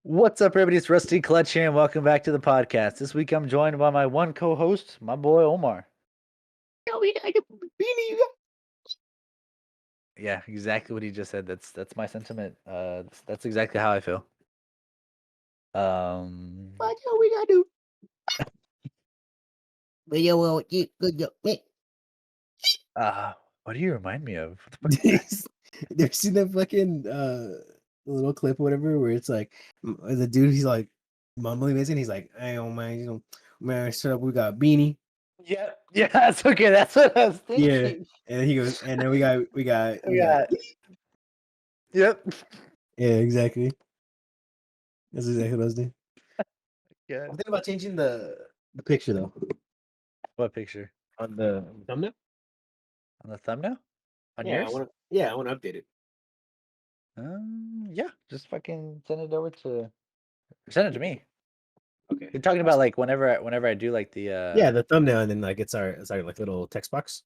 What's up, everybody? It's Rusty Clutch here, and welcome back to the podcast. This week, I'm joined by my one co-host, my boy Omar. Yeah, exactly what he just said. That's my sentiment. That's exactly how I feel. What we gotta do? But yo, well, good yo, wait. What do you remind me of? What the fuck is There's seen that fucking little clip or whatever where it's like the dude he's like mumbling this and he's like, "Hey, oh man, man, shut up, we got Beanie." that? Yeah, that's okay. That's what I was Yeah, thinking. and he goes, and then we got Yeah. Yep. yeah, exactly. That's exactly what I was doing. Yeah. I'm thinking about changing the picture though What picture? on the thumbnail. On the thumbnail? On Yeah, yours? I want to update it. Yeah. Just fucking send it over to. Send it to me. Okay. You're talking about like whenever I do like the Yeah, the thumbnail, and then like it's our like little text box,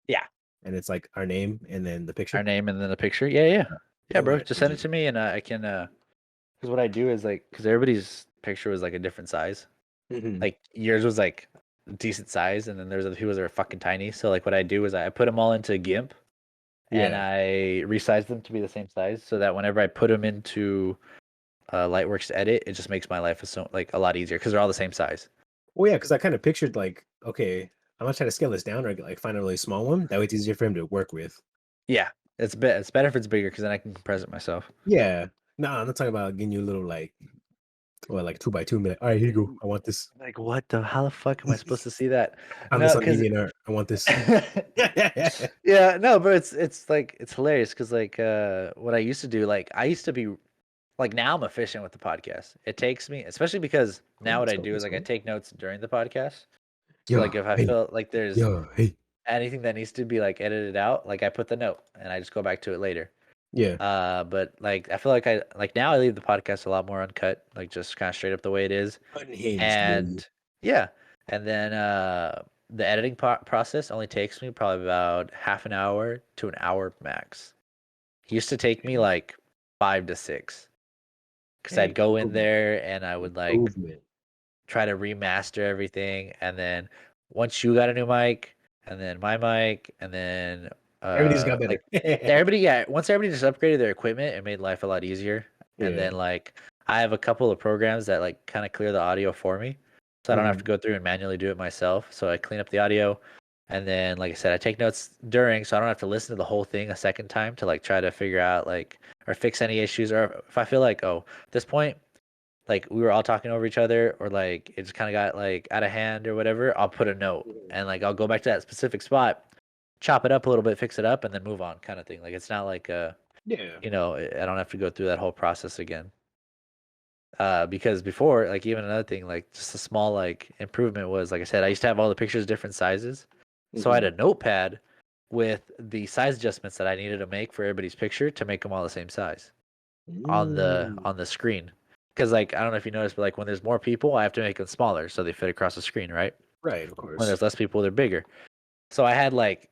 yeah. and it's like our name and then the picture. Our name and then the picture. Yeah. Yeah, I bro. want to Just change send it it. to me and I can because what I do is like because everybody's picture was like a different size. Mhm. Like yours was like decent size, and then there's other people that are fucking tiny. So like what I do is I put them all into GIMP and Yeah. I resize them to be the same size so that whenever I put them into Lightworks to edit, it just makes my life so like a lot easier because they're all the same size. Well, yeah, because I kind of pictured like, okay, I'm gonna try to scale this down or like find a really small one. That way, it's easier for him to work with. Yeah, it's better if it's bigger because then I can compress it myself. Yeah. No, I'm not talking about getting you a little like, well, like 2x2. And be like, all right, here you go. I want this. Like what the how the fuck am I supposed to see that? I'm No, this on because DeviantArt. I want this. yeah, no, but it's like it's hilarious because like what I used to do, like I used to be like now I'm efficient with the podcast. It takes me, especially because Oh, now what let's I go. do is Let's like I go. take notes during the podcast. So Yeah. like if I Hey. feel like there's Yeah. Hey. anything that needs to be like edited out, like I put the note and I just go back to it later. Yeah. But like I feel like I like now I leave the podcast a lot more uncut, like just kind of straight up the way it is. Unhinged, baby. And yeah, and then the editing process only takes me probably about half an hour to an hour max. It used to take me Okay. like 5 to 6 because I'd Hey, go in improvement. there and I would like Improvement. try to remaster everything, and then once you got a new mic, and then my mic, and then Everything's got better. like everybody, yeah, once everybody just upgraded their equipment, it made life a lot easier. And Yeah. then like I have a couple of programs that like kind of clear the audio for me, so I don't have to Mhm. go through and manually do it myself. So I clean up the audio, and then like I said, I take notes during, so I don't have to listen to the whole thing a second time to like try to figure out like or fix any issues, or if I feel like oh at this point like we were all talking over each other or like it just kind of got like out of hand or whatever, I'll put a note Mhm. and like I'll go back to that specific spot, chop it up a little bit, fix it up, and then move on kind of thing. Like it's not like Yeah. I don't have to go through that whole process again. Because before, like even another thing, like just a small like improvement was like I said, I used to have all the pictures different sizes. So I had Mhm. a notepad with the size adjustments that I needed to make for everybody's picture to make them all the same size Mm. on the screen. Because like I don't know if you noticed, but like when there's more people, I have to make them smaller so they fit across the screen, right? Right, of When course. there's less people, they're bigger. So I had like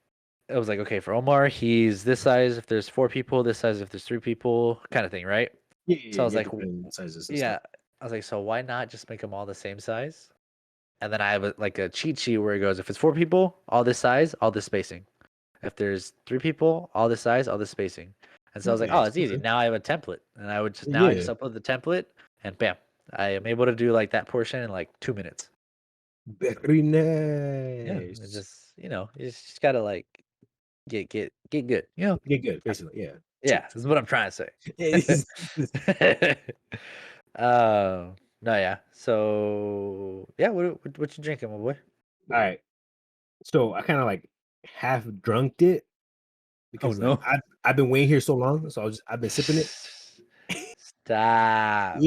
it was like okay for Omar, he's this size if there's 4 people, this size if there's 3 people, kind of thing, right? Yeah, So I yeah, was yeah, like, different sizes and stuff. yeah, I was like, so why not just make them all the same size? And then I have like a cheat sheet where it goes, if it's 4 people, all this size, all this spacing. If there's 3 people, all this size, all this spacing. And so I was like, oh, Nice. it's easy. Okay. Now I have a template, and I would just now I just Yeah. upload the template, and bam, I am able to do like that portion in like 2 minutes. Very Yeah, it nice. just you just gotta like get good. Yeah, good. Basically, yeah. Yeah, Cheat. this is what I'm trying to say. It's- it's- No, yeah. So yeah, what you drinking, my boy? All right. So I kind of like half drunked it Oh because like no. I've been waiting here so long, so I've been sipping it. Stop.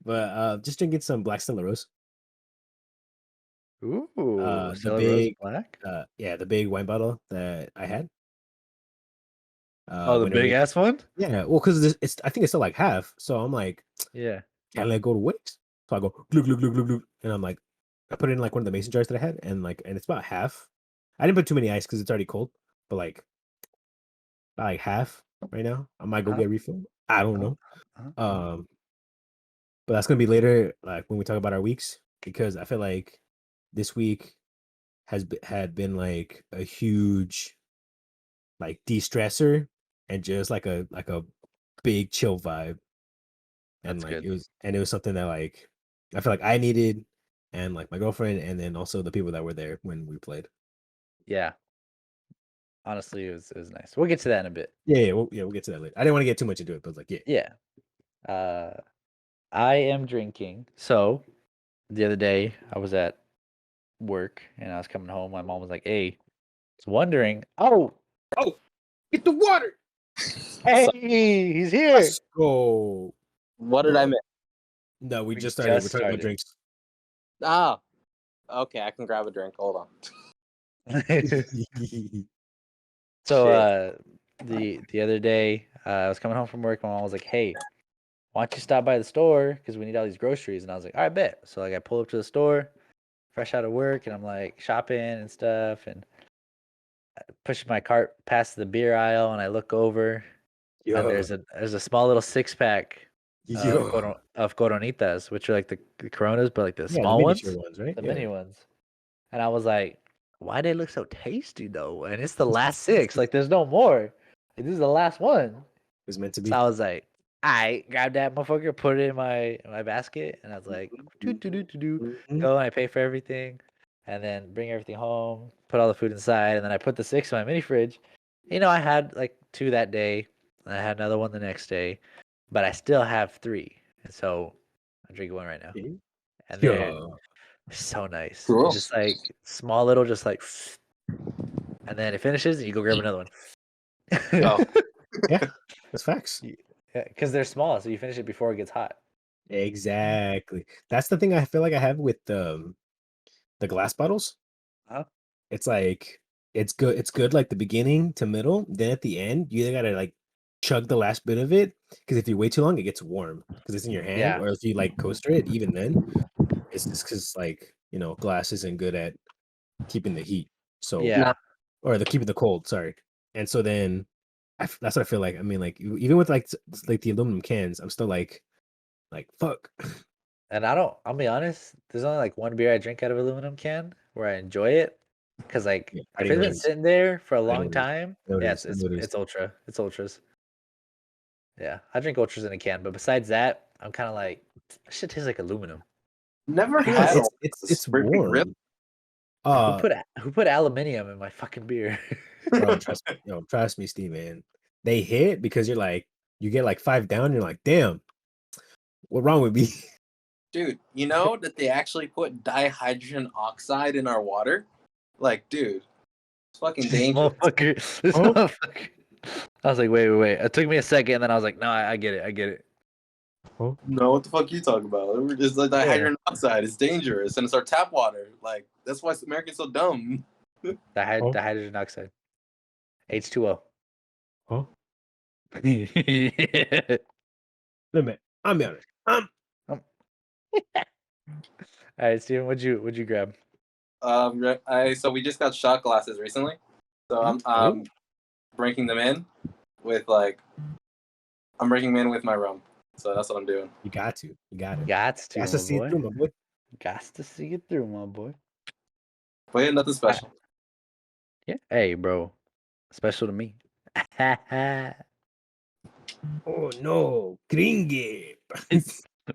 But just drinking some Black Stella Rose. Ooh, The Stella Rose big Black. yeah, the big wine bottle that I had. Oh, the Whenever big ass one. yeah, well, because it's I think it's still like half, so I'm like, Yeah. can't let it go to waste. So I go glug glug glug glug glug, and I'm like, I put it in like one of the mason jars that I had, and like, and it's about half. I didn't put too many ice because it's already cold, but like, about like half right now. I might go How, get a refill. I don't how know. Um, but that's gonna be later, like when we talk about our weeks, because I feel like this week had been like a huge like de-stressor and just like a big chill vibe, and That's like good. it was something that like I feel like I needed, and like my girlfriend, and then also the people that were there when we played. Yeah. Honestly, it was nice. We'll get to that in a bit. We'll get to that later. I didn't want to get too much into it, but like Yeah. Uh, I am drinking. So the other day I was at work and I was coming home. My mom was like, "Hey, I was wondering." Oh, oh, get the water. hey, he's here. Let's go. What did I miss? No, we We just started. We're just talking about started. drinks. Ah, okay. I can grab a drink. Hold on. So Shit. the other day I was coming home from work. My mom was like, "Hey, why don't you stop by the store because we need all these groceries?" And I was like, "All right, bet." So like I pull up to the store, fresh out of work, and I'm like shopping and stuff, and pushing my cart past the beer aisle, and I look over, and Yo, there's a small little 6 pack of yo. Coronitas, which are like the Coronas, but like the Yeah, the small miniature ones, ones, right? the Yeah. mini ones. And I was like, why they look so tasty though? And it's the last 6. Like there's no more. Like, this is the last one. It was meant to So be. I was like, I grab that motherfucker, put it in my basket, and I was like, do. Mhm. Go and I pay for everything, and then bring everything home, put all the food inside, and then I put the 6 in my mini fridge. I had like 2 that day, and I had another one the next day, but I still have 3, and so I'm drinking one right now, and they're Yo. so nice. Cool. It's just like small little, just like, and then it finishes, and you go grab another one. Oh. Yeah, that's facts. Yeah, because they're small, so you finish it before it gets hot. Exactly. That's the thing I feel like I have with the glass bottles. Huh? It's like it's good like the beginning to middle, then at the end you either gotta like chug the last bit of it, because if you wait too long it gets warm because it's in your hand, Yeah, or if you like coaster it, even then it's just because like glass isn't good at keeping the heat, so yeah. or the keeping the cold, sorry. And so then that's what I feel like. I mean, like even with like the aluminum cans, I'm still like fuck. And I'll be honest, there's only like one beer I drink out of aluminum can where I enjoy it. Cause like Yeah, I if already it's know been it is. sitting there for a I know long it is. time, I know it yeah, is. I know it is. it's ultra. It's ultras. Yeah. I drink ultras in a can, but besides that, I'm kinda like shit tastes like aluminum. Never Who had put all It's this. Really? warm. Uh, who put aluminium in my fucking beer? bro, trust me, Steve, man. They hit because you get like 5 down, you're like, damn, what wrong with me? Dude, you know that they actually put dihydrogen oxide in our water? Like, dude, it's fucking This dangerous. motherfucker. This Huh? motherfucker. I was like, wait. It took me a second, and then I was like, no, I get it. I get it. Huh? No, what the fuck you talking about? It's like Yeah. dihydrogen oxide. It's dangerous, and it's our tap water. Like, that's why Americans so dumb. Huh? The hydrogen oxide. H2O. Huh? Yeah. Limit. I'm be honest. All right, Steven, what'd you grab? So we just got shot glasses recently, so I'm Oh, breaking them in with my rum. So that's what I'm doing. you got to. You got to. Gots to, Got to my see it boy. through, my boy. Gots to see it through, my boy. But yeah, nothing special. Yeah. Hey, bro. Special to me. Oh no, gringue.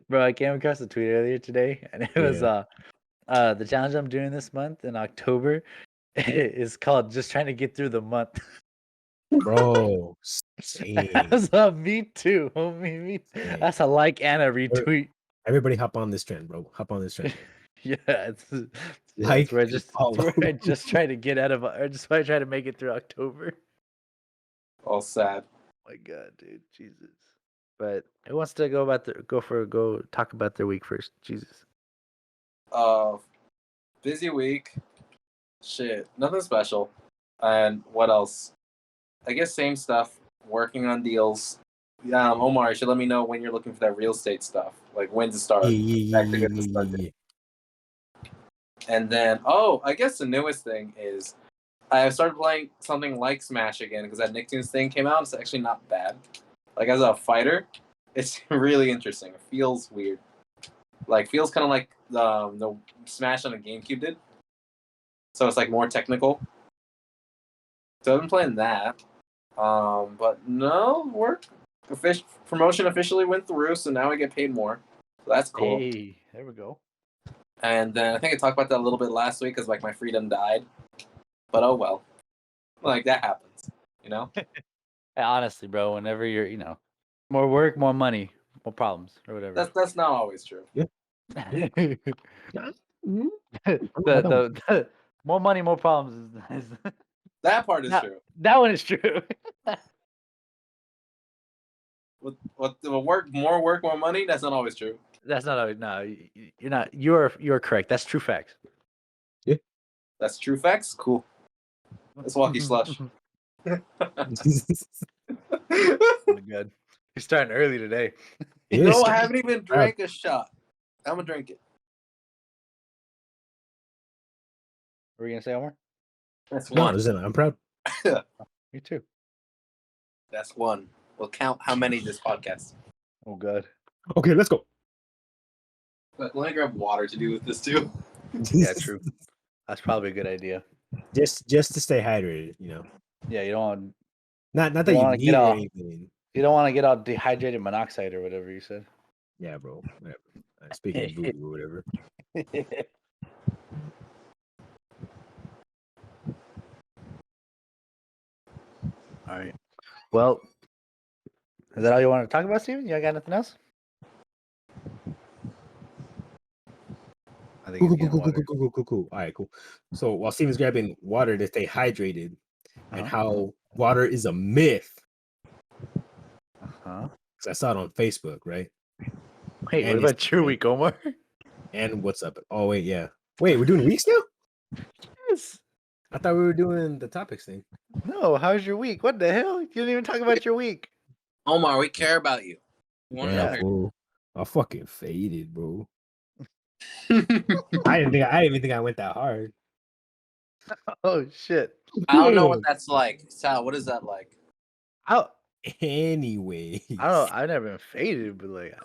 Bro, I came across a tweet earlier today, and it was Yeah, the challenge I'm doing this month in October is called just trying to get through the month. bro. Same. That's a me too, homie. Same. That's a like and a retweet. Everybody hop on this trend, bro. Hop on this trend. Yeah, it's Like where and follow. I just try to get out of, or just where I try to make it through October. All sad. Oh my God, dude, Jesus. But who wants to go talk about their week first? Jesus. Busy week. Shit, nothing special. And what else? I guess same stuff. Working on deals. Omar, you should let me know when you're looking for that real estate stuff. Like when to start. Actually get to start it. And then, I guess the newest thing is I started playing something like Smash again because that Nicktoons thing came out. It's actually not bad. Like as a fighter, It's really interesting. It feels weird. Like feels kind of like the Smash on a GameCube did. So it's like more technical. So I've been playing that. But no work. Promotion officially went through, so now I get paid more. So that's cool. Hey, there we go. And then I think I talked about that a little bit last week because like my freedom died. But oh well. Like that happens, you know? Hey, honestly, bro, whenever you're, more work, more money, more problems, or whatever. That's not always true. the, Mhm. the more money, more problems is That part is true. that one is true. With the work, more money, that's not always true. That's not you're not. You're correct. That's true facts. That's true facts? Cool. Let's walkie slush. Oh my god. You're starting early today. No, I haven't even drank a shot. I'm gonna drink it. What were you gonna say, Omar? That's No, one. listen, I'm proud. Me too. That's one. We'll count how many this podcast. Oh god. Okay, let's go. But let me grab water to do with this too. Yeah, true. That's probably a good idea. Just to stay hydrated, you know. Yeah, you don't want Not that You you wanna need get or off. anything. you don't want to get all dehydrated monoxide or whatever you said. Yeah, bro. Whatever. Speaking of boo or whatever. All right. Well, is that all you want to talk about, Steven? You got nothing else? I think he's getting water. Cool. All right, cool. So while Steven's grabbing water to stay hydrated, and how water is a myth, because I saw it on Facebook, right? Wait, And what about your week, Omar? And what's up? Oh wait, yeah. Wait, we're doing weeks now? Yes. I thought we were doing the topics thing. No, how's your week? What the hell? You didn't even talk about your week. Omar, we care about you. Yeah, bro. I fucking faded, bro. I didn't even think I went that hard. Oh shit. I don't know what that's like. Sal, what is that like? Anyway. I don't know. I've never been faded, but like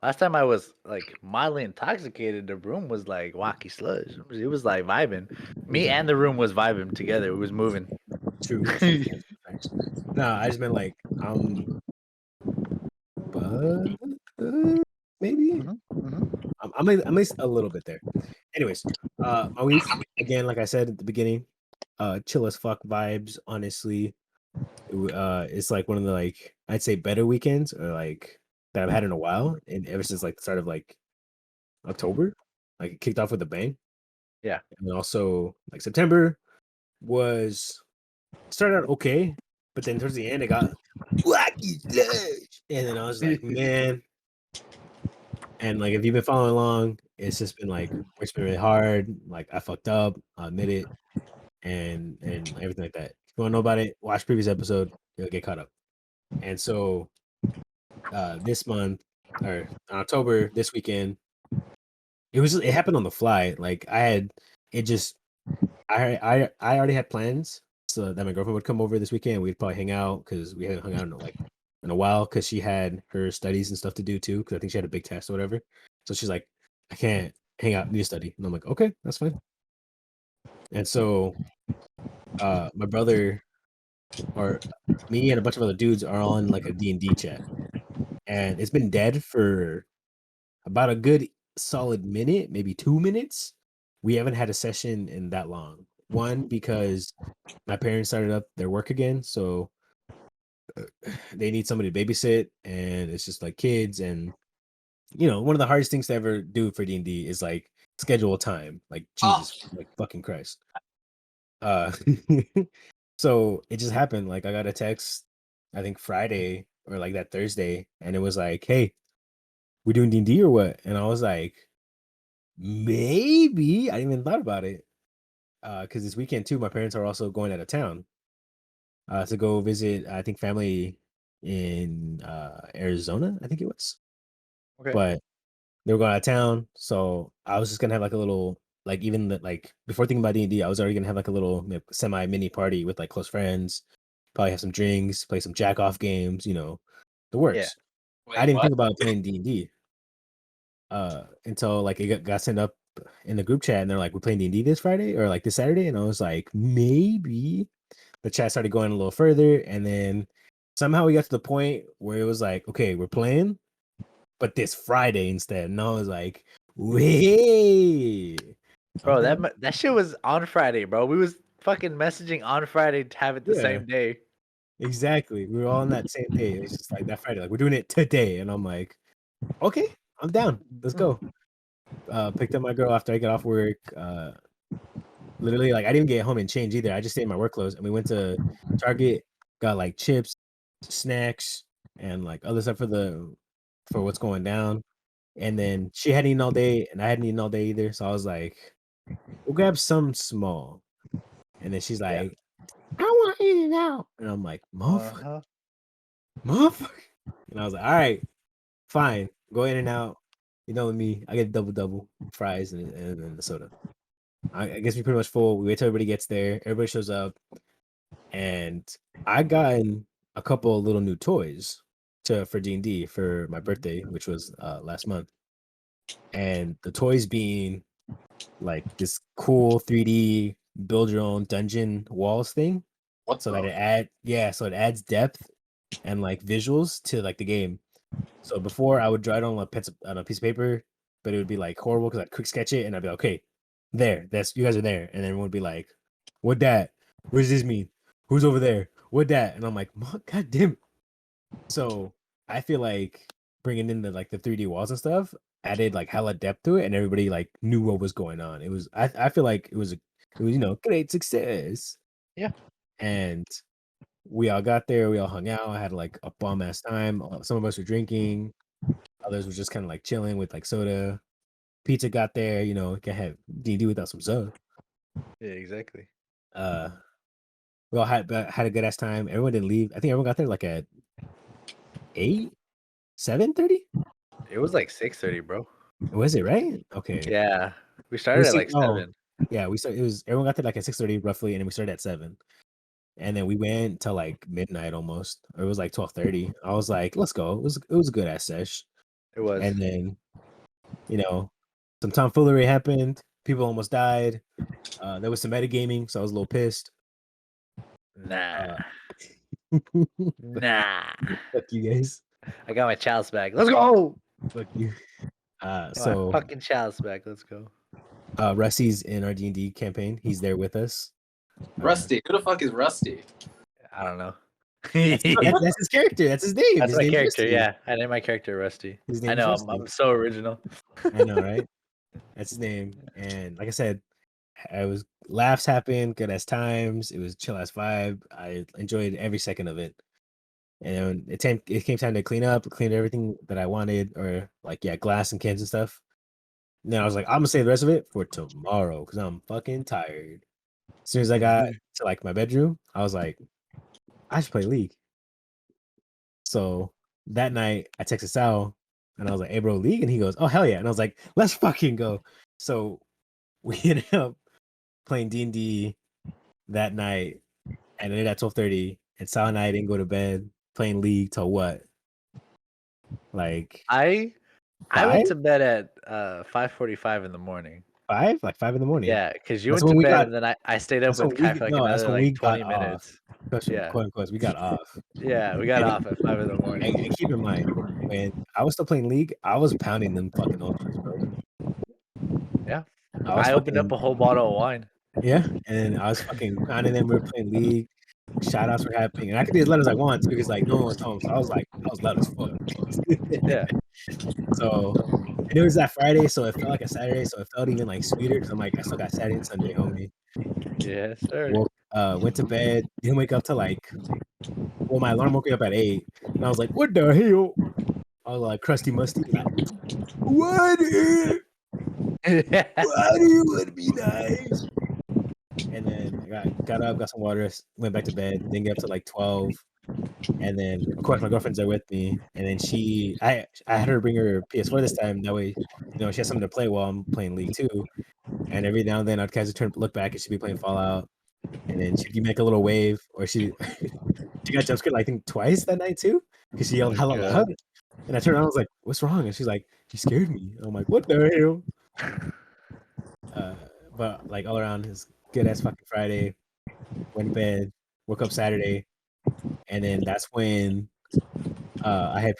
last time I was like mildly intoxicated, the room was like wacky slush. It was like vibing. Me and the room was vibing together. It was moving. True. No, I just meant like maybe. I'm at least a little bit there. Anyways, my week again, like I said at the beginning, chill as fuck vibes. Honestly, it's like one of the like I'd say better weekends or like that I've had in a while, and ever since like the start of like October, like it kicked off with a bang. Yeah, and also like September was started out okay, but then towards the end it got wacky slush, and then I was like, man. And like if you've been following along, it's just been like it's been really hard. Like I fucked up, I'll admit it, and everything like that. If you want to know about it, watch previous episode, you'll get caught up. And so this month or October, this weekend, it happened on the fly. Like I already had plans so that my girlfriend would come over this weekend. We'd probably hang out because we hadn't hung out in a while because she had her studies and stuff to do too. Because I think she had a big test or whatever. So she's like, I can't hang out, need to study. And I'm like, okay, that's fine. And so my brother or me and a bunch of other dudes are on like a D&D chat. And it's been dead for about a good solid minute, maybe 2 minutes. We haven't had a session in that long. One, because my parents started up their work again. So they need somebody to babysit, and it's just like kids. And, one of the hardest things to ever do for D&D is like schedule time. Like, Jesus, like fucking Christ. So it just happened. Like I got a text, I think Friday or like that Thursday, and it was like, "Hey, we doing D&D or what?" And I was like, "Maybe." I didn't even thought about it. Because this weekend too, my parents are also going out of town to go visit, I think, family in Arizona. I think it was. Okay. But they were going out of town, so I was just gonna have like a little like even like before thinking about D&D, I was already gonna have like a little semi mini party with like close friends, probably have some drinks, play some jack off games, the works. Wait, I didn't what? think about playing D&D until like it got sent up in the group chat, and they're like, "We're playing D&D this Friday or like this Saturday," and I was like, maybe. The chat started going a little further, and then somehow we got to the point where it was like, okay, we're playing, but this Friday instead. And I was like, wait, Bro, okay, that shit was on Friday, bro. We was fucking messaging on Friday to have it the yeah, same day. exactly. We were all on that same day. It was just like that Friday, like we're doing it today, and I'm like, okay, I'm down. Let's go. Picked up my girl after I got off work. Literally, like I didn't even get home and change either. I just stayed in my work clothes, and we went to Target, got like chips, snacks, and like other stuff for what's going down. And then she hadn't eaten all day, and I hadn't eaten all day either. So I was like, "We'll grab some small." And then she's Yeah. like, "I want to eat it out," and I'm like, "Motherfucker, Uh-huh. motherfucker." And I was like, "All right, fine, go in and out." You know, with me, I get double fries and the soda. I guess we're pretty much full. We wait till everybody gets there. Everybody shows up, and I gotten a couple of little new toys for D&D for my birthday, which was last month. And the toys being like this cool 3D build your own dungeon walls thing, What so the? that so it adds depth and like visuals to like the game. So before I would draw it on a piece of paper, but it would be like horrible because I'd quick sketch it and I'd be like, okay, that's you guys are there, and then everyone would be like, what that? What does this mean? Who's over there? What that? And I'm like, God damn it. So I feel like bringing in the 3D walls and stuff added like hella depth to it, and everybody like knew what was going on. It was I feel like it was great success. Yeah. And we all got there, we all hung out, had like a bomb ass time. Some of us were drinking, others were just kind of like chilling with like soda. Pizza got there, can't have D&D without some soda. Yeah, exactly. Uh, we all had a good ass time. Everyone didn't leave. I think everyone got there like at 8, 7:30. It was like 6:30, bro. Was it right? Okay. Yeah. We It started was at like 7. yeah. Everyone got there like at 6:30 roughly, and then we started at 7, and then we went till like midnight almost, or it was like 12:30. I was like, let's go. It was a good ass sesh. It was. And then some tomfoolery happened. People almost died. There was some metagaming, so I was a little pissed. Nah. Fuck Nah. you guys. I got my chalice back. Let's go. Fuck you. Got my So fucking chalice back. Let's go. Rusty's in our D&D campaign. He's there with us. Rusty. Who the fuck is Rusty? I don't know. That's his character. That's his name. That's His my name's character. Rusty. Yeah, I named my character Rusty. His I name's know. Rusty. I'm so original. I know, right? That's his name. And like I said, I was laughs happened, good as times. It was chill as vibe. I enjoyed every second of it. And it came time to clean everything that I wanted, or like glass and cans and stuff. And then I was like, I'm gonna save the rest of it for tomorrow because I'm fucking tired. As soon as I got to like my bedroom, I was like, I should play League. So that night I texted Sal and I was like, hey bro, League? And he goes, oh hell yeah. And I was like, let's fucking go. So we ended up playing D&D that night, and ended at 12:30. And Sal and I didn't go to bed playing League till what? Like I 5? went to bed at 5:45 in the morning. 5? Like 5 in the morning. Yeah, because you That's went when to we bed got- and then I stayed up That's when with Kai for like that's another when we like 20 got off. minutes. Especially Yeah. quote unquote, we got off. Yeah, we got And- off at 5 in the morning. And keep in mind, when I was still playing League, I was pounding them fucking ultras, bro. Yeah. I I opened up a whole bottle of wine. Yeah, and I was fucking pounding them. We were playing League. Shout outs were happening, and I could be as loud as I want to because like no one was home. So I was loud as fuck. Yeah. So, and it was that Friday, so it felt like a Saturday, so it felt even like sweeter because I'm like, I still got Saturday and Sunday, homie. Yes, sir. Went to bed, didn't wake up till my alarm woke me up at 8, and I was like, what the hell? I was like, crusty musty, like, what? Why do you want to be nice? And then I got up, got some water, went back to bed, didn't get up to like 12. And then of course my girlfriend's there with me. And then I had her bring her PS4 this time. That way, she has something to play while I'm playing League too. And every now and then I'd kind of look back and she'd be playing Fallout. And then she'd make a little wave, or she got jump scared I think twice that night too. Because she yelled hella loud. And I turned around, I was like, "What's wrong?" And she's like, "He scared me." I'm like, "What the hell?" But like all around, his good ass fucking Friday. Went to bed, woke up Saturday, and then that's when I had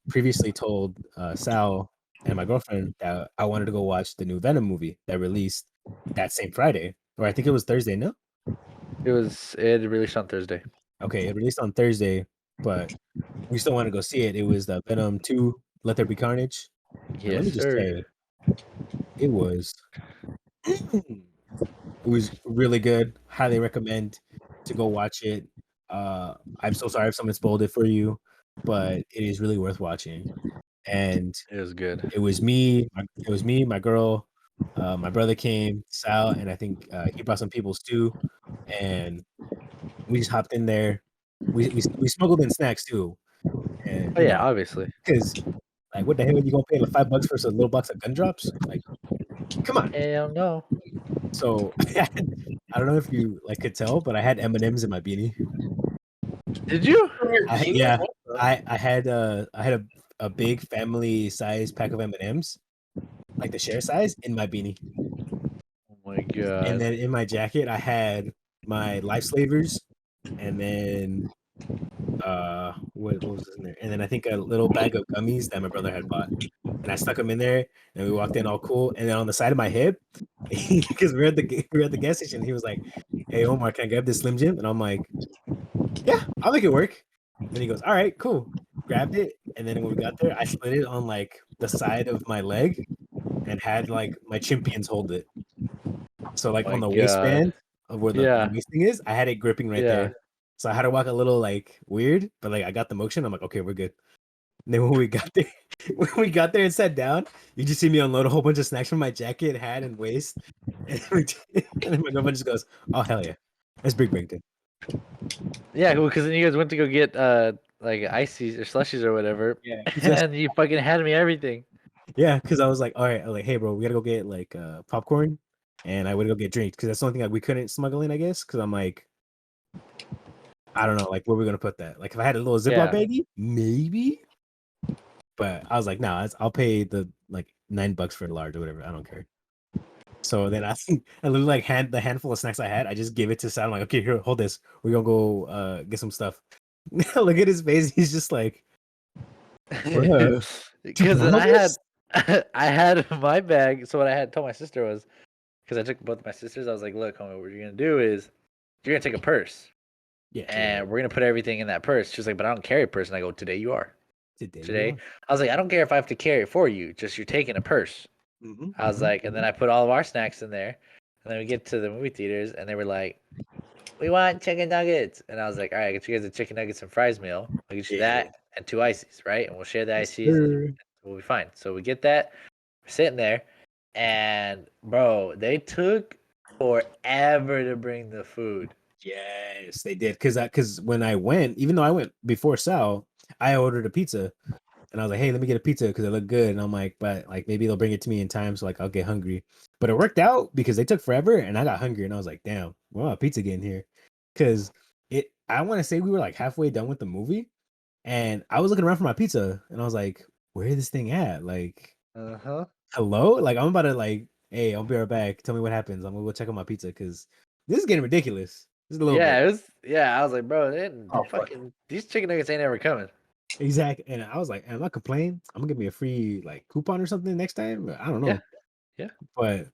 previously told Sal and my girlfriend that I wanted to go watch the new Venom movie that released that same Friday, or I think it was Thursday. No, It released on Thursday. okay, it released on Thursday, but we still want to go see it. It was the Venom 2, Let There Be Carnage, and let Yes, me just sir. say, it was it was really good. Highly recommend to go watch it. I'm so sorry if someone spoiled it for you, but it is really worth watching. And It was good. my girl, my brother came, Sal, and I think he brought some people too. And we just hopped in there. We smuggled in snacks too, and Oh yeah, obviously. because like what the hell you gonna pay like $5 for a little box of gun drops? Like, come on. Hell no. So I don't know if you like could tell, but I had M&Ms in my beanie. Did you? Yeah, I had a big family size pack of M&Ms, like the share size, in my beanie. Oh my And god. then in my jacket, I had my lifesavers, and then what was in there? And then I think a little bag of gummies that my brother had bought, and I stuck them in there, and we walked in all cool. And then on the side of my hip, because we were at the gas station, he was like, "Hey Omar, can I grab this Slim Jim?" And I'm like, "Yeah, I'll make it work." And he goes, "All right, cool." Grabbed it, and then when we got there, I slid it on like the side of my leg and had like my champions hold it. So Oh like my on the god. waistband of where the Yeah. waist thing is, I had it gripping right Yeah. there. So I had to walk a little like weird, but like I got the motion. I'm like, okay, we're good. And then when we got there, when we got there and sat down, you just see me unload a whole bunch of snacks from my jacket, hat, and waist. And then my girlfriend just goes, "Oh hell yeah, that's Big Bangton." Yeah, well, because then you guys went to go get like ices or slushies or whatever, Yeah, and you fucking had me everything. yeah, because I was like, all right, I was like, hey, bro, we gotta go get like popcorn, and I would go get drinks because that's the only thing like we couldn't smuggle in, I guess. Because I'm like, I don't know, like where we gonna put that? Like if I had a little Ziploc Yeah. baggie, maybe. But I was like, nah, I'll pay the like $9 for a large or whatever. I don't care. So then I think I literally like the handful of snacks I had, I just give it to Sam. I'm like, okay, here, hold this. We're gonna go get some stuff. Look at his face. He's just like, bruh, to Because then bring all I had this? I had my bag. So what I had told my sister was because I took both my sisters. I was like, look, homie, what you're gonna do is you're gonna take a purse Yeah, yeah. and we're gonna put everything in that purse. She's like, but I don't carry a purse. And I go, today you are. Today you Today, are. I was like, I don't care if I have to carry it for you. Just you're taking a purse. I was like, and then I put all of our snacks in there. And then we get to the movie theaters, and they were like, we want chicken nuggets. And I was like, all right, I get you guys a chicken nuggets and fries meal. I'll get you Yeah. that and 2 ices, right? And we'll share the Yes, ices and sir. we'll be fine. So we get that. We're sitting there. And, bro, they took forever to bring the food. Yes, they did. Cause when I went, even though I went before Sal, I ordered a pizza and I was like, hey, let me get a pizza because it looked good. And I'm like, but like maybe they'll bring it to me in time, so like I'll get hungry. But it worked out because they took forever and I got hungry and I was like, damn, we're on pizza getting here. Cause I want to say we were like halfway done with the movie and I was looking around for my pizza and I was like, where is this thing at? Like, Uh-huh. hello? Like I'm about to like, hey, I'll be right back. Tell me what happens. I'm gonna go check on my pizza because this is getting ridiculous. Just a little Yeah, bit. I was like, bro, Oh fuck. these chicken nuggets ain't ever coming. Exactly. And I was like, am I complaining? I'm gonna give me a free like coupon or something next time. I don't Yeah. know. Yeah. But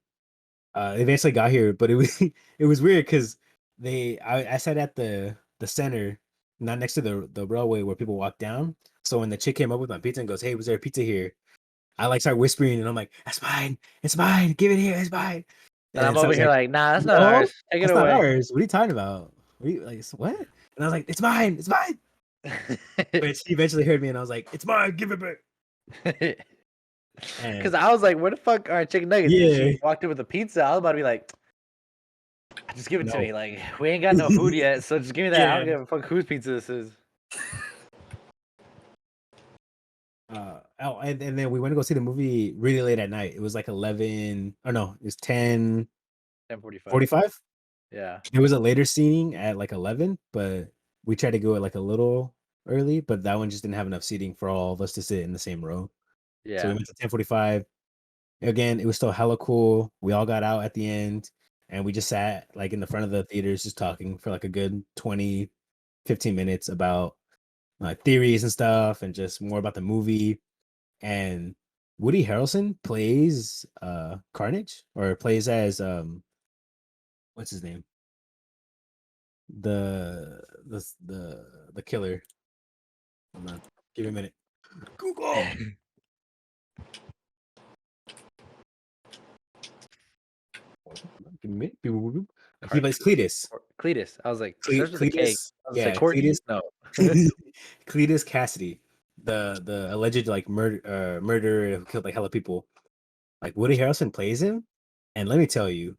eventually got here. But it was it was weird because I sat at the center, not next to the railway where people walk down. So when the chick came up with my pizza and goes, "Hey, was there a pizza here?" I like start whispering and I'm like, "That's mine. It's mine. Give it here. It's mine." And I'm And so I over was here like, like, nah, that's not "No, ours. Take it that's not away. ours. What are you talking about? What? Are you, like what?" And I was like, "It's mine. It's mine." But she eventually heard me and I was like, "It's mine. Give it back." Because And I was like, where the fuck are chicken nuggets? And yeah, she walked in with a pizza. I was about to be like, just give it to no, me. Like, we ain't got no food yet, so just give me that. I yeah. don't give a fuck whose pizza this is. And then we went to go see the movie really late at night. It was like 11, or no, it was 10:45. 10:45. Yeah. There was a later screening at like 11, but we tried to go at like a little early, but that one just didn't have enough seating for all of us to sit in the same row. So we Yeah. went to 10:45. Again, it was still hella cool. We all got out at the end and we just sat like in the front of the theaters just talking for like a good 20, 15 minutes about theories and stuff and just more about the movie. And Woody Harrelson plays Carnage or plays as what's his name? The killer. Hold on. Give me a minute. Google. Give me a minute. He plays Cletus. Cletus. I was like, starts with a K. Cletus. I was like, Yeah, Courtney? Cletus. No. Cletus Cassidy, the alleged like murderer who killed like hella people. Like Woody Harrelson plays him, and let me tell you,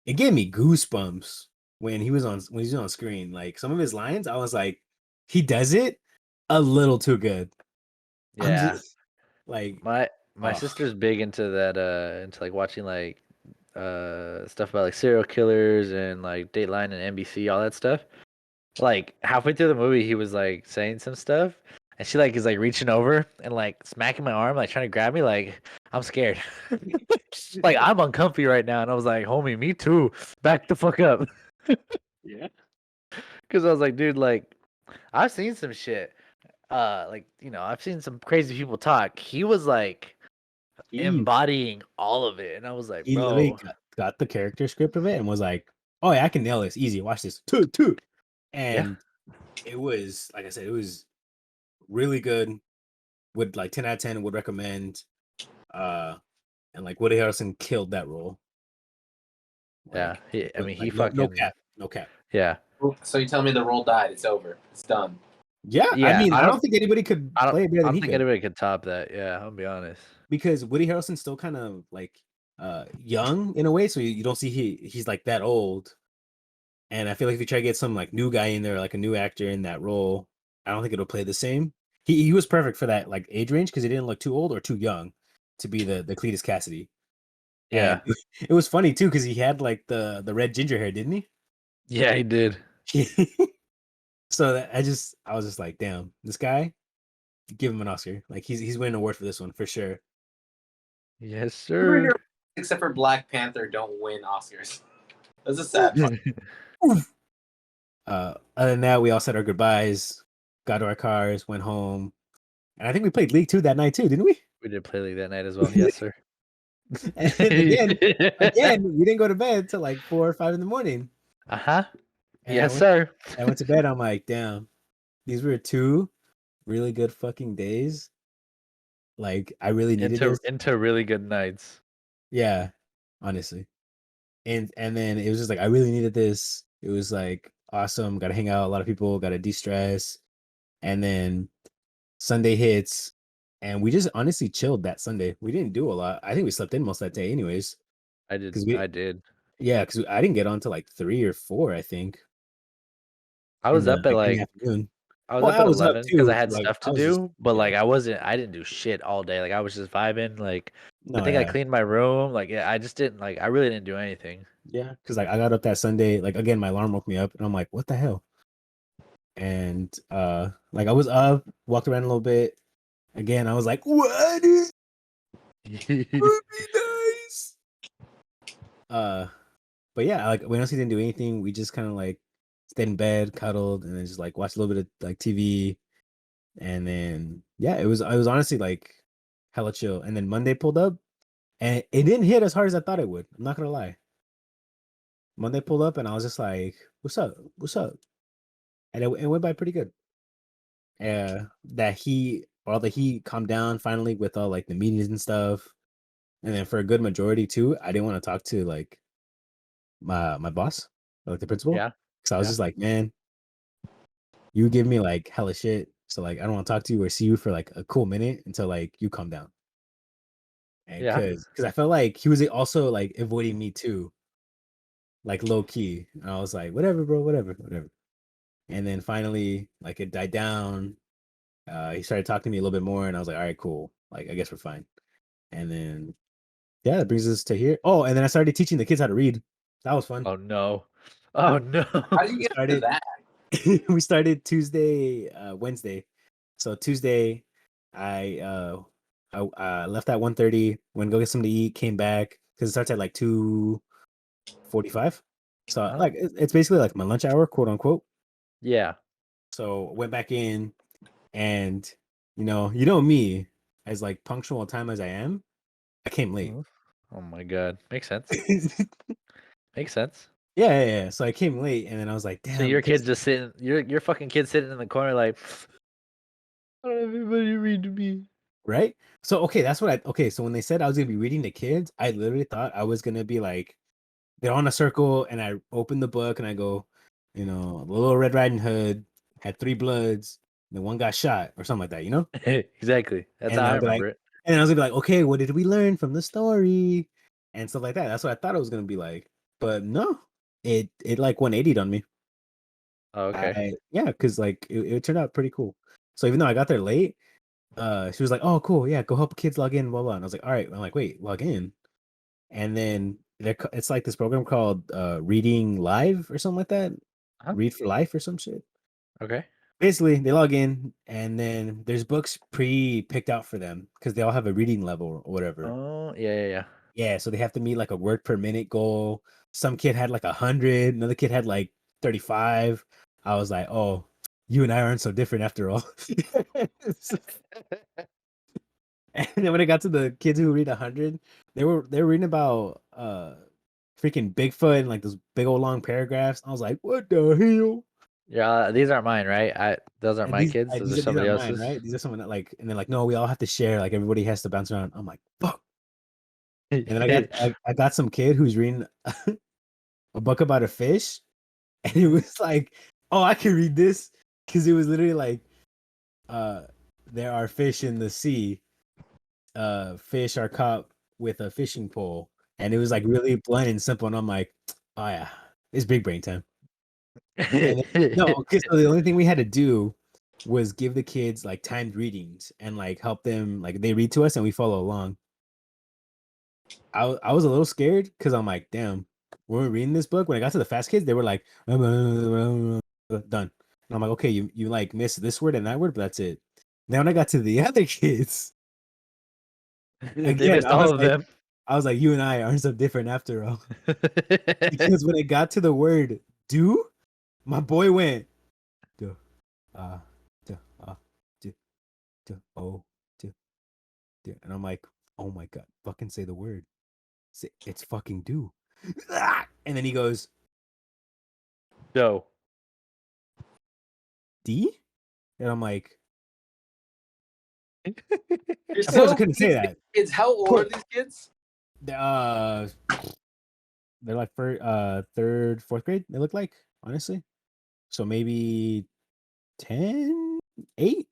it gave me goosebumps when he was on screen. Like some of his lines, I was like, he does it a little too good. I'm Yeah. just like, My ugh. sister's big into that into like watching like stuff about like serial killers and like Dateline and NBC, all that stuff. Like halfway through the movie he was like saying some stuff and she like is like reaching over and like smacking my arm, like trying to grab me, like I'm scared. Like I'm uncomfy right now and I was like, homie, me too. Back the fuck up. Yeah. Cause I was like, dude, like I've seen some shit. Like, you know, I've seen some crazy people talk. He was like He embodying all of it. And I was like, he literally bro, got the character script of it and was like, oh yeah, I can nail this easy. Watch this. Two. yeah, And it was like I said, it was really good. Would like 10 out of 10 would recommend. And like Woody Harrelson killed that role. yeah. Like, I mean, he like no fucking, cap, no cap. yeah. So you tell me the role died. It's over. It's done. Yeah, I Yeah. mean, I don't think anybody could play it better I than don't he think could anybody could top that. Yeah, I'll be honest. because Woody Harrelson's still kind of like young in a way, so you don't see he's like that old. And I feel like if you try to get some like new guy in there, like a new actor in that role, I don't think it'll play the same. He was perfect for that like age range because he didn't look too old or too young to be the Cletus Cassidy. And Yeah. it was funny too because he had like the red ginger hair, didn't Yeah, he did. he? So I was just like, damn, this guy, give him an Oscar. Like he's winning an award for this one for sure. Yes, sir. Except for Black Panther, don't win Oscars. That's a sad part. Other than that, we all said our goodbyes, got to our cars, went home, and I think we played League 2 that night too, didn't we? We did play League that night as well. Yes, sir. And again, we didn't go to bed till like 4 or 5 in the morning. Uh-huh. And Yes, sir. I went to bed. I'm like, damn, these were 2 really good fucking days. Like I really needed this. Into really good nights. Yeah, honestly. And then it was just like I really needed this. It was like awesome. Got to hang out. A lot of people. Got to de-stress. And then Sunday hits, and we just honestly chilled that Sunday. We didn't do a lot. I think we slept in most of that day, anyways. I did. Because we, I did. yeah, because I didn't get on to like 3 or 4, I think, I was up at in the like afternoon. I was Well, up I at was up 11 because I too. had Like stuff I to was just do, but yeah. like I didn't do shit all day. Like I was just vibing. Like I No, think I yeah, cleaned my room. Like yeah, I just didn't like I really didn't do anything. yeah. Because like I got up that Sunday. Like again, my alarm woke me up, and I'm like, what the hell? And like I was up, walked around a little bit. Again, I was like, what is would be nice? But yeah, like we honestly didn't do anything. We just kind of like stayed in bed, cuddled, and then just like watched a little bit of like TV. And then yeah, it was honestly like hella chill. And then Monday pulled up, and it didn't hit as hard as I thought it would. I'm not gonna lie. Monday pulled up, and I was just like, "What's up? What's up?" And it went by pretty good. All the heat calmed down finally with all like the meetings and stuff. And then for a good majority too, I didn't want to talk to like my boss, like the principal, Yeah. because I was Yeah. just like, man, you give me like hella shit, so like I don't want to talk to you or see you for like a cool minute until like you calm down. And Yeah. because I felt like he was also like avoiding me too, like low key. And I was like, whatever, bro, whatever. And then finally, like it died down. He started talking to me a little bit more, and I was like, all right, cool. Like I guess we're fine. And then yeah, that brings us to here. Oh, and then I started teaching the kids how to read. That was fun. Oh no. Oh no. How do you get into Started that? we started Tuesday, Wednesday. So Tuesday, I left at 1:30. Went to go get something to eat. Came back because it starts at like 2:45. So Oh. like it's basically like my lunch hour, quote unquote. Yeah. So went back in, and you know me, as like punctual on time as I am, I came late. Mhm. Oh my god. Makes sense. Makes sense. Yeah. So I came late, and then I was like, So damn, your because kid's just sitting. Your fucking kid sitting in the corner like. I don't have anybody read to me. right. So okay, that's what okay. So when they said I was gonna be reading to kids, I literally thought I was gonna be like, they're on a circle, and I open the book and I go, Little Red Riding Hood had 3 bloods, and then one got shot or something like that, Exactly. That's And how I I'll be like, remember it. and I was gonna be like, okay, what did we learn from the story and stuff like that. That's what I thought it was gonna be like, but no, it like 180'd on me. Oh, okay. Yeah, because like it turned out pretty cool. So even though I got there late, she was like, "Oh, cool, yeah, go help kids log in, blah blah." And I was like, "All right." I'm like, "Wait, log in?" And then it's like this program called Reading Live or something like that. Huh? Read for Life or some shit. Okay. Basically, they log in, and then there's books pre-picked out for them because they all have a reading level or whatever. Oh, yeah. Yeah, so they have to meet like a word per minute goal. Some kid had like 100, another kid had like 35. I was like, "Oh, you and I aren't so different after all." And then when it got to the kids who read 100, they were reading about freaking Bigfoot and like those big old long paragraphs. I was like, "What the hell?" Yeah, these aren't mine, right? Those aren't And my kids. Those are these somebody are mine, else's. right? These are someone that like, and they're like, "No, we all have to share. Like everybody has to bounce around." I'm like, "Fuck!" And then I got some kid who's reading a book about a fish, and it was like, "Oh, I can read this," because it was literally like, uh, "There are fish in the sea. Fish are caught with a fishing pole," and it was like really blunt and simple. And I'm like, "Oh yeah, it's big brain time." And then, no, okay, so the only thing we had to do was give the kids like timed readings and like help them, like they read to us and we follow along. I was a little scared because I'm like, damn, when we're reading this book, when I got to the fast kids, they were like, done. And I'm like, okay, you like missed this word and that word, but that's it. Then when I got to the other kids, They again, missed all of them. I was like, you and I aren't so different after all. Because when it got to the word do, my boy went, do, uh, do, do, oh, do. And I'm like, oh my God, fucking say the word. Say, it's fucking do. And then he goes, So, D? And I'm like, You're of course I so couldn't say that. kids. How old are these kids? Uh, they're like for third, fourth grade, they look like, honestly. So maybe 10, 8.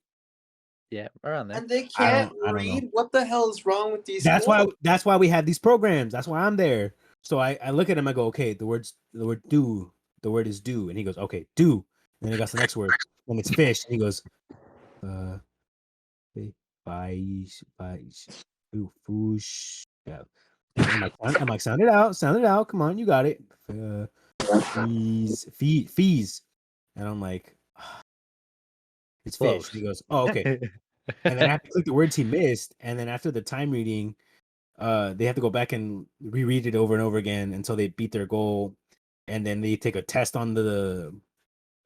yeah, around there. And they can't I don't know. read? What the hell is wrong with these schools? That's why we have these programs. That's why I'm there. So I look at him, I go, okay, the word do, the word is do. And he goes, okay, do. And then he got the next word. And it's fish. And he goes, uh Faiz, foosh. Yeah. And I'm like, sound it out. Come on, you got it. Fees. And I'm like, it's fish. Close. He goes, oh, okay. And then I have to click the words he missed. And then after the time reading, they have to go back and reread it over and over again until they beat their goal. And then they take a test on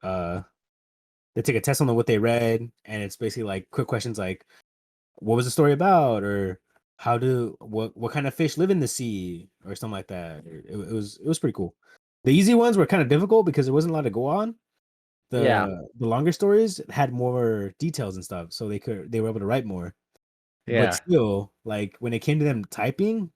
uh what they read, and it's basically like quick questions like, what was the story about, or what kind of fish live in the sea, or something like that. It was pretty cool. The easy ones were kind of difficult because there wasn't a lot to go on. Yeah. The longer stories had more details and stuff, so they were able to write more. But Yeah. still, like when it came to them typing,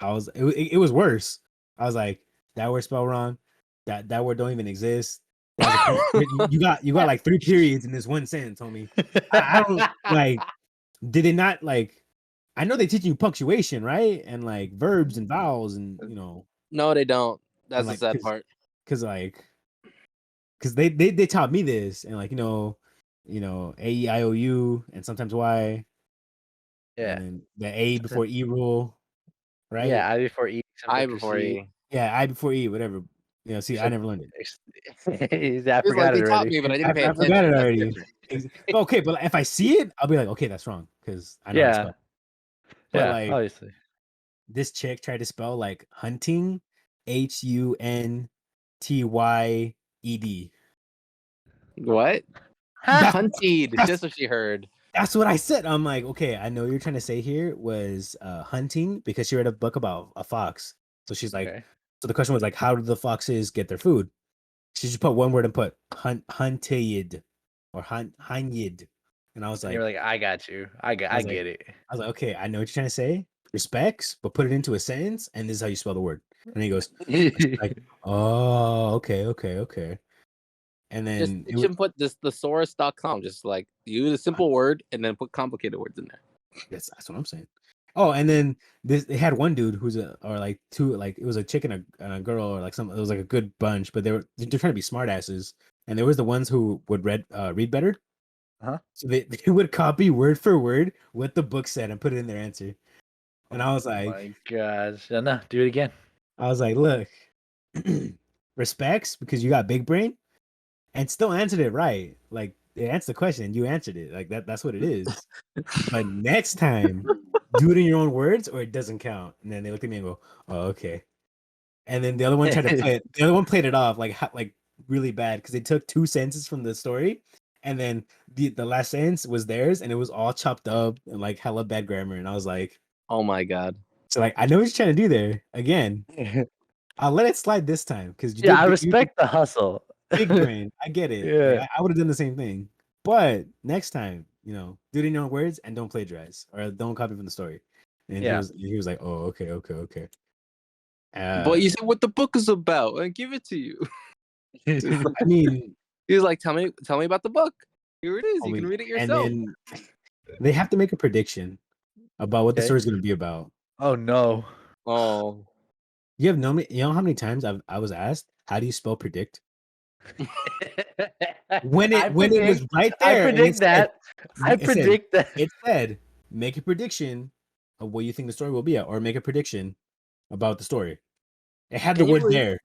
it was worse. I was like, that word spelled wrong. That word don't even exist. That was you got like 3 periods in this one sentence, homie. I don't like. Did it not like? I know they teach you punctuation, right? And like verbs and vowels, and No, they don't. and That's the like sad part. because they taught me this, and like AEIOU and sometimes Y, and Yeah. then the A before E rule, right? Yeah, I before E, I sometimes before C. E. Yeah, I before E, whatever. You know, see, He's I like, never learned it. I It's like forgot they it taught already. me, but I didn't pay I forgot attention. it That's already. different. Okay, but if I see it, I'll be like, okay, that's wrong because I know how to Yeah, spell. But yeah, like obviously. this chick tried to spell like hunting, Huntyd. What? That's Hunted. that's Just what she heard. that's what I said. I'm like, okay, I know you're trying to say here was hunting because she read a book about a fox. So she's like, Okay. so the question was like, how do the foxes get their food? She just put one word and put hunted or hunyid. And I was And like, you're like, I got you. I I get it. was like, okay, I know what you're trying to say. Respects, but put it into a sentence, and this is how you spell the word. And he goes, like, oh, okay. And Just then you should put this thesaurus.com. Just like use a simple word and then put complicated words in there. that's what I'm saying. Oh, and then they had one dude who's or like two, like it was a chick and a girl, or like it was like a good bunch, but they're trying to be smart asses. And there was the ones who would read better. Huh? So they would copy word for word what the book said and put it in their answer. And I was Oh like, my gosh. No, do it again. look, respects because you got big brain and still answered it right. Like they answered the question, you answered it. Like that's what it is. But next time, do it in your own words or it doesn't count. And then they looked at me and go, oh, okay. And then the other one tried to play it. The other one played it off like really bad because they took two sentences from the story, and then the last sentence was theirs, and it was all chopped up and like hella bad grammar. And I was like, Oh my god. so like I know what you're trying to do there. Again, I'll let it slide this time because you Yeah, I did you did respect the hustle. big brain. I get it. Like Yeah. I would have done the same thing. But next time, do it in your own words and don't plagiarize or don't copy from the story. And Yeah. he was like, oh, okay. But you said what the book is about and give it to you. I mean, He was like, tell me about the book. Here it is. You can homie, read it and yourself. then they have to make a prediction about what the Okay. story's going to be about. Oh no. Oh. You know how many times I was asked, how do you spell predict? When it was right there, I and predict that. I predict that. it said, make a prediction of what you think the story will be at, or make a prediction about the story. It had the Can you word read- there,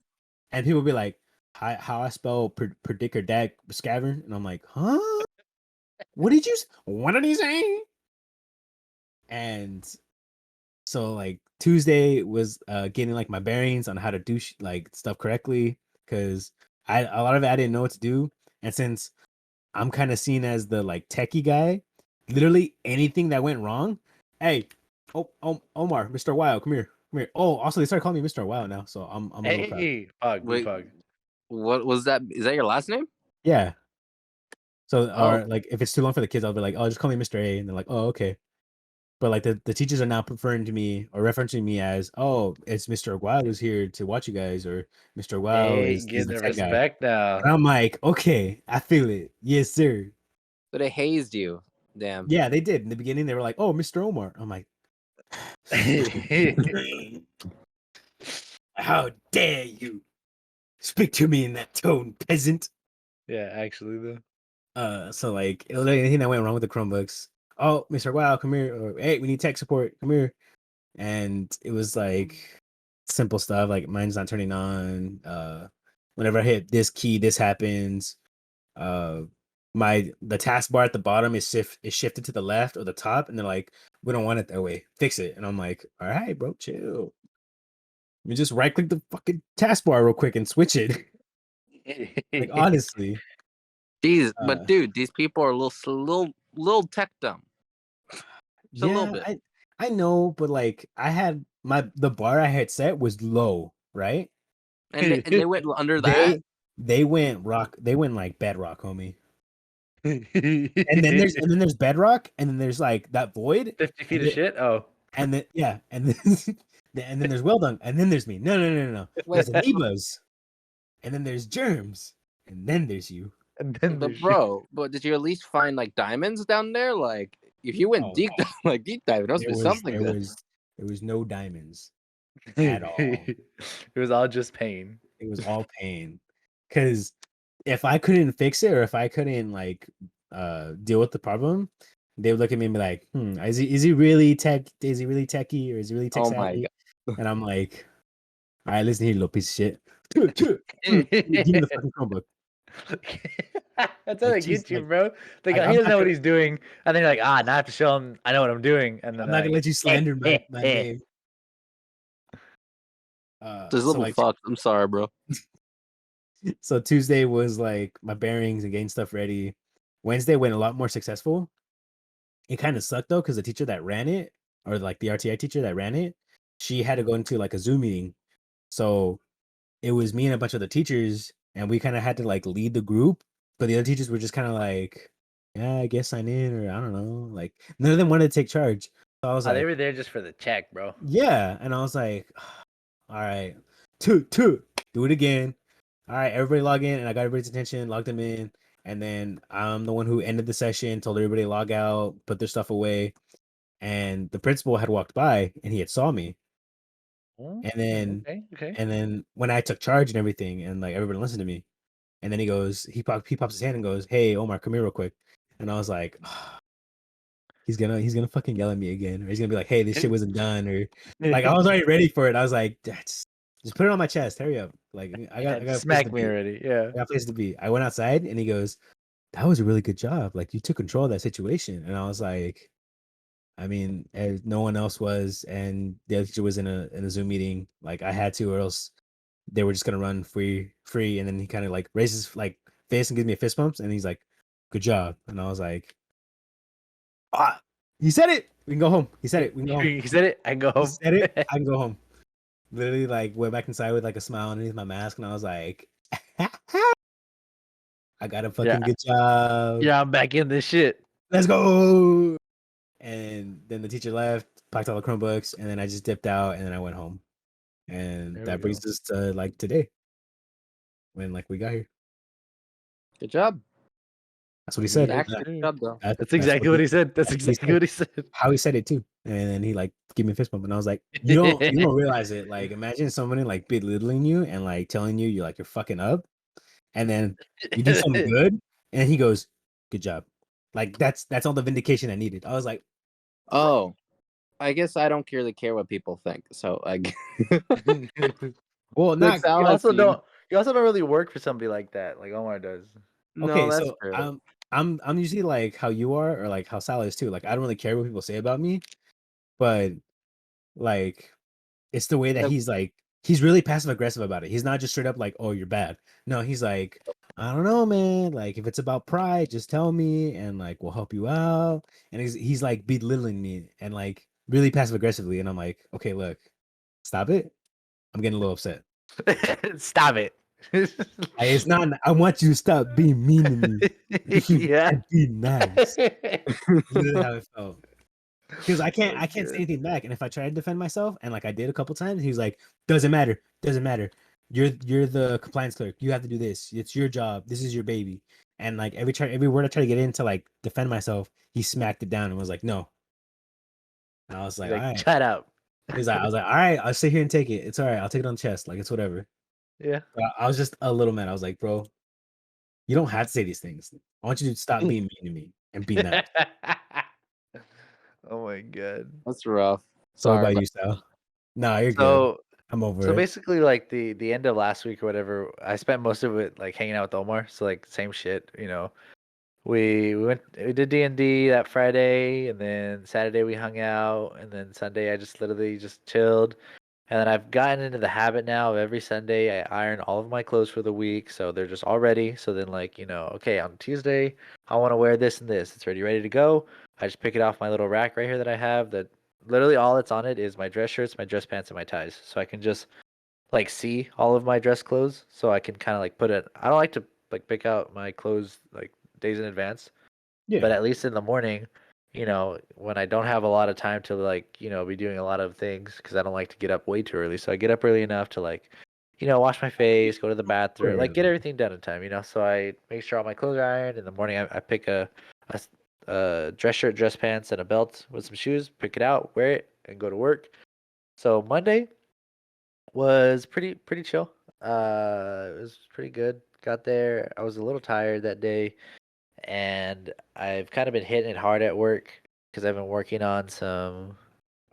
and people would be like, how I spell predict or dag scavern, and I'm like, huh? What did he say? And so like Tuesday was getting like my bearings on how to do like stuff correctly because a lot of it I didn't know what to do, and since I'm kind of seen as the like techie guy, literally anything that went wrong, hey, Omar, Mr. Wild, come here. Oh, also they started calling me Mr. Wild now, so I'm a little proud. Hey, pug, Wait. pug. What was that? Is that your last name? Yeah. So Oh. or like if it's too long for the kids, I'll be like, oh, just call me Mr. A, and they're like, oh, okay. But like the teachers are now referring to me or referencing me as, oh, it's Mr. Wild who's here to watch you guys, or Mr. Wild Hey, is get the the tech guy. respect now. And I'm like, okay, I feel it. Yes, sir. So they hazed you. Damn. Yeah, they did. In the beginning, they were like, oh, Mr. Omar. I'm like, how dare you speak to me in that tone, peasant? Yeah, actually though. So like anything that went wrong with the Chromebooks. Oh, Mr. Wow, come here. Or hey, we need tech support. Come here. And it was like simple stuff like mine's not turning on. Whenever I hit this key, this happens. The taskbar at the bottom is shifted to the left or the top, and they're like, we don't want it that way. Fix it. And I'm like, all right, bro, chill. Let me just right click the fucking taskbar real quick and switch it. Like honestly. Jeez, but dude, these people are a little tech dumb. Just a little bit. I know, but like I had the bar I had set was low, right? And they went under that. They went like bedrock, homie. And then there's bedrock, and then there's like that void. 50 feet of shit. Oh. And then and then there's well done, and then there's me. No. There's amoebas, and then there's germs, and then there's you. And then But bro, but did you at least find like diamonds down there? Like if you went deep dive, it must be something. There was no diamonds at all. It was all just pain. It was all pain. Because if I couldn't fix it, or if I couldn't like deal with the problem, they would look at me and be like, is he really techie, or is he really tech Oh my savvy? god. And I'm like, All right, listen here, you little piece of shit. Give me the fucking Chromebook. That's how Like, they jeez, get you, like, bro. They go, I'm he doesn't not know what gonna, he's doing, and then you're like, now I have to show him I know what I'm doing, and then I'm not gonna like, let you slander my name. This So little like, fuck. I'm sorry, bro. so Tuesday was like my bearings and getting stuff ready. Wednesday went a lot more successful. It kind of sucked though, because the teacher that ran it, or like the RTI teacher that ran it, she had to go into like a Zoom meeting. So it was me and a bunch of the teachers, and we kind of had to like lead the group, but the other teachers were just kind of like, yeah, I guess sign in, or I don't know. Like none of them wanted to take charge. So I was oh, they like, were there just for the check, bro. yeah. And I was like, all right, two, do it again. All right, everybody log in, and I got everybody's attention, logged them in, and then I'm the one who ended the session, told everybody to log out, put their stuff away, and the principal had walked by and he had saw me, and then Okay. when I took charge and everything, and like everybody listened to me, and then he pops his hand and goes, "Hey, Omar, come here real quick," and I was like, he's gonna fucking yell at me again, or he's gonna be like, "Hey, this shit wasn't done," or like I was already ready for it. I was like, just put it on my chest, hurry up, like I got a place to Smack me be. already. Yeah. I got a place to be. I went outside and he goes, "That was a really good job. Like you took control of that situation." And I was like, I mean, no one else was, and the other teacher was in a Zoom meeting. Like I had to, or else they were just gonna run free. And then he kind of like raises like face and gives me a fist bumps, and he's like, "Good job." And I was like, "Ah, he said it. We can go home. He said it. We can go home. He said it. I can go He home. said it. I can go home." Literally, like went back inside with like a smile underneath my mask, and I was like, "I got a fucking good job. Yeah, I'm back in this shit. Let's go." And then the teacher left, packed all the Chromebooks, and then I just dipped out, and then I went home. And There that we brings go. us to like today, when like we got here. Good job. That's what he said. Actually, good job, though. That's exactly what he said. That's that's what he exactly said. what he said. How he said it too. And then he like gave me a fist bump, and I was like, you don't realize it. Like imagine somebody like belittling you and like telling you you're fucking up, and then you do something good, and he goes, "Good job." Like that's all the vindication I needed. I was like, Oh, I guess I don't really care what people think. So like, well, not how You I also seem. don't. You also don't really work for somebody like that, like Omar does. No, okay. that's So true. I'm usually like how you are, or like how Sal is too. Like I don't really care what people say about me, but like it's the way that he's really passive aggressive about it. He's not just straight up like, "Oh, you're bad." No, he's like, "I don't know, man. Like if it's about pride, just tell me and like we'll help you out." And he's like belittling me and like really passive aggressively, and I'm like, "Okay, look, stop it. I'm getting a little upset. Stop it. It's not. I want you to stop being mean to me Yeah. and be nice." Literally how it felt. Because I can't say anything back. And if I try to defend myself, and like I did a couple times, he was like, "Doesn't matter. Doesn't matter. You're the compliance clerk. You have to do this. It's your job. This is your baby." And like every word I try to get in to like defend myself, he smacked it down and was like, "No." And I was like, "All right." Shut up. I was like, "All right, I'll sit here and take it. It's all right. I'll take it on chest. Like it's whatever." Yeah. But I was just a little mad. I was like, "Bro, you don't have to say these things. I want you to stop being mean to me and be nice." Oh my god. That's rough. So what Sorry, about but you, Sal? No, you're good. So I'm over so it. basically like the end of last week or whatever, I spent most of it like hanging out with Omar. So like same shit, you know. We did D&D that Friday, and then Saturday we hung out, and then Sunday I just literally just chilled. And then I've gotten into the habit now of every Sunday I iron all of my clothes for the week, so they're just all ready. So then like, you know, okay, on Tuesday I want to wear this and this. It's already ready to go. I just pick it off my little rack right here that I have, that literally all that's on it is my dress shirts, my dress pants, and my ties. So I can just like see all of my dress clothes, so I can kind of like put it. I don't like to like pick out my clothes like days in advance, but Yeah. at least in the morning, you know, when I don't have a lot of time to like, you know, be doing a lot of things, because I don't like to get up way too early. So I get up early enough to like, you know, wash my face, go to the bathroom, like get everything done in time, you know. So I make sure all my clothes are ironed in the morning. I pick a dress shirt, dress pants, and a belt with some shoes. Pick it out, wear it, and go to work. So Monday was pretty chill. It was pretty good. Got there. I was a little tired that day, and I've kind of been hitting it hard at work because I've been working on some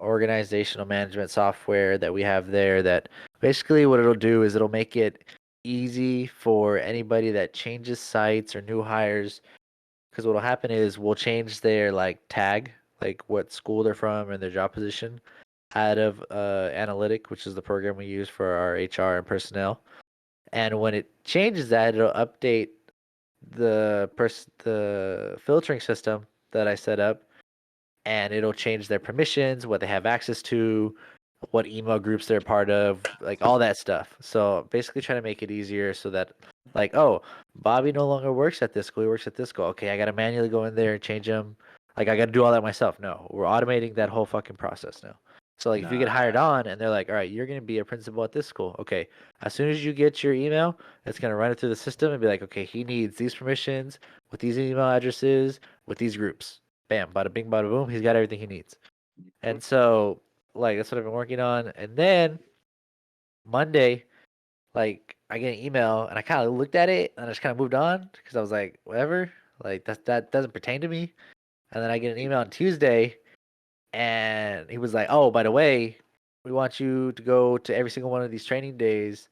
organizational management software that we have there that basically what it'll do is it'll make it easy for anybody that changes sites or new hires. Because what'll happen is we'll change their like tag, like what school they're from and their job position, out of Analytic, which is the program we use for our HR and personnel. And when it changes that, it'll update the filtering system that I set up, and it'll change their permissions, what they have access to, what email groups they're part of, like all that stuff. So basically trying to make it easier so that like, oh, Bobby no longer works at this school, he works at this school. Okay, I gotta manually go in there and change him. Like I gotta do all that myself. No, we're automating that whole fucking process now. So like if you get hired on and they're like, all right, you're gonna be a principal at this school. Okay. As soon as you get your email, it's gonna run it through the system and be like, okay, he needs these permissions with these email addresses, with these groups. Bam, bada bing, bada boom, he's got everything he needs. And so like that's what I've been working on. And then Monday, like I get an email and I kind of looked at it and I just kind of moved on because I was like, whatever, like that doesn't pertain to me. And then I get an email on Tuesday and he was like, oh, by the way, we want you to go to every single one of these training days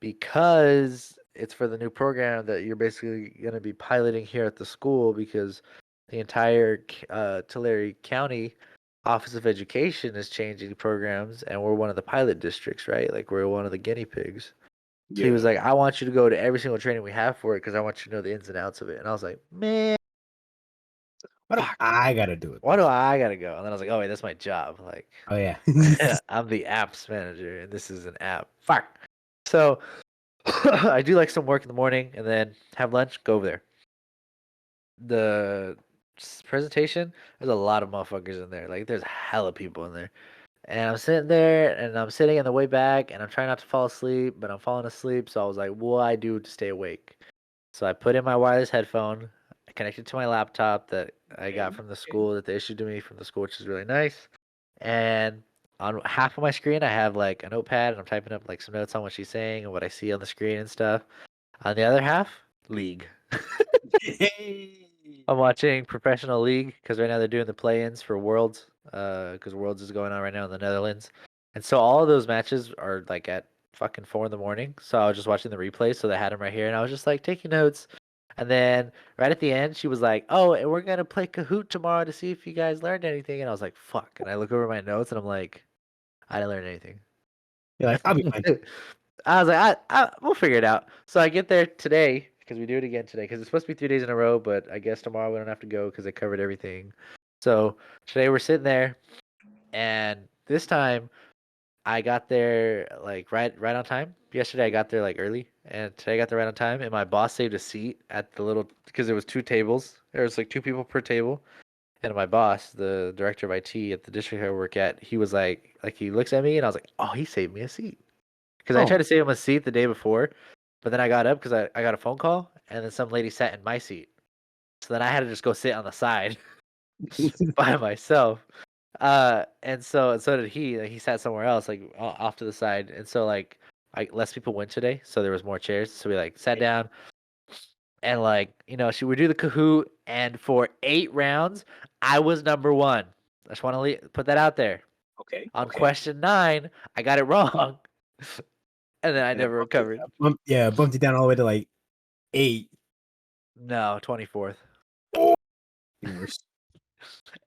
because it's for the new program that you're basically going to be piloting here at the school because the entire Tulare County Office of Education is changing programs and we're one of the pilot districts, right? Like we're one of the guinea pigs. So he was like, I want you to go to every single training we have for it because I want you to know the ins and outs of it. And I was like, man, Why do I gotta do it? why do I gotta go? And then I was like, oh wait, that's my job. Like, Oh yeah. I'm the apps manager, and this is an app. Fuck. So I do like some work in the morning, and then have lunch. Go over there. The presentation. There's a lot of motherfuckers in there. Like, there's hella people in there. And I'm sitting there, and I'm sitting on the way back, and I'm trying not to fall asleep, but I'm falling asleep. So I was like, what do I do to stay awake? So I put in my wireless headphone. I connected to my laptop that I got from the school that they issued to me from the school, which is really nice. And on half of my screen, I have like a notepad, and I'm typing up like some notes on what she's saying and what I see on the screen and stuff. On the other half, League. I'm watching Professional League because right now they're doing the play-ins for Worlds, because Worlds is going on right now in the Netherlands, and so all of those matches are like at fucking 4 in the morning. So I was just watching the replays, so they had them right here, and I was just like taking notes. And then right at the end, she was like, "Oh, and we're gonna play Kahoot tomorrow to see if you guys learned anything." And I was like, "Fuck!" And I look over my notes, and I'm like, "I didn't learn anything." You're like, I'll be fine. I was like, we'll figure it out. So I get there today because we do it again today because it's supposed to be 3 days in a row, but I guess tomorrow we don't have to go because they covered everything. So today we're sitting there, and this time I got there like right on time. Yesterday I got there like early, and today I got there right on time. And my boss saved a seat at the little because there was 2 tables. There was like 2 people per table. And my boss, the director of IT at the district I work at, he was like he looks at me, and I was like, oh, he saved me a seat. Because I tried to save him a seat the day before, but then I got up because I got a phone call, and then some lady sat in my seat. So then I had to just go sit on the side by myself. And so did he. Like, he sat somewhere else, like off to the side. And so like less people went today, so there was more chairs. So we like sat down, and like she would do the Kahoot, and for 8 rounds, I was number 1. I just want to put that out there. Okay. On question 9, I got it wrong. And then I never recovered. Bumped it down all the way to like 8. No, 24th. Worse.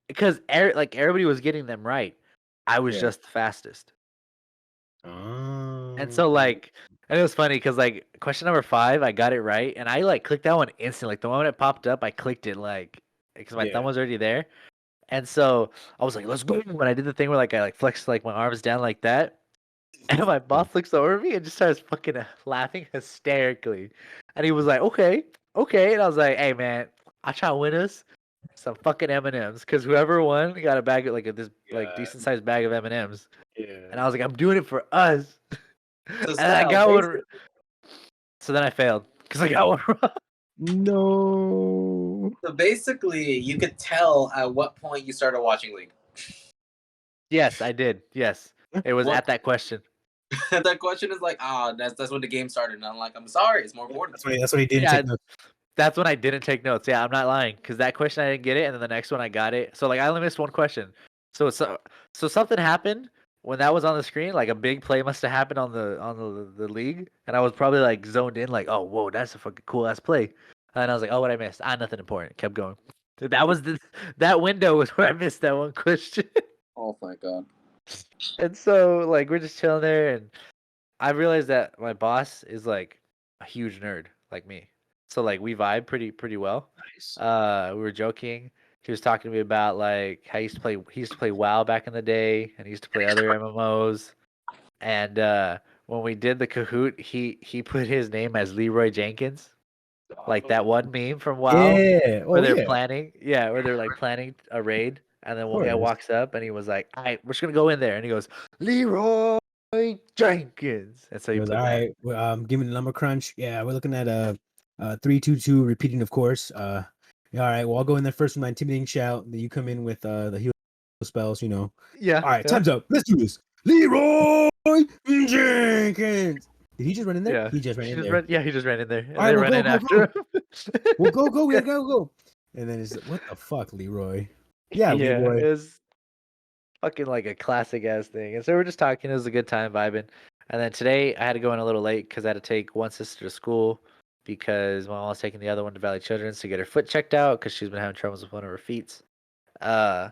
Because everybody was getting them right. I was just the fastest. Oh. And so like, and it was funny because like question number 5, I got it right, and I like clicked that one instantly. Like the moment it popped up, I clicked it like because my thumb was already there. And so I was like, let's go. When I did the thing where like I like flexed like my arms down like that. And my boss looks over at me and just starts fucking laughing hysterically. And he was like, okay. And I was like, hey, man, I try to win us some fucking M&Ms. Because whoever won got a bag of like this like decent-sized bag of M&Ms. Yeah. And I was like, I'm doing it for us. So And I got basically- one. So then I failed because I got one wrong. No. So basically, you could tell at what point you started watching League. Yes, I did. Yes. It was What? at that question. That question is like, that's when the game started. And I'm like, I'm sorry, it's more important. That's what he didn't Yeah, take notes. That's when I didn't take notes. Yeah, I'm not lying. Because that question I didn't get it, and then the next one I got it. So like I only missed one question. So something happened when that was on the screen. Like a big play must have happened on the league, and I was probably like zoned in, like, oh whoa, that's a fucking cool ass play. And I was like, oh, what I missed? Nothing important. Kept going. That was that window was where I missed that one question. Oh, thank God. And so like we're just chilling there, and I realized that my boss is like a huge nerd like me. So like we vibe pretty well. Nice. We were joking. He was talking to me about like how he used to play WoW back in the day, and he used to play other MMOs. And when we did the Kahoot, he put his name as Leroy Jenkins, like that one meme from WoW Yeah. where Oh they're yeah. planning, where they're like planning a raid, and then Of one guy course. walks up and he was like, "All right, we're just gonna go in there," and he goes, "Leroy Jenkins," and so He he goes, put all that. right, giving the number crunch. Yeah, we're looking at 3-2-2 repeating, of course. Yeah, all right. Well, I'll go in there first with my intimidating shout. Then you come in with the heal spells. All Yeah, right, yeah, time's up. Let's do this. Leroy Jenkins. Did he just run in there? yeah. He just ran in She just there. ran. Yeah, he just ran in there, and All right, they well, run go, in go, after go. him. Well, go. We Yeah, gotta go. And then it's what the fuck, Leroy? Yeah, yeah, Leroy. it was fucking like a classic ass thing. And so we're just talking. It was a good time vibing. And then today I had to go in a little late because I had to take one sister to school because my mom was taking the other one to Valley Children's to get her foot checked out because she's been having troubles with one of her feet. Uh,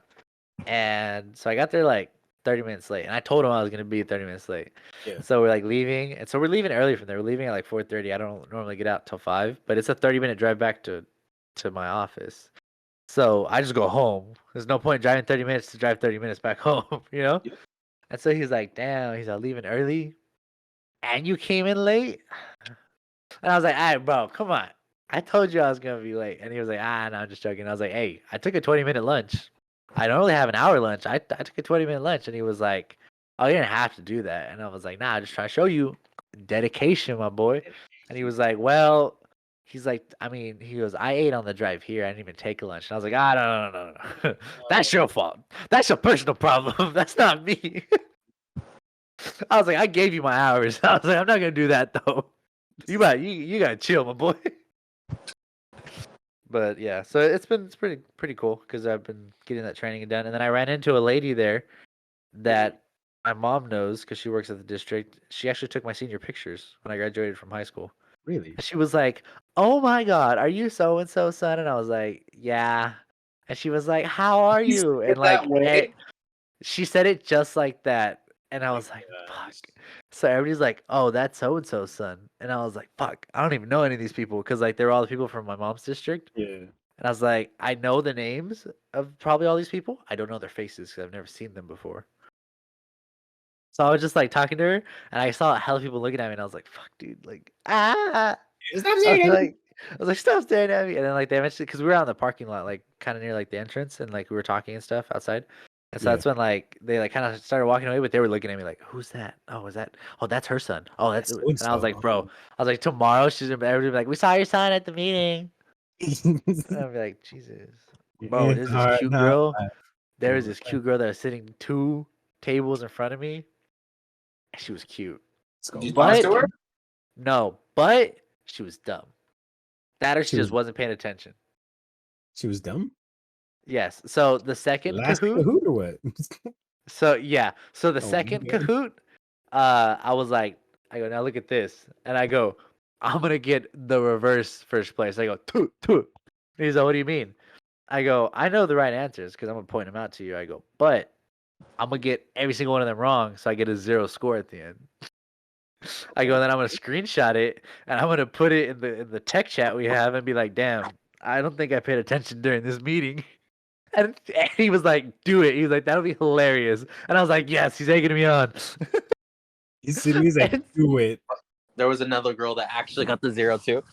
and so I got there like 30 minutes late, and I told him I was gonna be 30 minutes late. Yeah. So we're like leaving, and so we're leaving early from there. We're leaving at like 4:30. I don't normally get out till 5, but it's a 30-minute drive back to my office. So I just go home. There's no point driving 30 minutes to drive 30 minutes back home, you know? Yep. And so he's like, damn, he's like, leaving early and you came in late? And I was like, all right, bro, come on. I told you I was going to be late. And he was like, no, I'm just joking. I was like, hey, I took a 20-minute lunch. I don't really have an hour lunch. I took a 20-minute lunch. And he was like, oh, you didn't have to do that. And I was like, nah, I'm just trying to show you dedication, my boy. And he was like, well, he's like, I mean, he goes, I ate on the drive here. I didn't even take a lunch. And I was like, no. That's your fault. That's your personal problem. That's not me. I was like, I gave you my hours. I was like, I'm not gonna do that though. You gotta chill, my boy. But yeah, so it's pretty cool because I've been getting that training done, and then I ran into a lady there that my mom knows because she works at the district. She actually took my senior pictures when I graduated from high school. Really? And she was like, "Oh my God, are you so and so son?" And I was like, "Yeah." And she was like, "How are you?" And like, she said it just like that, and I was like, "Fuck." So everybody's like, "Oh, that's so and so's son," and I was like, "Fuck, I don't even know any of these people," because like they're all the people from my mom's district. Yeah. And I was like, I know the names of probably all these people. I don't know their faces because I've never seen them before. So I was just like talking to her, and I saw a hell of people looking at me, and I was like, "Fuck, dude!" Like, Stop I saying was it. like, "Stop staring at me!" And then like they eventually, because we were out in the parking lot, like kind of near like the entrance, and like we were talking and stuff outside. And so Yeah. that's when like they like kind of started walking away, but they were looking at me like, "Who's that? Oh, is that? Oh, that's her son. Oh, that's." And I was like, "Bro," I was like, "Tomorrow she's gonna everybody be like, we saw your son at the meeting." And I'd be like, Jesus, bro, there's this cute girl. There was this cute girl that was sitting 2 tables in front of me. And she was cute. Did you talk But to her? no, but she was dumb. That or she She was just wasn't paying attention. She was dumb. Yes. So the second Last Kahoot. Kahoot or what? So yeah. So the Oh, second man. Kahoot, I was like, I go, now look at this. And I go, I'm gonna get the reverse first place. I go, toot, toot. He's like, what do you mean? I go, I know the right answers because I'm gonna point them out to you. I go, but I'm gonna get every single one of them wrong, so I get a 0 score at the end. I go, then I'm gonna screenshot it and I'm gonna put it in the tech chat we have and be like, damn, I don't think I paid attention during this meeting. And he was like, do it. He was like, that'll be hilarious. And I was like, yes, he's egging me on. He's like, And, do it. There was another girl that actually got the 0 too.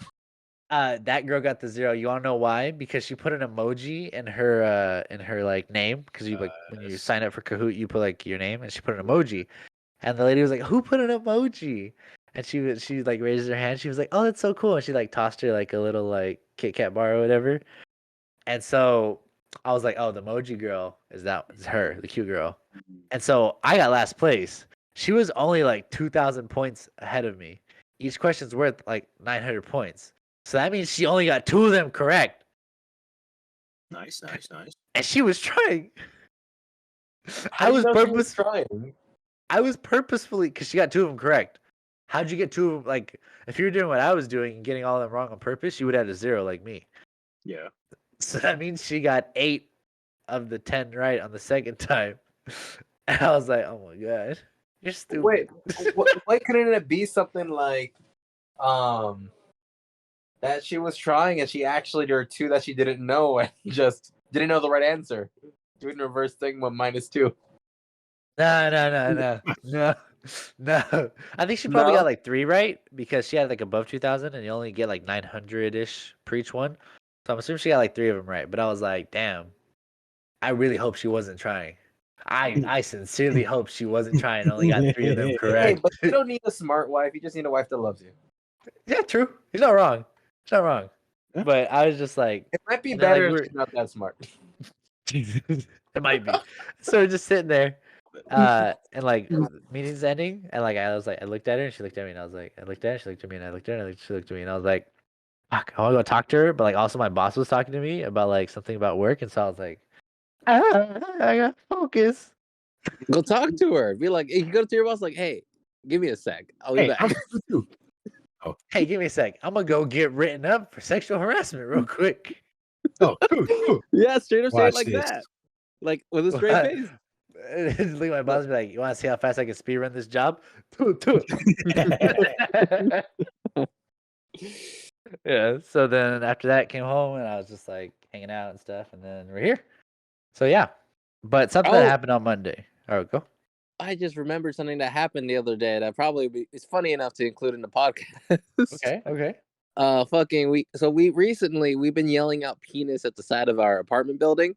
that girl got the 0. You wanna know why? Because she put an emoji in her like name. Because you like when you sign up for Kahoot, you put like your name, and she put an emoji. And the lady was like, "Who put an emoji?" And she like raised her hand. She was like, "Oh, that's so cool." And she like tossed her like a little like Kit Kat bar or whatever. And so I was like, "Oh, the emoji girl is her, the cute girl." And so I got last place. She was only like 2,000 points ahead of me. Each question's worth like 900 points. So that means she only got 2 of them correct. Nice. And she was trying. How do you know she was trying? I was purposefully, because she got 2 of them correct. How'd you get 2 of them? Like, if you were doing what I was doing and getting all of them wrong on purpose, you would have a 0 like me. Yeah. So that means she got 8 of the 10 right on the second time. And I was like, oh my god, you're stupid. Wait, why couldn't it be something like, that she was trying and she actually there were 2 that she didn't know and just didn't know the right answer? Doing reverse thing with -2. No. I think she probably No? got like 3 right because she had like above 2,000 and you only get like 900-ish for each one. So I'm assuming she got like 3 of them right. But I was like, damn, I really hope she wasn't trying. I sincerely hope she wasn't trying and only got 3 of them Hey, correct. but you don't need a smart wife. You just need a wife that loves you. Yeah, true. He's not wrong. He's not wrong. Yeah. But I was just like, It might be and then, like, better if we're- she's not that smart. it might be. So we're just sitting there, and like meeting's ending, and like I was like, I looked at her and she looked at me, and I was like, I looked at her, she looked at me, and I looked at her, and she looked at me, and I was like, fuck, I want to go talk to her, but like also my boss was talking to me about like something about work, and so I was like, I got focus. Go talk to her. Be like, you go to your boss, like, hey, give me a sec. I'll be Hey, back. I'm too. Hey, give me a sec. I'm gonna go get written up for sexual harassment real quick. Oh, cool. Yeah, straight up say Watch it like this. that. Like with a straight What? face. Look at my boss and be like, you want to see how fast I can speed run this job? Yeah. So then after that came home and I was just like hanging out and stuff, and then we're here. So yeah, but something that Oh. happened on Monday. All right, go. I just remembered something that happened the other day that probably is funny enough to include in the podcast. Okay. We've been yelling out penis at the side of our apartment building,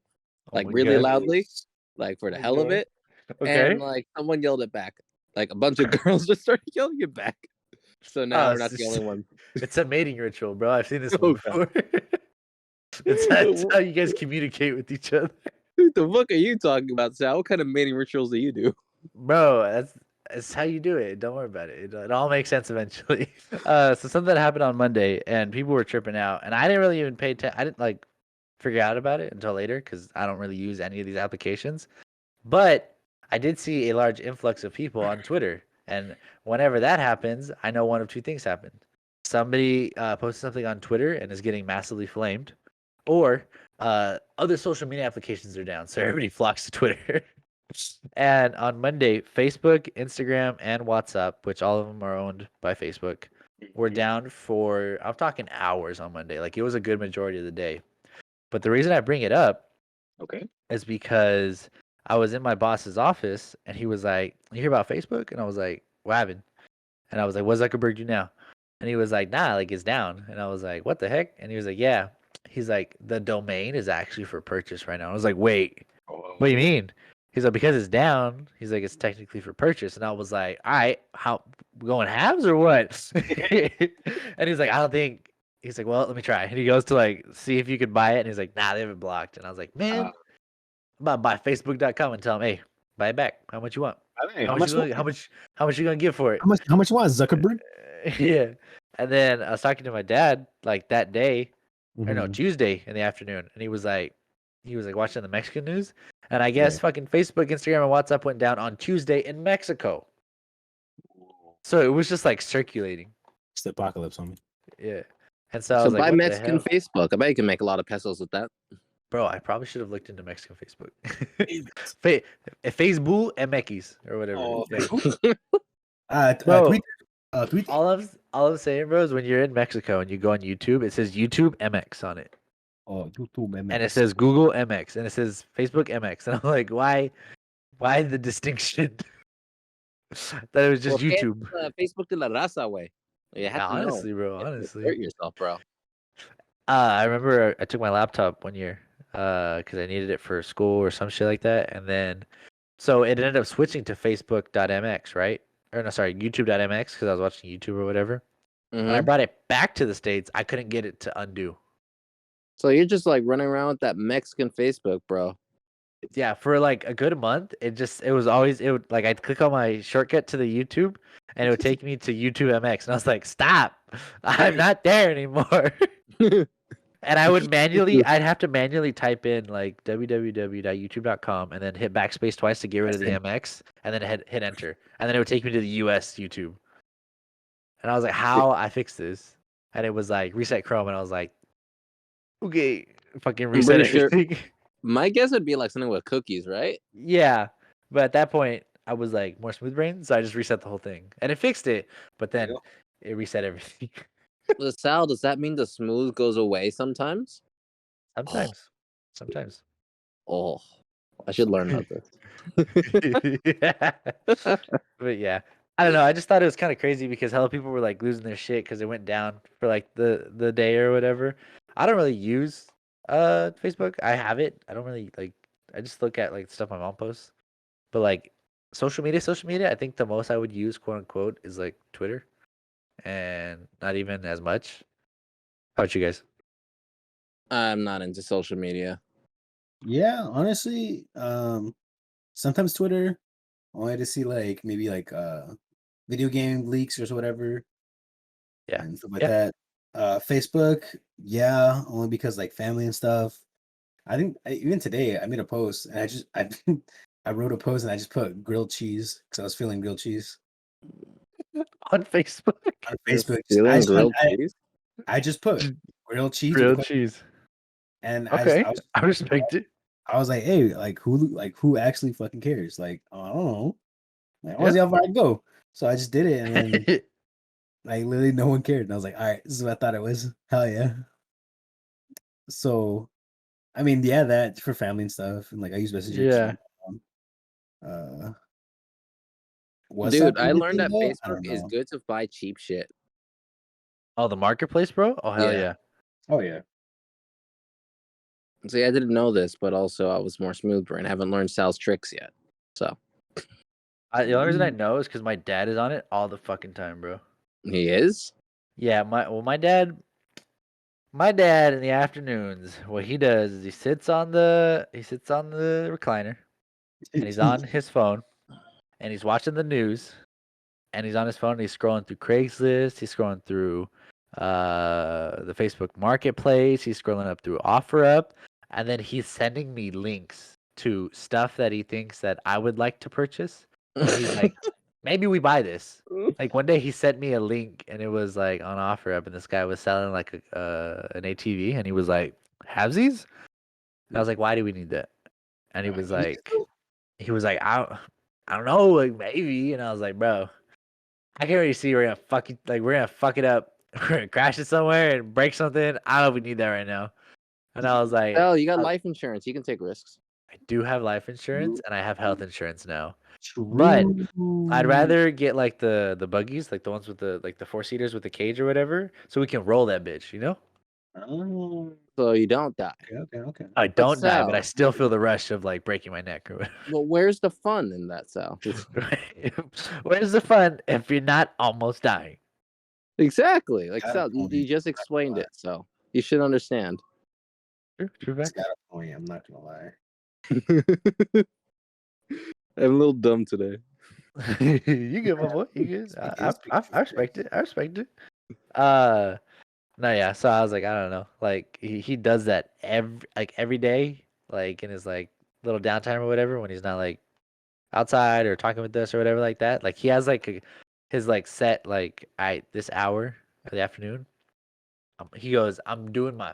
like Oh my really God. loudly, like for the hell of Okay. it. Okay. And like someone yelled it back. Like a bunch of girls just started yelling it back. So now we're not the only one. It's a mating ritual, bro. I've seen this Oh, one before. That's how you guys communicate with each other. What the fuck are you talking about, Sal? What kind of mating rituals do you do? Bro, that's how you do it. Don't worry about it. It all makes sense eventually. So something happened on Monday, and people were tripping out, and I didn't really even pay attention. I didn't like figure out about it until later because I don't really use any of these applications. But I did see a large influx of people on Twitter, and whenever that happens, I know one of 2 things happened. Somebody posted something on Twitter and is getting massively flamed, or other social media applications are down, so everybody flocks to Twitter. And on Monday, Facebook, Instagram, and WhatsApp, which all of them are owned by Facebook, were down for, I'm talking hours on Monday. Like, it was a good majority of the day. But the reason I bring it up Okay. is because I was in my boss's office, and he was like, you hear about Facebook? And I was like, what happened? And I was like, what's Zuckerberg do now? And he was like, nah, like, it's down. And I was like, what the heck? And he was like, yeah. He's like, the domain is actually for purchase right now. I was like, wait, what do you mean? He's like, because it's down. He's like, it's technically for purchase. And I was like, all right, how, we going halves or what? And he's like, I don't think. He's like, well, let me try. And he goes to like see if you could buy it. And he's like, nah, they haven't blocked. And I was like, man, I'm about to buy Facebook.com and tell him, hey, buy it back. How much you want? How much you gonna give for it? How much you want, Zuckerberg? Yeah. And then I was talking to my dad like that day, or no, Mhm. Tuesday in the afternoon, and he was like watching the Mexican news, and I guess fucking Facebook, Instagram, and WhatsApp went down on Tuesday in Mexico. So it was just like circulating. It's the apocalypse, homie. Yeah. And so I So was like, buy what the Mexican hell? Facebook. I bet you can make a lot of pesos with that. Bro, I probably should have looked into Mexican Facebook. Facebook MX or whatever. Oh, Yeah. Bro, tweet. all I'm saying, bro, is when you're in Mexico and you go on YouTube, it says YouTube MX on it. Oh, YouTube, And it says Google MX and it says Facebook MX. And I'm like, why the distinction? That it was just YouTube. Facebook de la raza, way. You have to Honestly, know. bro. You have to Honestly. hurt yourself, bro. I remember I took my laptop one year because I needed it for school or some shit like that. And then, so it ended up switching to Facebook.mx, right? Or no, sorry, YouTube.mx because I was watching YouTube or whatever. When I Mhm. brought it back to the States, I couldn't get it to undo. So you're just like running around with that Mexican Facebook, bro. Yeah, for like a good month, it would like I'd click on my shortcut to the YouTube and it would take me to YouTube MX. And I was like, stop, I'm not there anymore. And I would I'd have to manually type in like www.youtube.com and then hit backspace twice to get rid of the MX and then hit enter. And then it would take me to the US YouTube. And I was like, how I fix this? And it was like reset Chrome and I was like, okay, fucking I'm reset pretty sure. everything. My guess would be like something with cookies, right? Yeah. But at that point I was like more smooth brain, so I just reset the whole thing. And it fixed it, but then it reset everything. Sal, does that mean the smooth goes away sometimes? Sometimes. Oh, I should learn about this. Yeah. But yeah, I don't know. I just thought it was kind of crazy because hella people were like losing their shit because it went down for like the day or whatever. I don't really use Facebook. I have it. I don't really like. I just look at like stuff my mom posts. But like social media. I think the most I would use, quote unquote, is like Twitter, and not even as much. How about you guys? I'm not into social media. Yeah, honestly, sometimes Twitter, only to see like maybe like video game leaks or whatever Yeah. and stuff like that. Facebook, yeah, only because like family and stuff. I think even today I made a post and I wrote a post and I just put grilled cheese because I was feeling grilled cheese On Facebook. on Facebook. Feeling grilled cheese? I just put grilled cheese. Grilled cheese. And Okay, I respect it. I was like, hey, like who actually fucking cares? Like, I don't know. Like, I want to see how far I can go. So I just did it, and then like literally no one cared. And I was like, all right, this is what I thought it was. Hell yeah. So, I mean, yeah, that for family and stuff, and like I use Messenger. Yeah. Dude, I learned that Facebook is good to buy cheap shit. Oh, the marketplace, bro? Oh, hell yeah. Oh, yeah. See, I didn't know this, but also I was more smooth brain. I haven't learned Sal's tricks yet. So the only reason I know is because my dad is on it all the fucking time, bro. He is? Yeah, my dad in the afternoons, what he does is he sits on the recliner and he's on his phone and he's watching the news and he's on his phone and he's scrolling through Craigslist, he's scrolling through the Facebook Marketplace, he's scrolling up through OfferUp, and then he's sending me links to stuff that he thinks that I would like to purchase. And he's like, maybe we buy this. Like one day he sent me a link and it was like on OfferUp and this guy was selling like an ATV and he was like, "Halvesies?" And I was like, "Why do we need that?" And he was like, I don't know, like maybe. And I was like, "Bro, I can already see we're gonna fuck it up. We're gonna crash it somewhere and break something. I don't know if we need that right now." And I was like, "Oh, you got life insurance. You can take risks." I do have life insurance and I have health insurance now. But I'd rather get like the buggies, like the ones with the like the 4-seaters with the cage or whatever, so we can roll that bitch, you know? Oh, So you don't die. okay. I don't die, but I still feel the rush of like breaking my neck or whatever. Well, where's the fun in that, Sal? Where's the fun if you're not almost dying? Exactly. Like Sal, you just explained it, so you should understand. True It's fact. got a point. I'm not gonna lie. I'm a little dumb today. You good, my boy. You good. I respect it. I respect it. No, yeah. So I was like, I don't know. Like he does that every day, like in his like little downtime or whatever, when he's not like outside or talking with us or whatever like that. Like he has like his like set like this hour of the afternoon. He goes, I'm doing my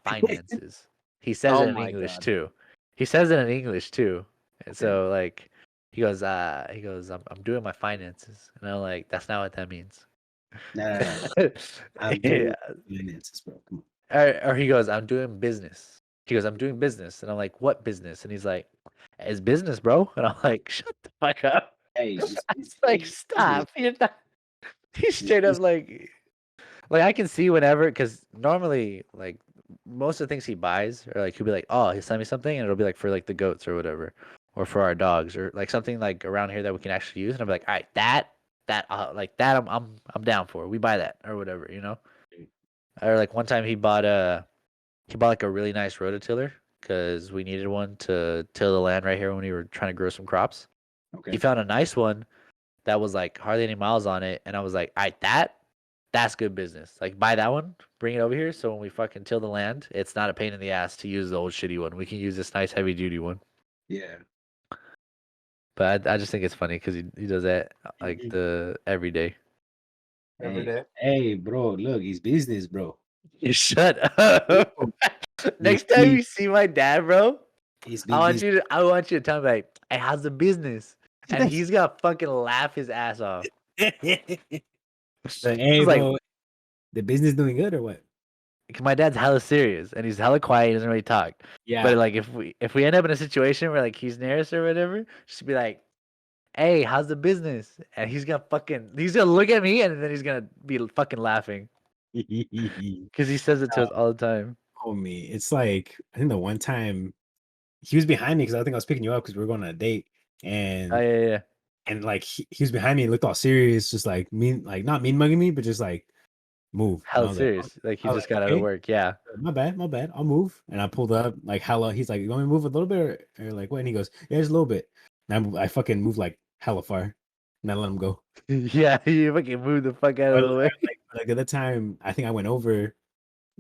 finances. He says it in English too. He says it in English too. And so like he goes, I'm doing my finances. And I'm like, that's not what that means. No. I'm doing finances, bro. Come on. Or he goes, I'm doing business. He goes, I'm doing business. And I'm like, what business? And he's like, it's business, bro. And I'm like, shut the fuck up. Hey, it's like, stop. You're not. He's straight up like I can see whenever, because normally like most of the things he buys are like he'll be like, oh, he'll send me something and it'll be like for like the goats or whatever, or for our dogs or like something like around here that we can actually use. And I'm like, all right, that I'm down for. We buy that or whatever, you know. Or like one time he bought like a really nice rototiller because we needed one to till the land right here when we were trying to grow some crops. Okay. He found a nice one that was like hardly any miles on it, and I was like, all right, That's good business. Like buy that one, bring it over here. So when we fucking till the land, it's not a pain in the ass to use the old shitty one. We can use this nice heavy duty one. Yeah. But I just think it's funny because he does that like the every day. Every day. Hey, bro, look, it's business, bro. You shut up. Next time you see my dad, bro, It's I want you to tell me like, hey, how's the business? And he's gonna fucking laugh his ass off. Like, hey, It's like- bro, the business doing good or what? My dad's hella serious and he's hella quiet. He doesn't really talk. Yeah. But like if we end up in a situation where like he's near us or whatever, just be like, hey, how's the business? And he's gonna look at me and then he's gonna be fucking laughing because he says it to us all the time. Homie, it's like I think the one time he was behind me because I think I was picking you up because we were going on a date, and Oh yeah. and like he was behind me and looked all serious, just like mean, like not mean mugging me, but just like move. And I Hella was serious. Like he I was just like, got out of okay. work. Yeah. My bad. I'll move. And I pulled up like hella. He's like, you want me to move a little bit or like what? And he goes, yeah, just a little bit. And I fucking moved like hella far, and I let him go. Yeah, you fucking moved the fuck out of the way. Like the other time, I think I went over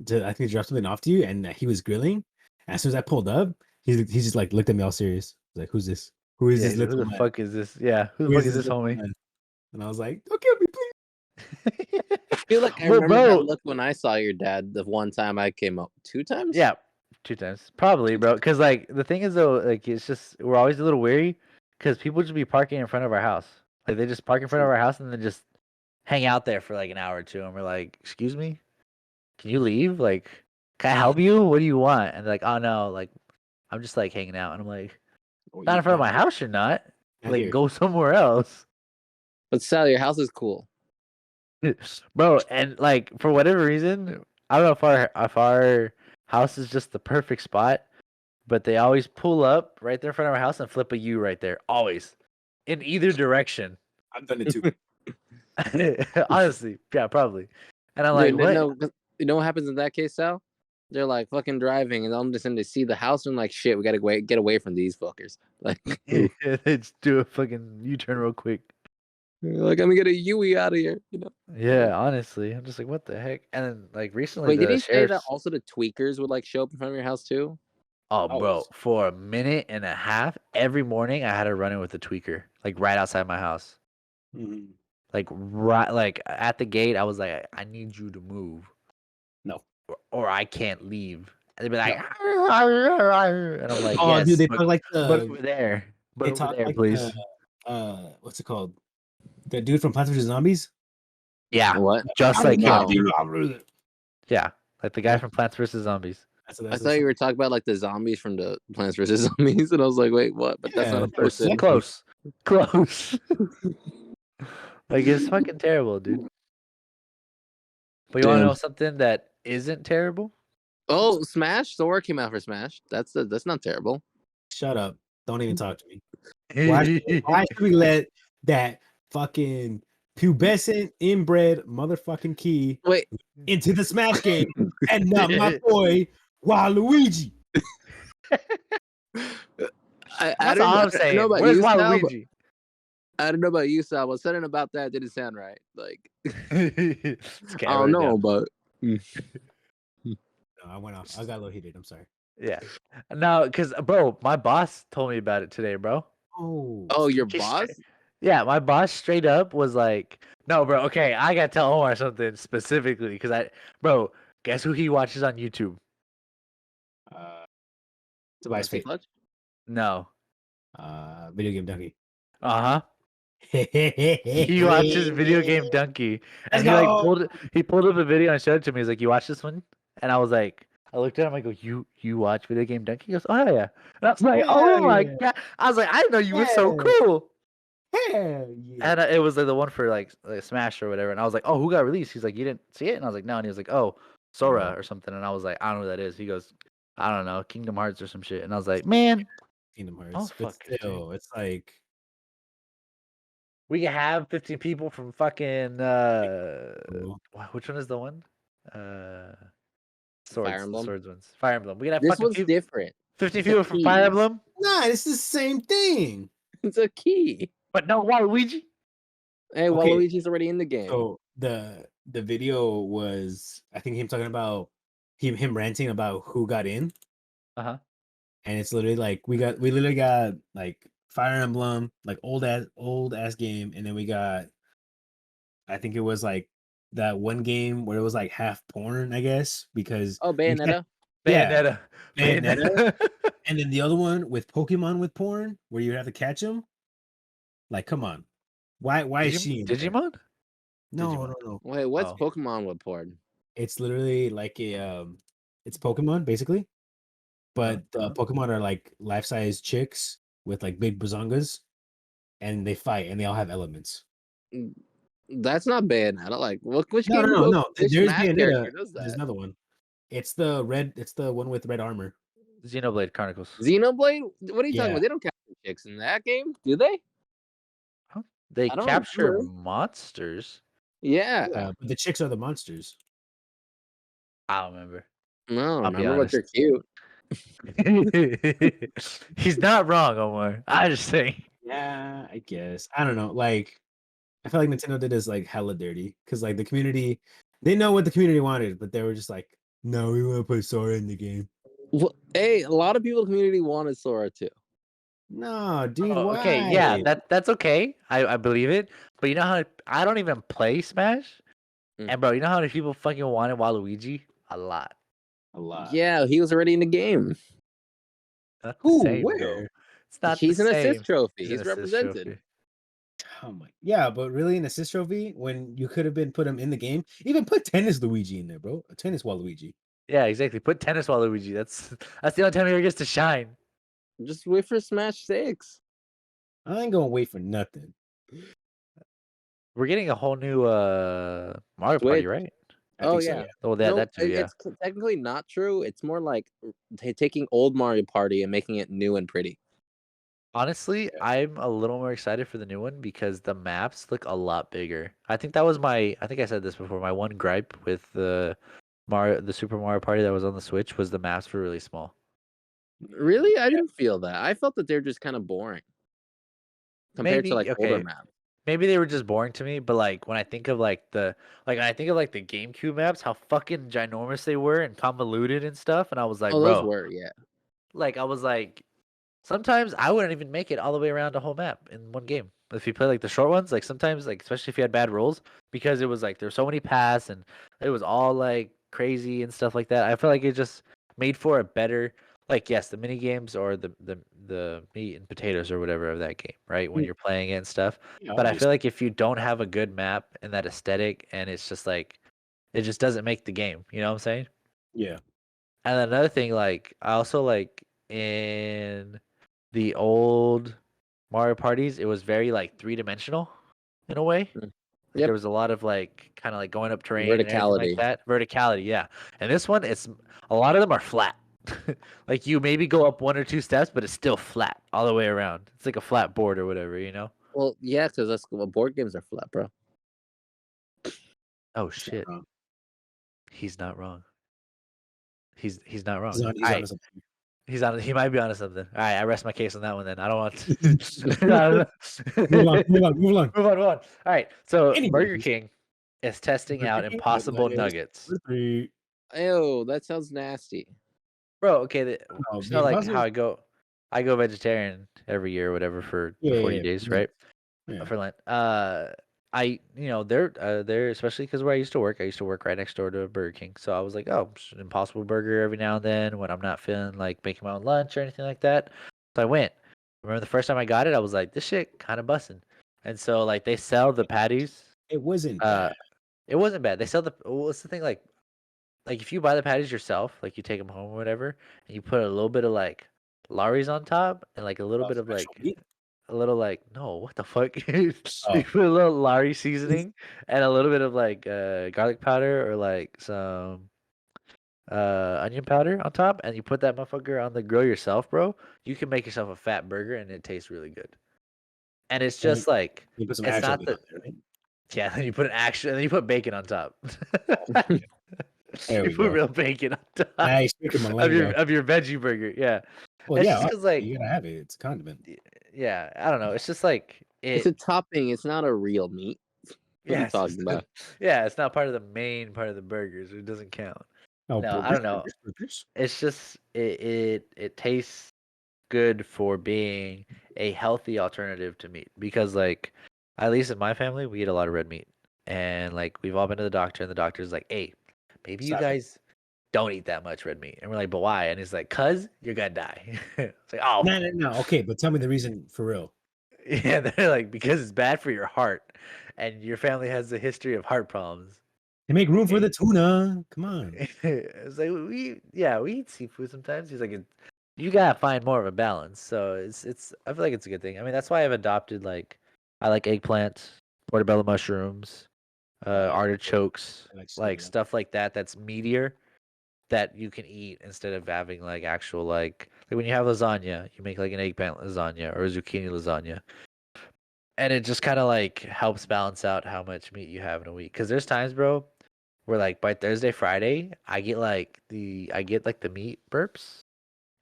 to drop something off to you, and he was grilling. And as soon as I pulled up, he just like looked at me all serious. He's like, "Who's this? Who is Yeah, this he's like, little who the man? fuck is this? Yeah, who the Who fuck is this little homie? man?" And I was like, "Don't kill me, please." I feel like I Well, remember bro- that look when I saw your dad the one time I came up. 2 times? Yeah, 2 times probably, bro. Because like the thing is though, like it's just we're always a little weary because people just be parking in front of our house. Like they just park in front of our house and then just hang out there for like an hour or two, and we're like, "Excuse me, can you leave? Like, can I help you? What do you want?" And they're like, "Oh no, like I'm just like hanging out." And I'm like, "Not in front of my house, you're not. Not Like here. go somewhere else." But Sally, your house is cool. Bro, and like for whatever reason, I don't know if our house is just the perfect spot, but they always pull up right there in front of our house and flip a U right there, always, in either direction. I've done it too. Honestly, yeah, probably. And I'm like, Dude, what? no, you know what happens in that case, Sal? They're like fucking driving, and all of a sudden they see the house and like, shit, we gotta get away from these fuckers. Like, They just do a fucking U-turn real quick. like I'm gonna get a Yui out of here, you know? Yeah, honestly, I'm just like, what the heck? And then like recently, Wait, did the he say that sheriff's. also the tweakers would like show up in front of your house too? Oh, bro, Always. for a minute and a half every morning, I had to run in with a tweaker, like right outside my house. Mhm. Like right, like at the gate, I was like, I need you to move, No. or I can't leave. And they'd be like, and I'm like, Oh, yes, dude, they but, talk like but over there, but they over talk there, like please. what's it called? The dude from Plants vs Zombies. Yeah, What? just like No. him. Yeah, like the guy Yeah. from Plants vs Zombies. I thought you were talking about like the zombies from the Plants vs Zombies, and I was like, wait, what? But that's Yeah, not a that's person. Close. Like it's fucking terrible, dude. But you want to Damn. know something that isn't terrible? Oh, Smash! Sora came out for Smash. That's not terrible. Shut up! Don't even talk to me. Why should we let that fucking pubescent inbred motherfucking key Wait, into the Smash game and not my boy Waluigi? I That's don't all know, I'm I saying. don't know about Where's you, Sal, but Waluigi? I don't know about you, Sal, but something about that didn't sound right. Like, It's okay, I wrote don't it know, down. but No, I went off. I got a little heated. I'm sorry. Yeah. No, because bro, my boss told me about it today, bro. oh, your He's boss? Yeah, my boss straight up was like, "No, bro. Okay, I gotta tell Omar something specifically because bro, guess who he watches on YouTube? Tobias Rusty Fate. Clutch? No. Video game donkey. Uh huh. He watches Video Game Donkey, and Let's go. he pulled up a video and showed it to me. He's like, "You watch this one?" And I was like, I looked at him. I go, "You watch Video Game Donkey?" He goes, "Oh yeah." And I was like, "Oh my Yeah. god!" I was like, "I didn't know you were so Yeah. cool." Hell yeah. And it was like the one for like Smash or whatever. And I was like, "Oh, who got released?" He's like, "You didn't see it?" And I was like, "No." And he was like, "Oh, Sora or something." And I was like, "I don't know who that is." He goes, "I don't know, Kingdom Hearts or some shit." And I was like, "Man, Kingdom Hearts. oh But fuck, still, it's like we can have 15 people from fucking cool. which one is the one? Fire Swords, the Emblem? Swords ones. Fire Emblem. We can have This fucking one's different. 15 It's a people from Fire key. Emblem, Nah, it's the same thing. It's a key. but no Waluigi. Hey, Okay. Waluigi's already in the game. So the the video was, I think, him talking about him ranting about who got in, Uh-huh. and it's literally like we literally got like Fire Emblem, like old ass game, and then we got, I think it was like that one game where it was like half porn, I guess, because Oh, you can't, Bayonetta. yeah, Bayonetta. Bayonetta. And then the other one with Pokemon with porn, where you have to catch them. Like, come on, why is she in there? Digimon? No, Digimon. no, no. Wait, what's Oh. Pokemon with porn? It's literally like it's Pokemon basically, but Uh-huh. Pokemon are like life-size chicks with like big bazongas, and they fight, and they all have elements. That's not Bayonetta. Like, which No, game? no, no, no. Which There's Smash character Bayonetta. does There's that? another one. It's the red. It's the one with red armor. Xenoblade Chronicles. Xenoblade? What are you talking Yeah. about? They don't capture chicks in that game, do they? They I don't capture remember. monsters. Yeah. Yeah, but the chicks are the monsters. I don't remember. No, I'll be remember, but honest. they're cute. He's not wrong, Omar. I just saying. Yeah, I guess. I don't know. Like, I feel like Nintendo did this like hella dirty because like the community, they know what the community wanted, but they were just like, no, we want to put Sora in the game. Well, hey, a lot of people in the community wanted Sora too. No, dude, Oh, why? okay, yeah, that's okay. I believe it. But you know how I don't even play Smash? Mm. And bro, you know how many people fucking wanted Waluigi? A lot. A lot. Yeah, he was already in the game. Not Who? the same Where? though. It's not He's the an same. assist trophy. He's He's an assist represented. trophy. Oh my, yeah, but really an assist trophy when you could have been put him in the game. Even put tennis Luigi in there, bro. A tennis Waluigi. Yeah, exactly. Put tennis Waluigi. That's the only time he ever gets to shine. Just wait for Smash 6. I ain't gonna wait for nothing. We're getting a whole new Mario Party, Switch. right? I Oh think so, yeah. yeah. Oh, that too, yeah. It's technically not true. It's more like taking old Mario Party and making it new and pretty. Honestly, I'm a little more excited for the new one because the maps look a lot bigger. I think that was I think I said this before. My one gripe with the Super Mario Party that was on the Switch was the maps were really small. Really, I didn't feel that. I felt that they're just kind of boring compared to Maybe like older okay. maps. Maybe they were just boring to me, but like when I think of like the GameCube maps, how fucking ginormous they were and convoluted and stuff, and I was like, Oh, those bro, were, yeah. like I was like, sometimes I wouldn't even make it all the way around a whole map in one game. If you play like the short ones, like sometimes like especially if you had bad rolls, because it was like there's so many paths and it was all like crazy and stuff like that. I feel like it just made for a better, like, yes, the mini games or the meat and potatoes or whatever of that game, right? When Mm. you're playing it and stuff. Yeah, But I feel obviously. like if you don't have a good map and that aesthetic and it's just like it just doesn't make the game, you know what I'm saying? Yeah. And then another thing, like I also like in the old Mario parties, it was very like 3-dimensional in a way. Mm. Like Yep. there was a lot of like kind of like going up terrain and everything like Verticality. that. Verticality, yeah. And this one, it's a lot of them are flat. Like you maybe go up 1 or 2 steps, but it's still flat all the way around. It's like a flat board or whatever, you know? Well, yeah, because that's well, board games are flat, bro. Oh He's not shit, wrong. he's not wrong. He's not wrong. He's on All right. to something. He might be onto something. All right, I rest my case on that one then. I don't want to Move on. Move on. All right. So Burger Anyways. King is testing out Burger King Impossible McNuggets. Nuggets. Ew, that sounds nasty. Bro, okay, Oh, it's the not like Impossible- how I go vegetarian every year or whatever for Yeah, 40 yeah, days, yeah. right? Yeah. For Lent. They're especially because where I used to work right next door to Burger King. So I was like, oh, just an Impossible Burger every now and then when I'm not feeling like making my own lunch or anything like that. So I went. Remember the first time I got it, I was like, this shit kind of busting. And so like they sell the patties. It wasn't bad. It wasn't bad. They sell what's the thing like if you buy the patties yourself, like you take them home or whatever, and you put a little bit of like Lawry's on top and like a little bit of Special like meat? a little like no, what the fuck? You Oh. put a little Lowry seasoning and a little bit of like garlic powder or like some onion powder on top, and you put that motherfucker on the grill yourself, bro. You can make yourself a fat burger and it tastes really good. And it's And just like you put some it's actual not meat the on there, right? yeah. Then you put then you put bacon on top. There You we put go. real bacon on top Now you're speaking my of lingo. your veggie burger. Yeah, Well, it's yeah, just because obviously, like you gotta have it. It's a condiment. yeah, I don't know. It's just like It's a topping. It's not a real meat. What are you Yeah, talking about? yeah, it's not part of the main part of the burgers. It doesn't count. Oh, No, I don't know. burgers. It's just it tastes good for being a healthy alternative to meat because like at least in my family we eat a lot of red meat and like we've all been to the doctor and the doctor's like, hey, maybe you Stop it. guys don't eat that much red meat and we're like, but why? And he's like, cuz you're gonna die. It's like, oh No. Okay, but tell me the reason for real. yeah, they're like, because it's bad for your heart and your family has a history of heart problems. They make room for Okay. the tuna. Come on. It's like we eat seafood sometimes. He's like, you gotta find more of a balance. So it's I feel like it's a good thing. I mean, that's why I've adopted like I like eggplant, portobello mushrooms, Oh, yeah. artichokes, I like like cinnamon. stuff like that. That's meatier that you can eat instead of having like actual like when you have lasagna, you make like an eggplant lasagna or a zucchini lasagna. And it just kind of like helps balance out how much meat you have in a week. Cause there's times, bro, where like by Thursday, Friday, I get like the meat burps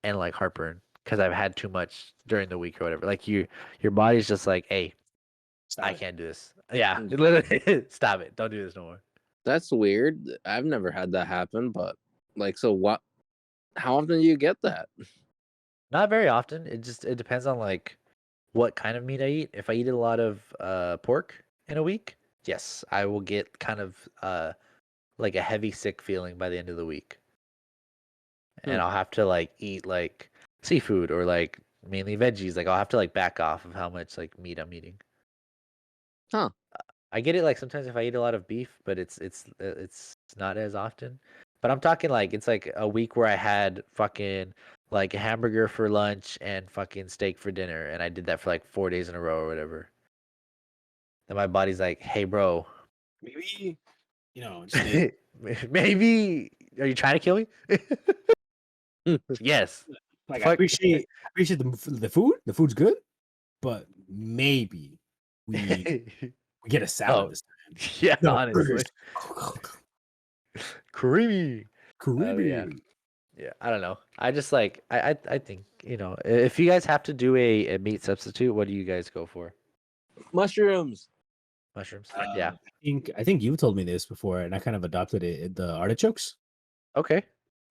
and like heartburn because I've had too much during the week or whatever. Like your body's just like, hey, Stop I it. can't do this. Yeah, Mm. literally, stop it. Don't do this no more. That's weird. I've never had that happen, but like, so what? How often do you get that? Not very often. It depends on like what kind of meat I eat. If I eat a lot of pork in a week, yes, I will get kind of like a heavy sick feeling by the end of the week. And Hmm. I'll have to like eat like seafood or like mainly veggies. Like I'll have to like back off of how much like meat I'm eating. Huh. I get it like sometimes if I eat a lot of beef, but it's not as often. But I'm talking like it's like a week where I had fucking like a hamburger for lunch and fucking steak for dinner, and I did that for like 4 days in a row or whatever. Then my body's like, hey, bro, Maybe, steak. maybe are you trying to kill me? Yes. The Like I fuck. appreciate the food. The food's good, but maybe we we get a salad Oh, this time. yeah, No honestly. burgers. Creamy. Yeah. Caribbean. Yeah, I don't know. I just like I think, if you guys have to do a meat substitute, what do you guys go for? Mushrooms. Mushrooms? Uh, Yeah. I think you told me this before, and I kind of adopted it. The artichokes, Okay.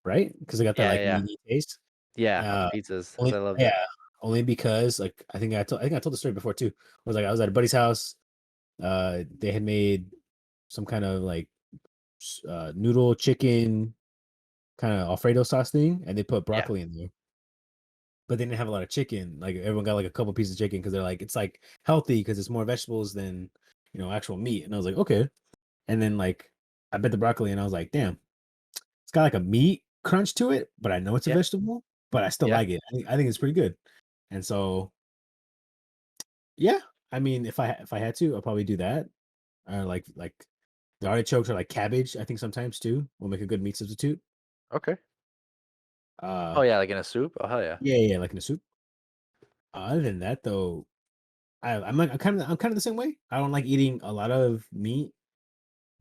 right? Because I got that Yeah, like yeah. meaty taste. Yeah, on the Uh, pizzas, 'cause only I love yeah, that. only because like I think I told the story before too. Was like I was at a buddy's house. They had made some kind of like noodle chicken kind of Alfredo sauce thing, and they put Yeah. broccoli in there. But they didn't have a lot of chicken. Like everyone got like a couple pieces of chicken because they're like it's like healthy because it's more vegetables than actual meat. And I was like, okay. And then like I bit the broccoli and I was like, damn, it's got like a meat crunch to it, but I know it's a Yeah. vegetable, but I still Yeah. like it. I think it's pretty good. And so yeah, I mean, if I had to, I'll probably do that. Like the artichokes are like cabbage. I think sometimes too will make a good meat substitute. Okay. Uh, Oh yeah, like in a soup? Oh hell yeah. yeah, like in a soup. Other than that, though, I'm kind of the same way. I don't like eating a lot of meat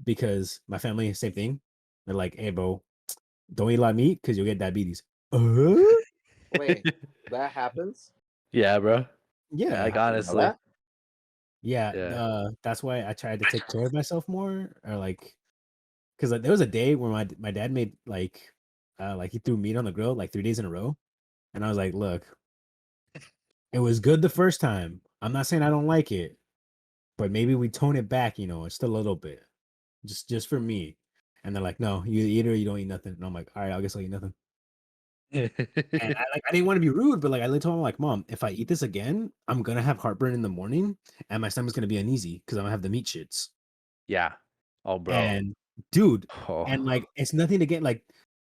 because my family same thing. They're like, "Hey, bro, don't eat a lot of meat because you'll get diabetes." Wait, that happens? Yeah, bro. Yeah, Like I didn't know honestly. that. yeah. Yeah. That's why I tried to take care of myself more, or like, because like, there was a day where my dad made like he threw meat on the grill like 3 days in a row, and I was like, "Look, it was good the first time. I'm not saying I don't like it, but maybe we tone it back, just a little bit, just for me." And they're like, "No, you eat it or you don't eat nothing." And I'm like, "All right, I guess I'll eat nothing." And I didn't want to be rude, but like I literally told him like, "Mom, if I eat this again, I'm gonna have heartburn in the morning, and my stomach's gonna be uneasy because I'm gonna have the meat shits." Yeah. Oh bro. And dude, Oh. and like it's nothing to get like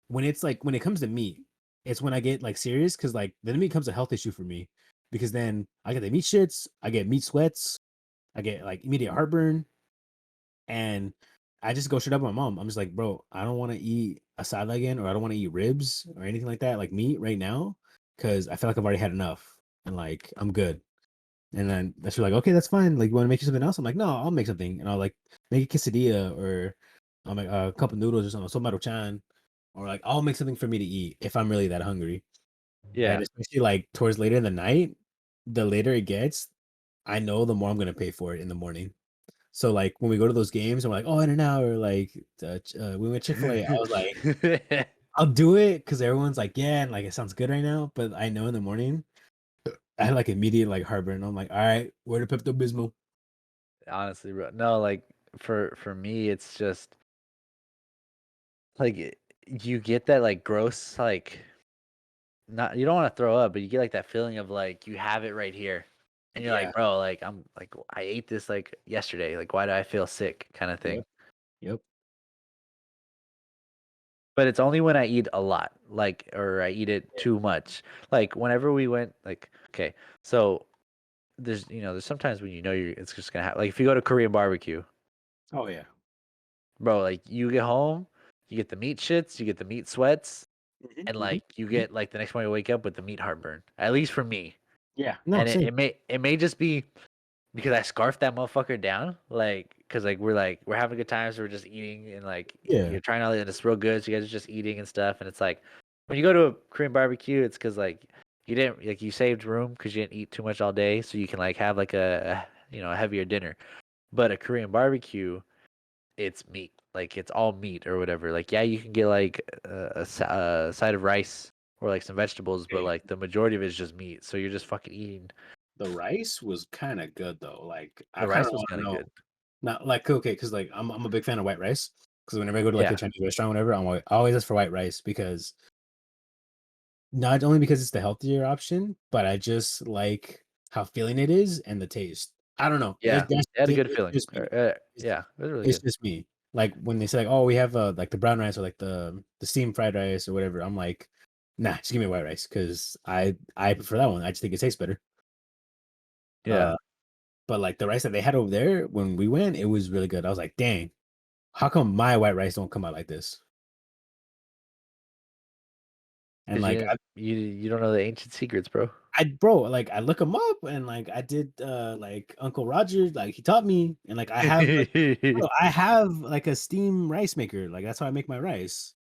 when it comes to meat, it's when I get like serious because like then it becomes a health issue for me because then I get the meat shits, I get meat sweats, I get like immediate heartburn, and I just go straight up with my mom. I'm just like, bro, I don't want to eat a salad again, or I don't want to eat ribs or anything like that, like meat right now, because I feel like I've already had enough and like I'm good. And then she's like, okay, that's fine. Like, you want to make you something else? I'm like, no, I'll make something, and I'll like make a quesadilla or I'll make a couple noodles or something, so maruchan, or like I'll make something for me to eat if I'm really that hungry. And Yeah. especially like towards later in the night, the later it gets, I know the more I'm gonna pay for it in the morning. So like when we go to those games and we're like, oh, In-N-Out, or like we went Chick-fil-A, I was like, I'll do it because everyone's like, yeah, and like it sounds good right now. But I know in the morning I had like immediate like heartburn. I'm like, all right, where the Pepto Bismol? Honestly, bro. No, like for me, it's just like you get that like gross like not you don't want to throw up, but you get like that feeling of like you have it right here, and you're Yeah. like, bro, like I'm like I ate this like yesterday, like why do I feel sick, kind of thing. Yep. Yep. But it's only when I eat a lot, like or I eat it too much. Like whenever we went, like okay, so there's sometimes when you're it's just gonna happen. Like if you go to Korean barbecue, Oh yeah. bro, like you get home, you get the meat shits, you get the meat sweats, and Mhm. like you get like the next morning you wake up with the meat heartburn. At least for me. Yeah. No, And it, same. it may just be because I scarfed that motherfucker down, like, cause we're having a good time, so we're just eating and like Yeah. you're trying out and it's real good. So you guys are just eating and stuff, and it's like when you go to a Korean barbecue, it's cause like you didn't like you saved room because you didn't eat too much all day, so you can like have like a heavier dinner. But a Korean barbecue, it's meat, like it's all meat or whatever. Like yeah, you can get like a side of rice or like some vegetables, but Okay. like the majority of it is just meat. So you're just fucking eating. The rice was kind of good though. Like I The kind rice of was want to kind of know, good. not like okay, because like I'm a big fan of white rice. Because whenever I go to like a Yeah. Chinese restaurant, whatever, I always ask for white rice because not only because it's the healthier option, but I just like how filling it is and the taste. I don't know. Yeah, it had a good It's feeling. just me. It's, Yeah, it was really it's good. just me. Like when they say like, oh, we have like the brown rice or like the steamed fried rice or whatever. I'm like, nah, just give me white rice because I prefer that one. I just think it tastes better. Yeah, Uh, but like the rice that they had over there when we went, it was really good. I was like, dang, how come my white rice don't come out like this? And because like you don't know the ancient secrets, bro. bro, like I look him up and like I did like Uncle Roger, like he taught me and like I have like bro, I have like a steam rice maker. Like that's how I make my rice.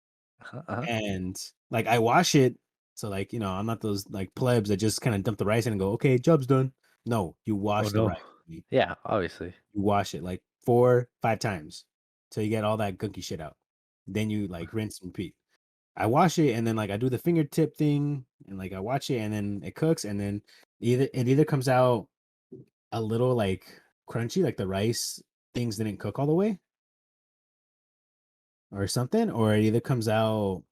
Uh-huh. And like I wash it. So like, I'm not those like plebs that just kind of dump the rice in and go, okay, job's done. No, you Oh wash the no. rice. You Yeah, obviously. wash it like 4, 5 times till you get all that gunky shit out. Then you like rinse and repeat. I wash it and then like I do the fingertip thing and like I watch it and then it cooks and then it either comes out a little like crunchy, like the rice things didn't cook all the way or something, or it either comes out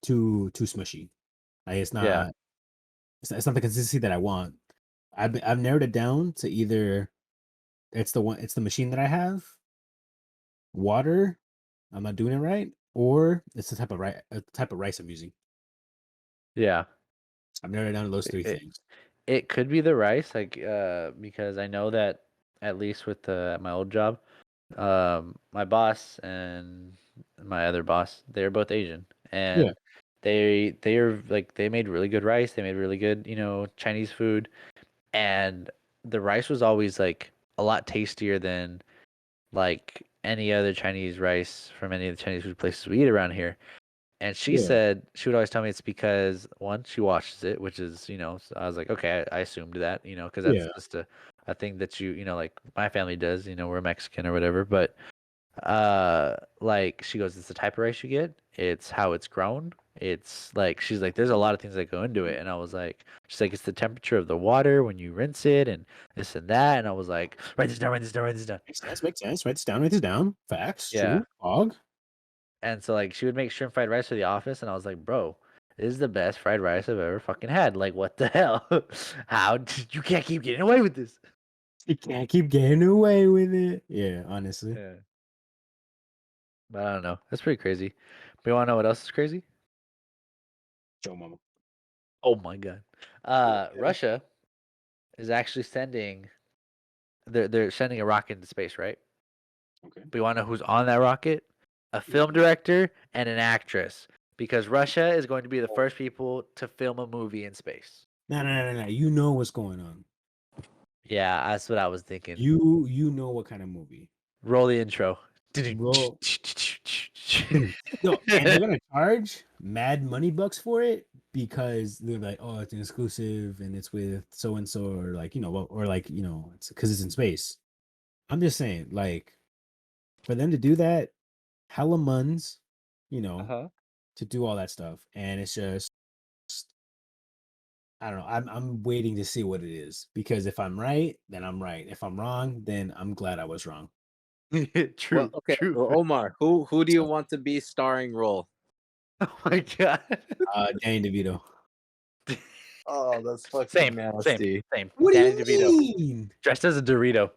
too smushy. Like Yeah, it's not the consistency that I want. I've narrowed it down to either it's the machine that I have, water, I'm not doing it right, or it's the type of rice I'm using. yeah. I've narrowed it down to those It, three it, things. it could be the rice, like because I know that at least with my old job, my boss and my other boss, they're both Asian, Yeah, and they're like they made really good rice. They made really good, Chinese food, and the rice was always like a lot tastier than like any other Chinese rice from any of the Chinese food places we eat around here. And she yeah, said she would always tell me it's because one, she washes it, which is, so I was like, okay, I assumed that, because that's yeah. just a thing that like my family does, we're Mexican or whatever. But like she goes, it's the type of rice you get, it's how it's grown. It's like she's like, there's a lot of things that go into it. And I was like, she's like, it's the temperature of the water when you rinse it and this and that. And I was like, write this down, write this down, write this down. Makes sense. Makes sense. Write this down. Write this down. Facts. Yeah. True. Og. And so like she would make shrimp fried rice for the office, and I was like, bro, this is the best fried rice I've ever fucking had. Like, what the hell? You can't keep getting away with this? You can't keep getting away with it. Yeah, honestly. Yeah. But I don't know. That's pretty crazy. But you want to know what else is crazy? Joe Mama. Oh my god. Okay. Russia is actually sending. They're sending a rocket into space, right? Okay. But you want to know who's on that rocket? A film director and an actress, because Russia is going to be the first people to film a movie in space. No. You know what's going on. Yeah, that's what I was thinking. You know what kind of movie. Roll the intro. Bro. No, and they're gonna charge mad money bucks for it because they're like, oh, it's an exclusive and it's with so and so, or like, or like, it's because it's in space. I'm just saying, like, for them to do that, hella muns, Uh-huh. to do all that stuff, and it's just, I don't know. I'm waiting to see what it is, because if I'm right, then I'm right. If I'm wrong, then I'm glad I was wrong. Well, True. okay, True. well, Omar, who do you So, want to be starring role? Oh my god. Danny DeVito. Oh, that's fucking Same. nasty. Same. What do Danny you DeVito mean? dressed as a Dorito.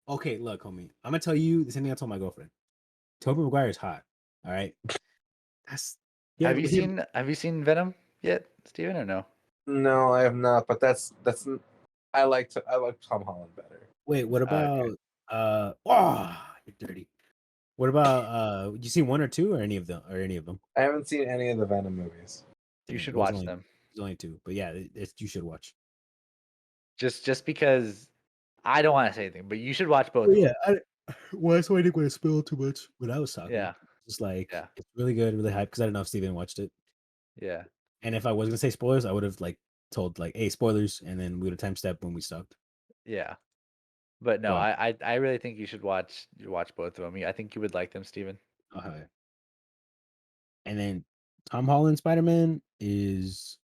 Okay, look, homie. I'm gonna tell you the same thing I told my girlfriend. Tobey Maguire is hot. All right, that's yeah. Have you seen Venom yet, Steven, or no? No, I have not. But that's I like Tom Holland better. Wait, what Okay. about oh, you're dirty. What about you see one or two, or any of them, I haven't seen any of the Venom movies. You Damn, should it was watch them. only two, but yeah, you should watch. Just because I don't want to say anything, but you should watch both Oh of yeah, them. that's why I didn't want to spill too much when I was talking. Yeah. Just like Yeah. it's really good, really hype, because I didn't know if Steven watched it. Yeah. And if I was gonna say spoilers, I would have like told like, "Hey, spoilers," and then we would have time step when we stopped. Yeah. But no, But I really think you should watch both of them. I think you would like them, Steven. okay. And then Tom Holland Spider-Man is,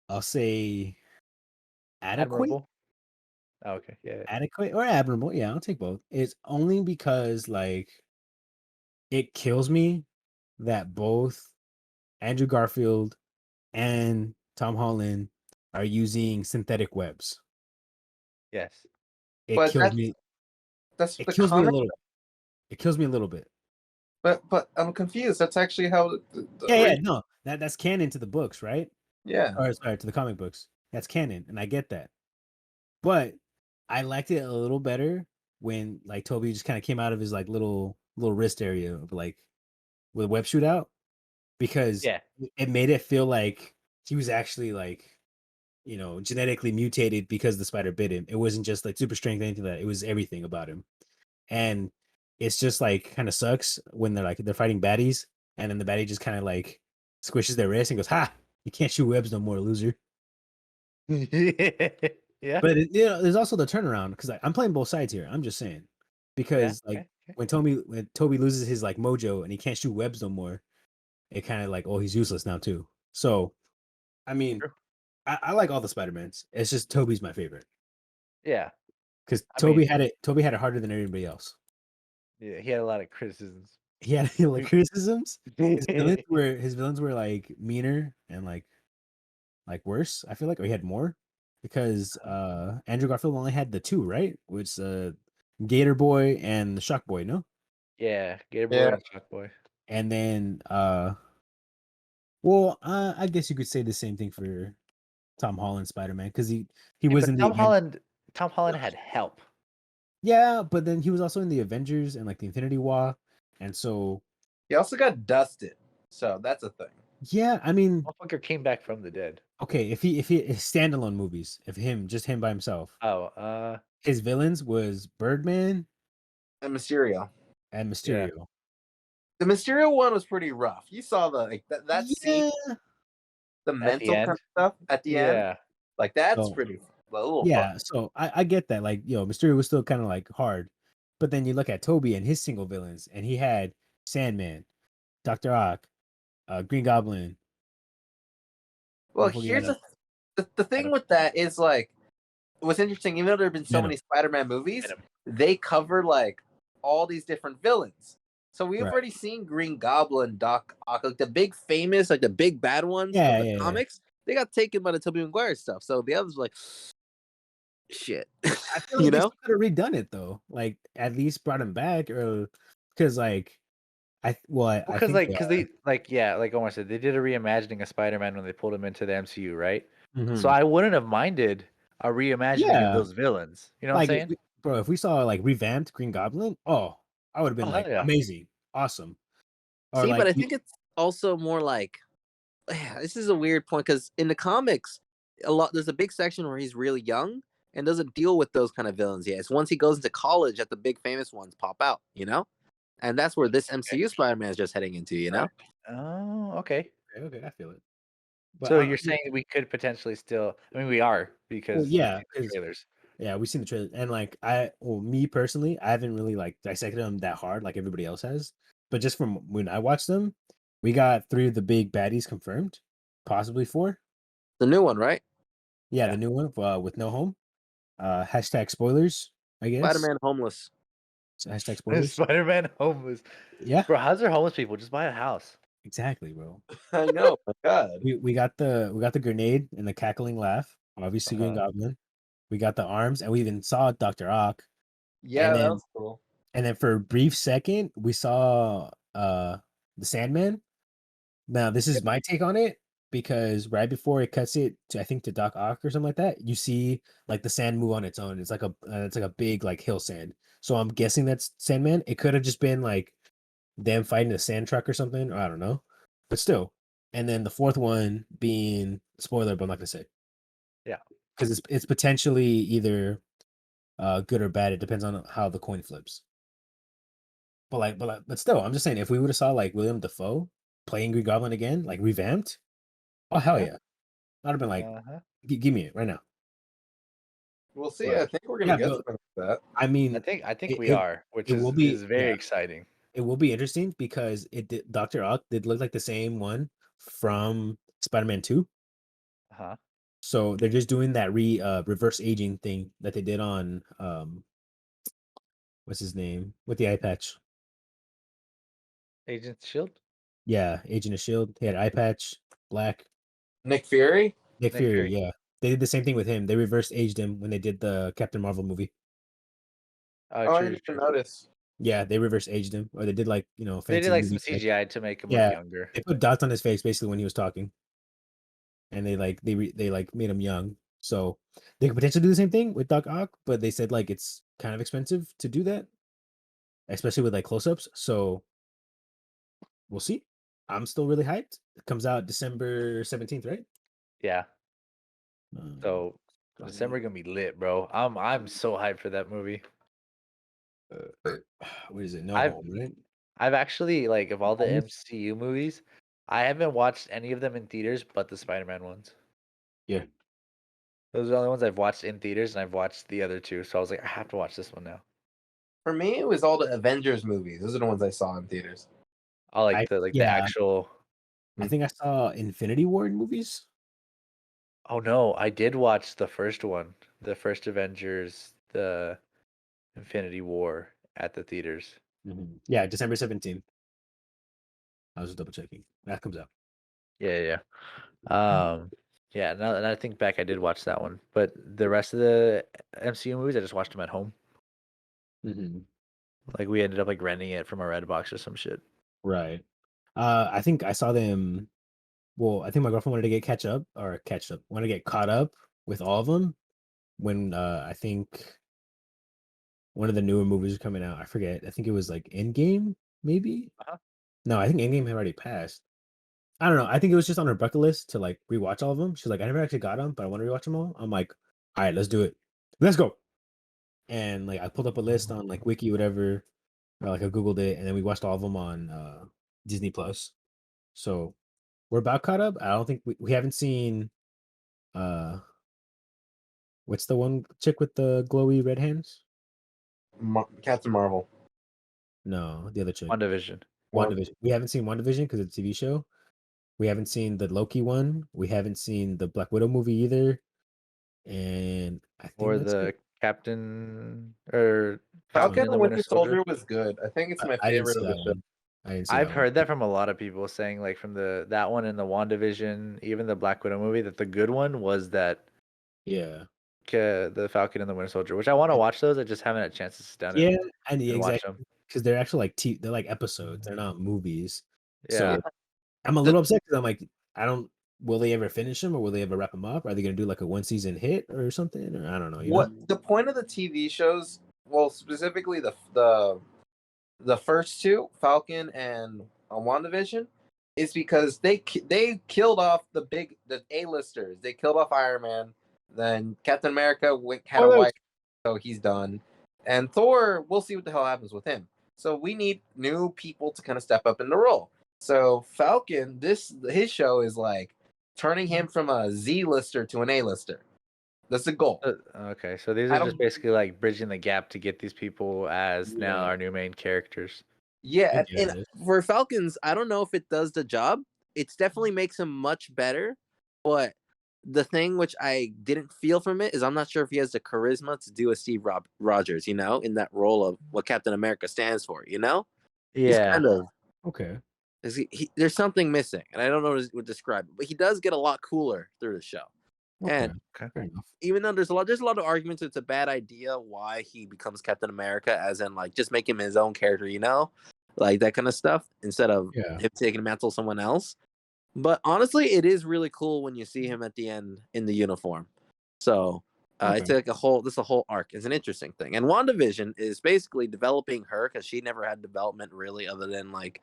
I'll say, adequate, Admirable. Oh, okay. Yeah. adequate or admirable. Yeah, I'll take both. It's only because like it kills me that both Andrew Garfield and Tom Holland are using synthetic webs. Yes. It But kills me. that's It the kills me a comic. little. It kills me a little bit. But I'm confused. That's actually how. Yeah, no, that's canon to the books, right? Yeah. Or sorry, to the comic books. That's canon, and I get that. But I liked it a little better when like Toby just kind of came out of his like little wrist area of like with a web shootout, because Yeah. it made it feel like he was actually like, genetically mutated because the spider bit him. It wasn't just like super strength or anything like that. It was everything about him. And it's just like kind of sucks when they're fighting baddies, and then the baddie just kind of like squishes their wrist and goes, "Ha! You can't shoot webs no more, loser." Yeah. But there's also the turnaround, because I'm playing both sides here. I'm just saying, because like Okay. when Toby loses his like mojo and he can't shoot webs no more, it kind of like, oh, he's useless now too. So I mean, True. I like all the Spider-Mans. It's just Toby's my favorite, Yeah. because I Toby mean, had it harder than everybody else. yeah, he had a lot of criticisms. He had like criticisms. His villains Yeah. were like meaner and like worse, I feel like, or he had more, because Andrew Garfield only had the two, right? Which Gator Boy and the Shock Boy, no? Gator Boy Yeah. and Shock Boy. And then I guess you could say the same thing for Tom Holland Spider-Man, because he Yeah, was but in the Tom Holland had help. yeah, but then he was also in the Avengers and like the Infinity War, and so He also got dusted, so that's a thing. yeah, I mean, Motherfucker came back from the dead. okay, if he his standalone movies, if just him by himself, Oh, his villains was Birdman And Mysterio. and yeah. Mysterio. The Mysterio one was pretty rough. You saw the like that scene, Yeah. the At the mental kind end. of stuff at the end. Yeah. Like that's So, pretty a little yeah, fucked. so I get that. Like, Mysterio was still kind of like hard, but then you look at Toby and his single villains, and he had Sandman, Doctor Ock, Green Goblin. Well, I'm forgetting here's that. the thing with that is like what's interesting. Even though there have been so Venom. many Spider-Man movies, Venom. they cover like all these different villains. So we've Right. already seen Green Goblin, Doc Ock, like the big famous, like the big bad ones Yeah, of the yeah. comics. They got taken by the Tobey Maguire stuff. So the others were like, shit. I feel like You they know? could have redone it though. Like at least brought him back, or because like I Because think like Omar said, they did a reimagining of Spider-Man when they pulled him into the MCU, right? So Mhm. I wouldn't have minded a reimagining of Yeah, those villains. You know what I'm like saying? if we saw like revamped Green Goblin, oh, I would have been Oh hell like yeah. amazing, awesome. Or See, like but I think it's also more like this is a weird point because in the comics, there's a big section where he's really young and doesn't deal with those kind of villains yet. It's once he goes into college that the big famous ones pop out, you know? And that's where this MCU Spider-Man is just heading into, you know? Oh, okay. okay, I feel it. But So you're saying we could potentially still? I mean, we are well, because we've yeah, seen the trailers. Yeah, we've seen the trailer, and like me personally, I haven't really like dissected them that hard like everybody else has. But just from when I watched them, we got 3 of the big baddies confirmed, possibly 4. The new one, right? Yeah, Yeah. the new one with no home. Hashtag spoilers, I guess. Spider-Man homeless. So hashtag spoilers. Spider-Man homeless. Yeah, Bro, how's there homeless people? Just buy a house. exactly, bro. I know. My God. We got the grenade and the cackling laugh. Obviously, Green Uh-huh. Goblin. We got the arms, and we even saw Dr. Ock. Yeah, that then- was cool. And then for a brief second, we saw the Sandman. Now, this is my take on it because right before it cuts it to I think to Doc Ock or something like that, you see like the sand move on its own. It's like a big like hill sand. So I'm guessing that's Sandman. It could have just been like them fighting a sand truck or something, or I don't know. But still. And then the fourth one being spoiler, but I'm not gonna say. Yeah. Because it's potentially either good or bad. It depends on how the coin flips. But still, I'm just saying, if we would have saw like William Dafoe playing Green Goblin again, like revamped, oh hell Yeah. yeah, I'd have been like, Uh-huh. give me it right now. We'll see. But- I think we're gonna yeah, get but- something like that. I mean, I think it- we it- are, which it is will be- is very yeah. exciting. it will be interesting because Dr. Ock did look like the same one from Spider-Man 2. Uh-huh. So they're just doing that reverse aging thing that they did on what's his name with the eye patch. Agent Shield? Yeah, Agent of Shield. He had eye patch, black. Nick Fury. Nick Nick Fury, Fury. yeah. They did the same thing with him. They reverse aged him when they did the Captain Marvel movie. Oh, I True, didn't true. even notice. Yeah, they reverse aged him, or they did like They fancy did like some movie tech. CGI to make him Yeah. look younger. They put dots on his face basically when he was talking, and they made him young. So they could potentially do the same thing with Doc Ock, but they said like it's kind of expensive to do that, especially with like close-ups. So we'll see. I'm still really hyped. It comes out December 17th, right? Yeah. Um, So Goblin. December gonna be lit, bro. I'm so hyped for that movie. What is it? No I've- Home, right? I've actually like of all the Home? MCU movies, I haven't watched any of them in theaters but the Spider-Man ones. Yeah. Those are the only ones I've watched in theaters, and I've watched the other two. So I was like, I have to watch this one now. For me, it was all the Avengers movies. Those are the ones I saw in theaters. I like I- the yeah. actual. I think I saw Infinity War movies. Oh no, I did watch the first one, the first Avengers, the Infinity War at the theaters. Yeah, December 17th. I was just double checking. That comes out. Yeah. Yeah. Now that I think back, I did watch that one, but the rest of the MCU movies, I just watched them at home. Like we ended up like renting it from a Redbox or some shit. Right. I think I saw them. Well, I think my girlfriend wanted to wanted to get caught up with all of them when I think one of the newer movies was coming out. I forget. I think it was like Endgame, maybe. Uh-huh. No, I think Endgame had already passed. I don't know. I think it was just on her bucket list to like rewatch all of them. She's like, I never actually got them, but I want to rewatch them all. I'm like, all right, let's do it. Let's go. And like I pulled up a list on like Wiki, whatever, or like I Googled it, and then we watched all of them on Disney Plus. So we're about caught up. I don't think we haven't seen what's the one chick with the glowy red hands? Captain Marvel. No, the other chick. WandaVision. WandaVision. We haven't seen WandaVision because it's a TV show. We haven't seen the Loki one. We haven't seen the Black Widow movie either. And I think Or that's the it. Captain or Falcon Falcon and and the Winter Soldier Soldier. was good. I think it's my I didn't favorite see of that the one. I didn't see I've that heard that from a lot of people saying like from that one and the WandaVision, even the Black Widow movie, that the good one was that Yeah. the Falcon and the Winter Soldier, which I want to watch those. I just haven't had a chance to sit down Yeah, and and watch exactly them. because they're actually like they're like episodes. They're not movies. Yeah. So I'm a little upset because I'm like, I don't. Will they ever finish them or will they ever wrap them up? Are they gonna do like a one season hit or something? Or I don't know. You know? What the point of the TV shows? Well, specifically the first two, Falcon and WandaVision, is because they killed off the A-listers. They killed off Iron Man. Then Captain America had a wife, so he's done. And Thor, we'll see what the hell happens with him. So we need new people to kind of step up in the role. So Falcon, his show is like turning him from a Z-lister to an A-lister. That's the goal. Okay, so these I are just don't. basically like bridging the gap to get these people as now Yeah. our new main characters. Yeah, I and guess. For Falcons, I don't know if it does the job. It's definitely makes him much better, but the thing which I didn't feel from it is I'm not sure if he has the charisma to do a Rogers, in that role of what Captain America stands for. He's Yeah. kind of Okay. there's something missing, and I don't know what to describe it, but he does get a lot cooler through the show. Okay. And Okay. Fair enough. even though there's a lot of arguments, it's a bad idea why he becomes Captain America, as in like just make him his own character, like that kind of stuff, instead of Yeah. him taking mantle someone else. But honestly, it is really cool when you see him at the end in the uniform. So it's Okay. like a whole arc. It's an interesting thing. And WandaVision is basically developing her because she never had development really, other than like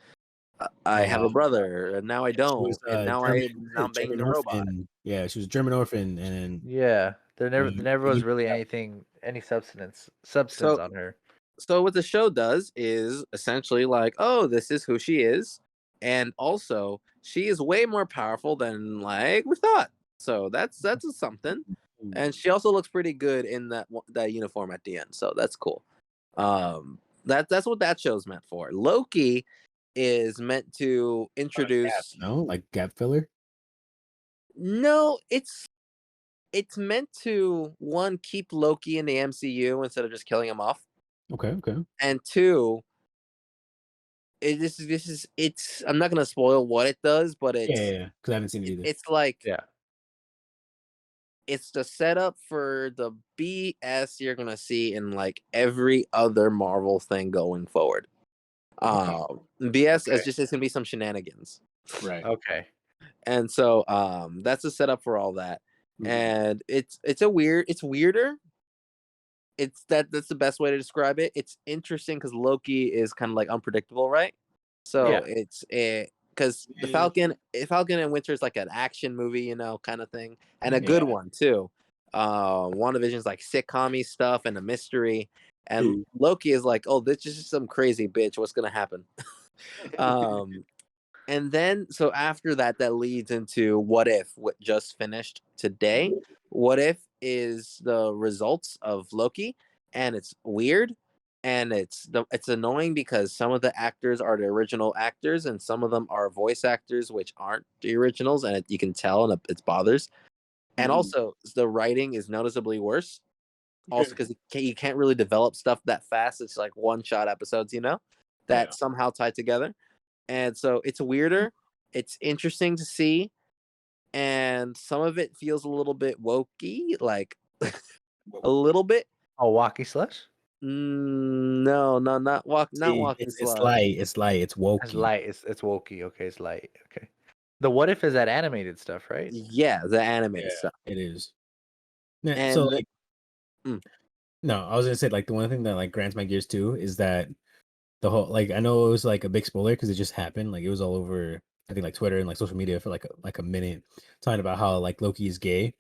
I have a brother and now I She don't, was and now I'm banging German the robot. orphan. Yeah, she was a German orphan, and Yeah. There never was you- really any substance So on her. so what the show does is essentially like, oh, this is who she is, and also she is way more powerful than like we thought. So that's something, and she also looks pretty good in that uniform at the end. So that's cool. That's what that show's meant for. Loki is meant to introduce. no, like gap filler. No, it's meant to, one, keep Loki in the MCU instead of just killing him off, Okay. Okay. and two, this is it's. I'm not gonna spoil what it does, but Yeah. Because I haven't seen it either. it's like Yeah. it's the setup for the BS you're gonna see in like every other Marvel thing going forward. BS is Okay. just it's gonna be some shenanigans, Right. Okay. and so that's the setup for all that, and it's weirder. That's the best way to describe it. It's interesting because Loki is kind of like unpredictable, right? So Yeah. it's because the Falcon and Winter is like an action movie, kind of thing, and a good one too. WandaVision's like sitcom-y stuff and a mystery, and Loki is like, oh, this is just some crazy bitch. What's gonna happen? And then so after that leads into what just finished today. What if is the results of Loki, and it's weird, and it's annoying because some of the actors are the original actors and some of them are voice actors which aren't the originals, and you can tell, and it bothers. And also the writing is noticeably worse. Also because you can't really develop stuff that fast. It's like one shot episodes, that somehow tie together. And so it's weirder. It's interesting to see, and some of it feels a little bit wokey, like a little bit. Oh, Walkie Slush? No, not walking It's slush. light. It's light. It's It's wokey. light. It's Wokey. Okay, it's light. Okay. The what if is that animated stuff, right? Yeah, the animated stuff. It is. Yeah, And so like, no, I was gonna say like the one thing that like grinds my gears too is that the whole like I know it was like a big spoiler because it just happened. Like it was all over I think like Twitter and like social media for like a minute talking about how like Loki is gay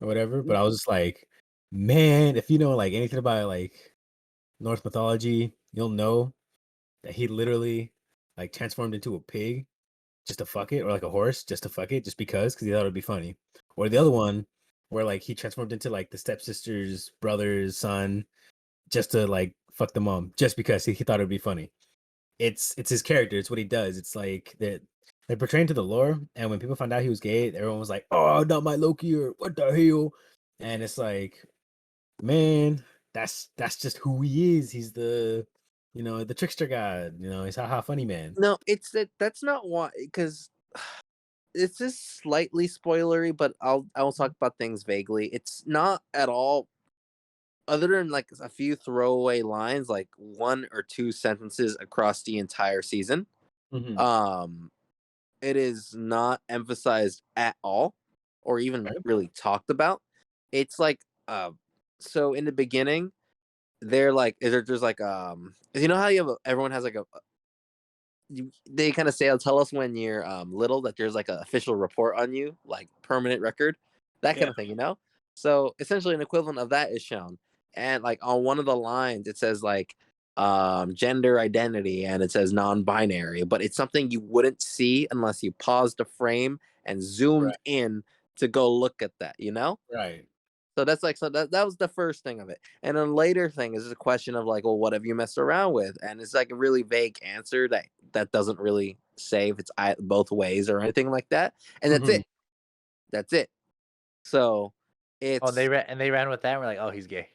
or whatever. But I was just like, man, if you know like anything about like Norse mythology, you'll know that he literally like transformed into a pig just to fuck it, or like a horse just to fuck it, just because he thought it'd be funny. Or the other one where like he transformed into like the stepsister's brother's son just to like fuck the mom, just because he thought it'd be funny. It's his character. It's what he does. It's like that they're portraying to the lore, and when people found out he was gay, everyone was like, "Oh, not my Loki," or "What the hell?" And it's like, man, that's just who he is. He's the the trickster god. He's haha funny man. no, it's that's not why, because it's just slightly spoilery, but I will talk about things vaguely. It's not at all, other than like a few throwaway lines, like one or two sentences across the entire season. It is not emphasized at all, or even really talked about. It's like so in the beginning, they're like there's like you know how everyone has like they kind of say, "I'll tell us when you're little that there's like an official report on you, like permanent record," that kind of thing, So essentially, an equivalent of that is shown, and like on one of the lines, it says like gender identity, and it says non-binary, but it's something you wouldn't see unless you paused the frame and zoomed in to go look at that, Right. So that's like that was the first thing of it. And then later thing is a question of like, well, what have you messed around with? And it's like a really vague answer that doesn't really say if it's both ways or anything like that. And that's Mhm. it. That's it. So Oh, it's they ran with that. And we're like, oh, he's gay.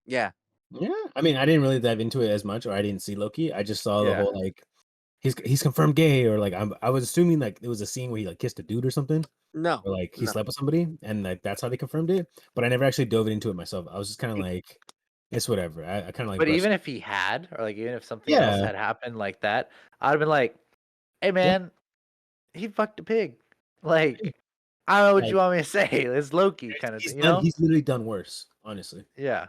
yeah. Yeah, I mean, I didn't really dive into it as much, or I didn't see Loki. I just saw the Yeah. whole like he's confirmed gay, or like I was assuming like it was a scene where he like kissed a dude or something, No. or like he No. slept with somebody, and like that's how they confirmed it. But I never actually dove into it myself. I was just kind of like, it's whatever. I kind of like But brushed. even if he had, or like even if something else Yeah, had happened like that, I'd have been like, hey yeah, man, he fucked a pig. Like, I don't know what like you want me to say. It's Loki kind of he's thing, you done. know? He's literally done worse, honestly. Yeah.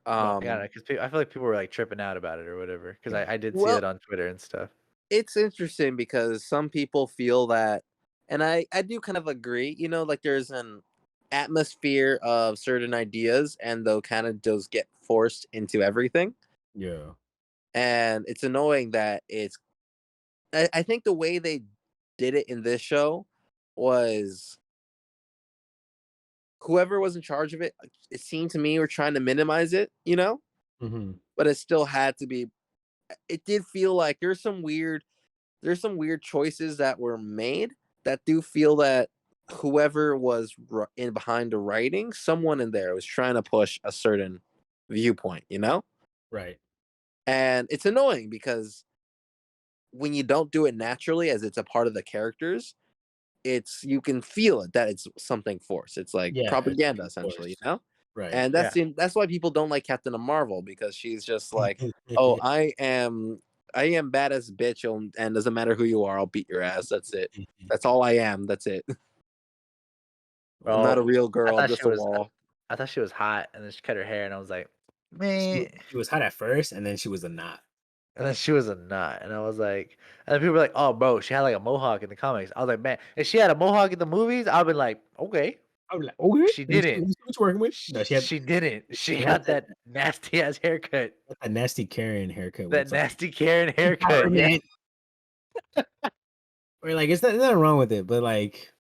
But yeah, because I feel like people were like tripping out about it or whatever. Because Yeah. I did see Well, that on Twitter and stuff. it's interesting because some people feel that, and I do kind of agree. You know, like there's an atmosphere of certain ideas, and they'll kind of just get forced into everything. Yeah. And it's annoying that it's. I think the way they did it in this show was whoever was in charge of it. It seemed to me were trying to minimize it, you know, Hmm. but it still had to be. It did feel like there's some weird choices that were made that do feel that whoever was in behind the writing, someone in there was trying to push a certain viewpoint, you know? Right. And it's annoying because when you don't do it naturally as it's a part of the characters, it's you can feel it that it's something forced. It's like Yeah. It's propaganda being essentially, you forced. know? Right. And Yeah. that's why people don't like Captain Marvel because she's just like, "Oh, I am baddest bitch and doesn't matter who you are, I'll beat your ass. That's it. That's all I am. That's it. I'm not a Well, real I girl, I'm thought she just a was wall." I thought she was hot, and then she cut her hair, and I was like, she, man. she was hot at first, and then she was a knot. And then she was a nut, and I was like, and then people were like, "Oh, bro, she had like a mohawk in the comics." I was like, "Man, if she had a mohawk in the movies, I'd been like, okay." I was like, okay, She didn't. what you working with? No, She didn't. She she had got that nasty ass haircut. that nasty Karen haircut where That it's like nasty Karen haircut. Yeah. empowerment. Or like it's nothing wrong with it, but like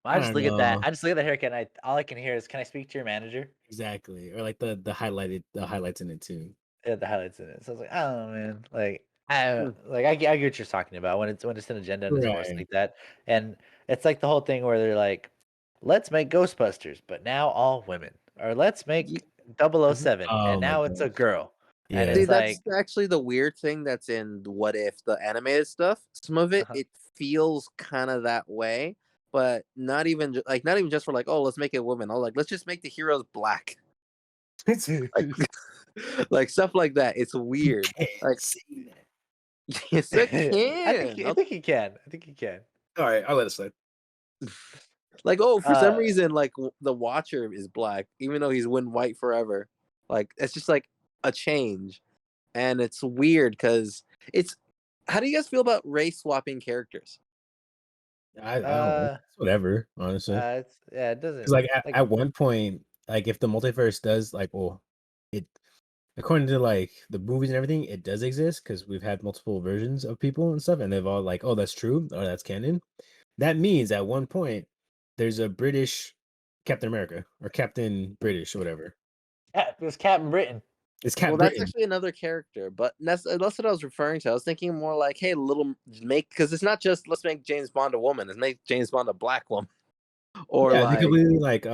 I I just don't look at that. know I just look at the haircut, and all I can hear is, "Can I speak to your manager?" exactly. Or like the highlights in it too. Yeah, the highlights in it. So I was like, "Oh man, like I Hmm. like I get what you're talking about when it's an agenda and it's forced Right. like that." And it's like the whole thing where they're like, "Let's make Ghostbusters, but now all women," or "Let's make 007, and Oh my now it's a gosh. girl." And Yeah. See, it's that's like, actually the weird thing that's in What If, the animated stuff. Some of it, uh it feels kind of that way, but not even just for like, oh, let's make it a woman. Oh, like let's just make the heroes black, like like stuff like that. It's You weird. can't Like, say that. yes, I I think can. I think he can. I think he can. All right, I'll let it slide. Like, oh, for some Uh, reason, like the Watcher is black, even though he's been white forever. Like, it's just like a change, and it's weird because it's. How do you guys feel about race swapping characters? I don't know. uh, It's whatever, honestly. it's yeah. It Because doesn't like like. at one point, like if the multiverse does like, well, it according to like the movies and everything, it does exist because we've had multiple versions of people and stuff, and they've all like, oh, that's true, or that's canon. That means at one point there's a British Captain America or Captain British or whatever. It was Captain Britain. It's Well, Cap that's Britain. actually another character, but that's what I was referring to. I was thinking more like, hey, little make because it's not just let's make James Bond a woman, let's make James Bond a black woman, or Yeah, they like completely like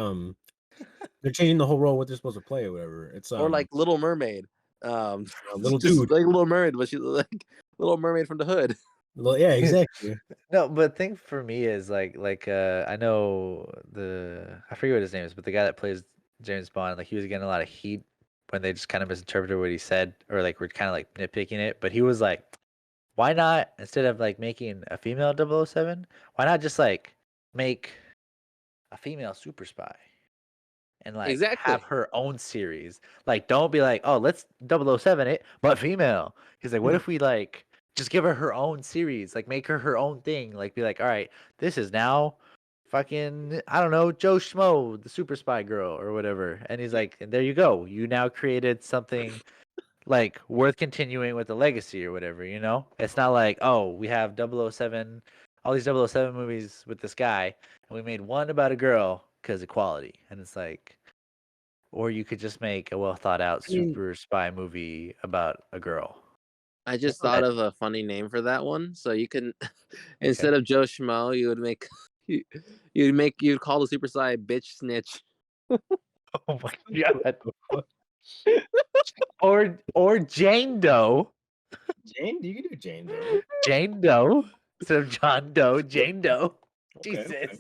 they're changing the whole role what they're supposed to play or whatever. It's Little Mermaid, um, a little just dude. like Little Mermaid, but she's like Little Mermaid from the hood. Yeah, exactly. No, but thing for me is I know I forget what his name is, but the guy that plays James Bond, like he was getting a lot of heat when they just kind of misinterpreted what he said or like we're kind of like nitpicking it. But he was like, why not instead of like making a female 007, why not just like make a female super spy and like have Exactly. her own series? Like don't be like, oh, let's 007 it, but female. He's like, what if we like just give her own series, like make her own thing, like be like, all right, this is now fucking I don't know, Joe Schmo, the super spy girl or whatever. And he's like, and there you go. You now created something like worth continuing with the legacy or whatever, you know? It's not like, oh, we have 007 all these 007 movies with this guy, and we made one about a girl because equality. And it's like, or you could just make a well thought out I mean, super spy movie about a girl. I just thought of a funny name for that one. So you can, instead Okay. of Joe Schmo, you would make you'd call the super spy bitch snitch. Oh my god. Or Jane Doe. Jane, you can do Jane though. Jane Doe. Instead of John Doe, Jane Doe. Okay, Jesus. okay.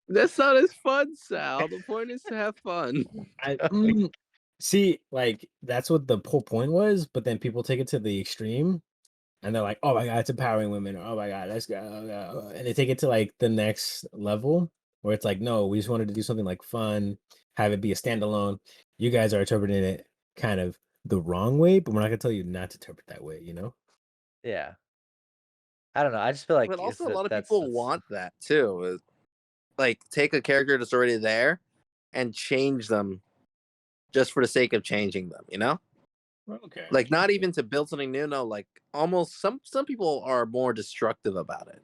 That's not as fun, Sal. The point is to have fun. See, like that's what the whole point was, but then people take it to the extreme, and they're like, "Oh my god, it's empowering women!" Or, "Oh my god, let's go!" And they take it to like the next level, where it's like, "No, we just wanted to do something like fun, have it be a standalone." You guys are interpreting it kind of the wrong way, but we're not gonna tell you not to interpret that way. You know? Yeah. I don't know. I just feel like But it's also, a lot of that's people want that too. Like, take a character that's already there and change them just for the sake of changing them. You know, Okay. like not even to build something new. No, like almost some people are more destructive about it.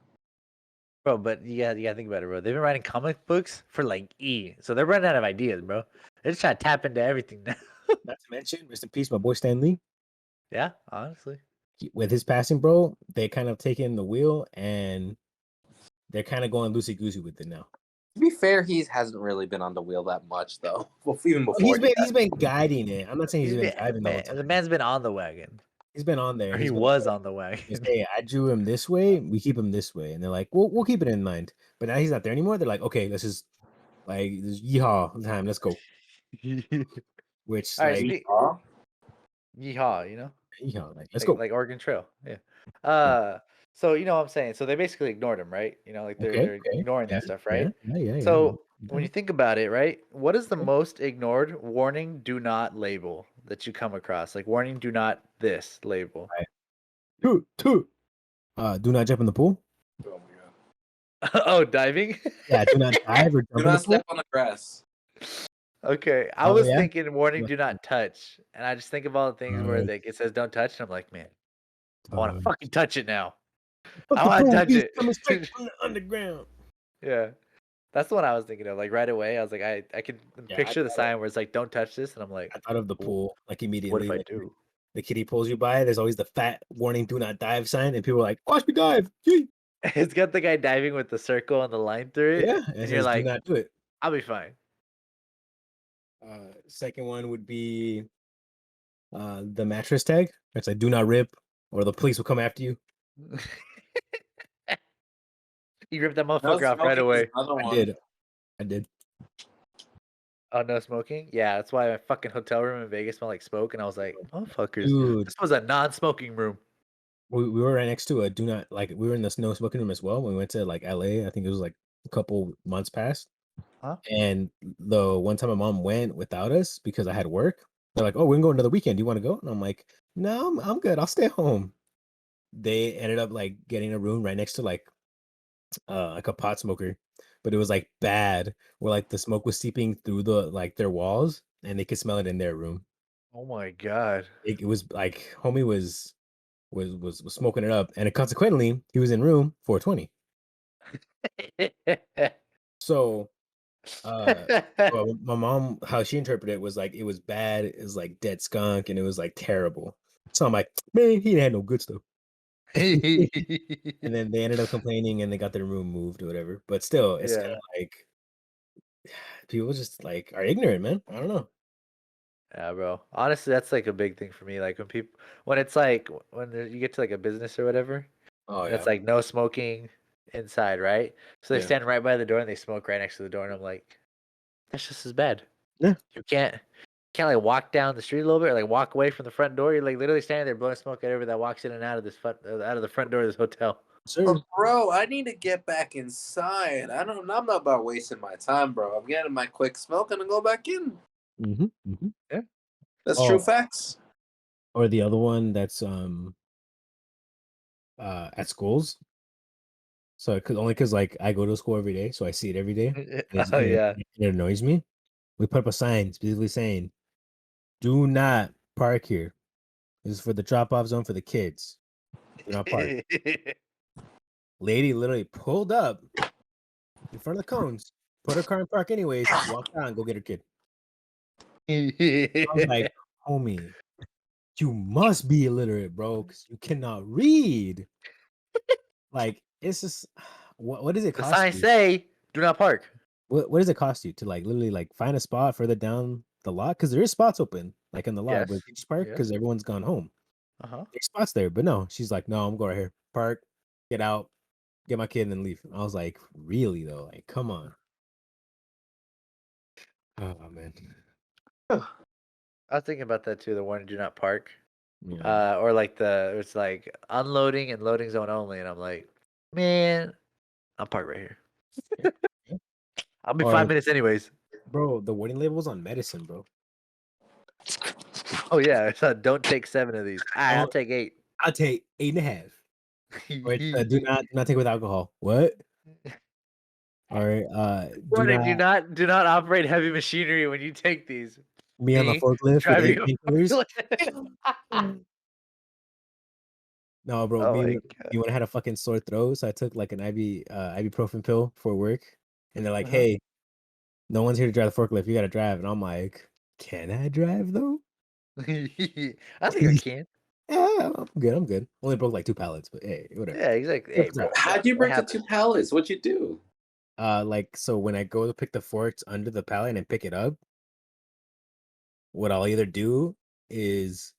bro, but you gotta think about it, bro. They've been writing comic books for like so they're running out of ideas, bro. They're just trying to tap into everything now. Not to mention, rest in peace, my boy Stan Lee. Yeah, honestly. With his passing, bro, they kind of taken the wheel and they're kind of going loosey goosey with it now. To be fair, he hasn't really been on the wheel that much though. Well, even before He's been guiding it. I'm not saying he's been driving the whole Man, time. the man's been on the wagon. He's been on there. Or And he he's been was like, on the wagon. "Hey, I drew him this way. We keep him this way." And they're like, "We'll keep it in mind." But now he's not there anymore. They're like, "Okay, let's just like this yeehaw time. Let's go." Which All right, like yeehaw, you know? yeehaw, like let's go. Like Oregon Trail. Yeah. So you know what I'm saying? So they basically ignored him, right? You know, like Okay, they're okay, ignoring yeah, that stuff, yeah, right? yeah. So when you think about it, right? What is the Okay. most ignored warning do not label that you come across? Like warning do not this label. Two. Do not jump in the pool. Oh my god. Oh, diving? Yeah, do not dive or Do jump in the not pool. step on the grass. Okay. I Oh was yeah. thinking warning Yeah. do not touch. And I just think of all the things where like it says don't touch, and I'm like, man, I want to fucking touch it now. Fuck I the want to pool. touch He's it. coming straight from the underground. Yeah. That's the one I was thinking of. Like right away, I was like, I could Yeah, picture the sign where it's like, "Don't touch this," and I'm like, I thought of the "Ooh, pool like what immediately. if I Like do?" the kiddie pulls you by. There's always the fat warning, do not dive sign, and people are like, watch me dive. Yee. It's got the guy diving with the circle and the line through it, Yeah, it and you're says do like, not do it. "I'll be fine." Second one would be the mattress tag. It's like do not rip, or the police will come after you. You ripped that No motherfucker off right smoking is away. another I one. did. Oh, no smoking? Yeah, that's why my fucking hotel room in Vegas smelled like smoke, and I was like, "Motherfuckers, Dude, this was a non-smoking room." we were right next to a do not like we were in the no smoking room as well when we went to like LA. I think it was like a couple months past. Huh? And the one time my mom went without us because I had work, they're like, "Oh, we can go another weekend. Do you want to go?" And I'm like, "No, I'm good. I'll stay home." They ended up like getting a room right next to like a pot smoker, but it was like bad where like the smoke was seeping through the like their walls and they could smell it in their room. Oh my god. It was like homie was smoking it up, and consequently he was in room 420. So well, my mom, how she interpreted it was like it was bad, it was like dead skunk, and it was like terrible. So I'm like, man, he had no good stuff. And then they ended up complaining and they got their room moved or whatever. But still, it's kind Yeah. of like people just like are ignorant, man. I don't know. Yeah, bro. Honestly, that's like a big thing for me. Like when it's like you get to like a business or whatever, Oh and yeah. it's like no smoking inside, right? So they Yeah. stand right by the door and they smoke right next to the door, and I'm like, that's just as bad. Yeah. You can't like walk down the street a little bit or like walk away from the front door. You're like literally standing there blowing smoke at everybody that walks in and out of out of the front door of this hotel. Sir. But bro, I need to get back inside. I'm not about wasting my time, bro. I'm getting my quick smoke and then go back in. Yeah. That's Oh. true facts. Or the other one that's at schools. So because like I go to school every day, so I see it every day. Oh yeah. It annoys me. We put up a sign specifically saying, "Do not park here. This is for the drop-off zone for the kids. Do not park." Lady literally pulled up in front of the cones, put her car in park anyways, walked out and go get her kid. I was like, homie, you must be illiterate, bro, because you cannot read. Like, it's just what does it The cost signs you? say do not park. What does it cost you to like literally like find a spot further down the lot? Because there is spots open, like in the lot where Yes. you just park Yes. because everyone's gone home. Uh-huh. There's spots there, but no, she's like, no, I'm going right here. Park, get out, get my kid, and then leave. I was like, really though? Like, come on. Oh man. I was thinking about that too, the one do not park. Yeah. Or like it's like unloading and loading zone only, and I'm like, man, I'll park right here. Yeah. I'll be Or 5 minutes anyways. bro, the warning label's on medicine, bro. Oh yeah, so don't take 7 of these. I'll take 8. I'll take 8.5. Or do not take with alcohol. What? Or Do not operate heavy machinery when you take these. me on the Me forklift with driving 8 a painkillers. forklift. No, bro. Oh my Me when I had a fucking sore throat, so I took like an ibuprofen pill for work, and they're like, Uh-huh. "Hey, no one's here to drive the forklift. You got to drive." And I'm like, "Can I drive though?" I think I can. Yeah, I'm good. I'm good. Only broke like 2 pallets, but hey, whatever. Yeah, exactly. Hey, What's bro. up? How'd you That break the happens. 2 pallets? What'd you do? Like so when I go to pick the forks under the pallet and pick it up, what I'll either do is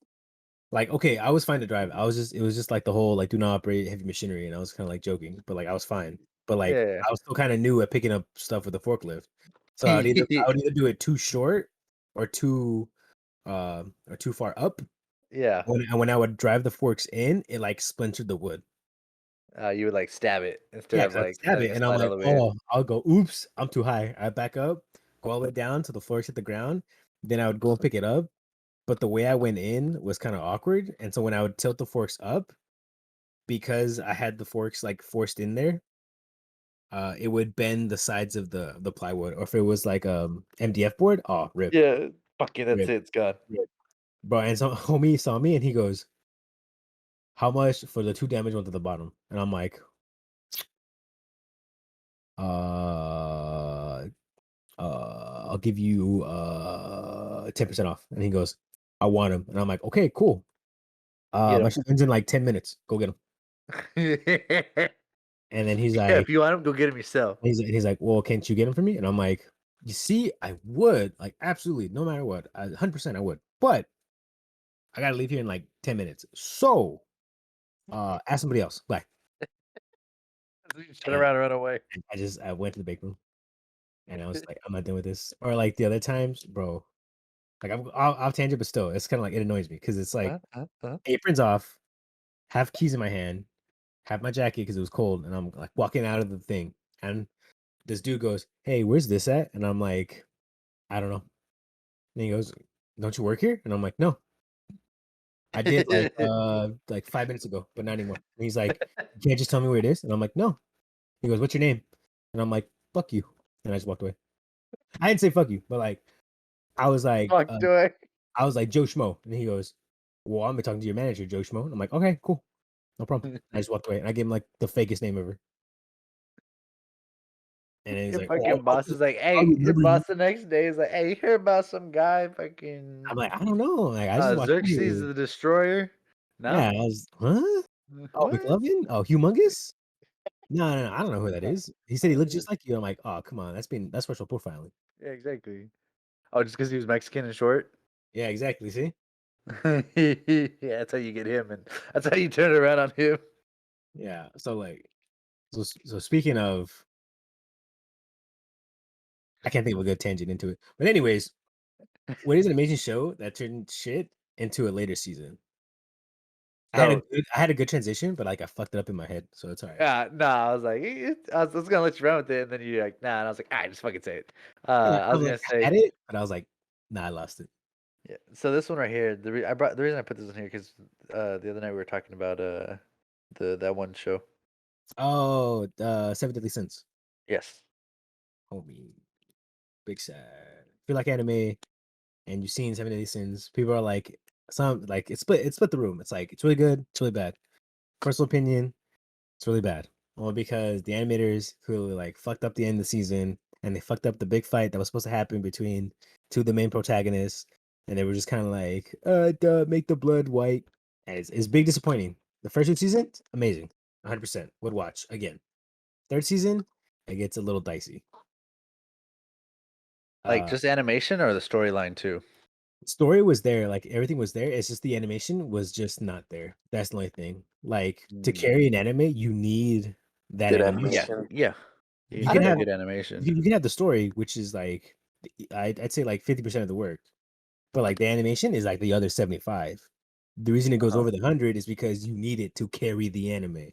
like, okay, I was fine to drive. It was just like the whole like do not operate heavy machinery, and I was kind of like joking, but like I was fine. But like Yeah. I was still kind of new at picking up stuff with the forklift, so I would either do it too short or too far up. Yeah. When I would drive the forks in, it like splintered the wood. You would like stab it instead Yeah, of 'cause I'd like stab letting it, it and I'm slide all like, the way in. oh, I'll go, oops, I'm too high. I back up, go all the way down to the forks hit the ground. Then I would go and pick it up. But the way I went in was kind of awkward. And so when I would tilt the forks up, because I had the forks like forced in there, it would bend the sides of the plywood. Or if it was like MDF board, oh rip, Yeah. Fucking that's rip, it. It's gone. rip. Bro. And so homie saw me and he goes, how much for the 2 damage ones at the bottom? And I'm like, uh I'll give you 10% off. And he goes, I want him. And I'm like, okay, cool. Get My 'em. shit ends in like 10 minutes. Go get him. Yeah, And then he's if like, you want them, go get them yourself. he's like, well, can't you get him for me? And I'm like, you see, I would, like, absolutely, no matter what, 100% I would. But I gotta leave here in like 10 minutes. So ask somebody else. Bye. Turn And around and run away. I went to the bake room and I was like, I'm not done with this. Or like the other times, bro. Like I'll tangent, but still, it's kind of like it annoys me because it's like aprons off, have keys in my hand, have my jacket because it was cold, and I'm like walking out of the thing, and this dude goes, "Hey, where's this at?" And I'm like, "I don't know." And he goes, "Don't you work here?" And I'm like, "No, I did like 5 minutes ago, but not anymore." And he's like, "You can't just tell me where it is." And I'm like, "No." He goes, "What's your name?" And I'm like, "Fuck you," and I just walked away. I didn't say "fuck you," but like I was like, Fuck, do I? I was like Joe Schmo, and he goes, "Well, I'm gonna be talking to your manager, Joe Schmo." And I'm like, "Okay, cool, no problem." I just walked away, and I gave him like the fakest name ever. And then he's Your like, "Oh, fucking boss is like, I'll hey, your remember you." boss the next day is like, hey, you hear about some guy fucking I'm like, "I don't know, like I just walked in Xerxes here." the Destroyer? Yeah, No? I was, huh? Oh, What? McLovin? Oh, humongous? No, no, no, I don't know who that is. He said he looked just like you. I'm like, oh, come on, that's racial profiling. Yeah, exactly. Oh, just because he was Mexican and short? Yeah, exactly. See? Yeah, that's how you get him, and that's how you turn it around on him. Yeah. So like, so speaking of, I can't think of a good tangent into it. But anyways, what is an amazing show that turned shit into a later season? So, I had a good transition, but like I fucked it up in my head, so it's all right. yeah, no, I was like, I was gonna let you run with it, and then you're like, nah, and I was like, all right, just fucking say it. Yeah, I I was was gonna like, I say, had it, but I was like, nah, I lost it. yeah. So this one right here, the reason I put this in here because the other night we were talking about that one show. Oh, 7 Deadly Sins. Yes. Homie, big sad. Feel like anime. And you've seen 7 Deadly Sins, people are like, some like it's split the room. It's like it's really good, it's really bad. Personal opinion, it's really bad. Well, because the animators clearly like fucked up the end of the season, and they fucked up the big fight that was supposed to happen between two of the main protagonists, and they were just kind of like, duh, make the blood white. And it's big disappointing. The first two seasons, amazing, 100% would watch again. Third season, it gets a little dicey. Like Uh, just animation or the storyline too? story was there, like everything was there. It's just the animation was just not there. That's the only thing. Like to Mm. carry an anime, you need that Good animation. Yeah, animation. yeah. You You need can that have good animation. you can have the story, which is like I'd say like 50% of the work, but like the animation is like the other 75. The reason it goes Uh-huh. over the 100 is because you need it to carry the anime.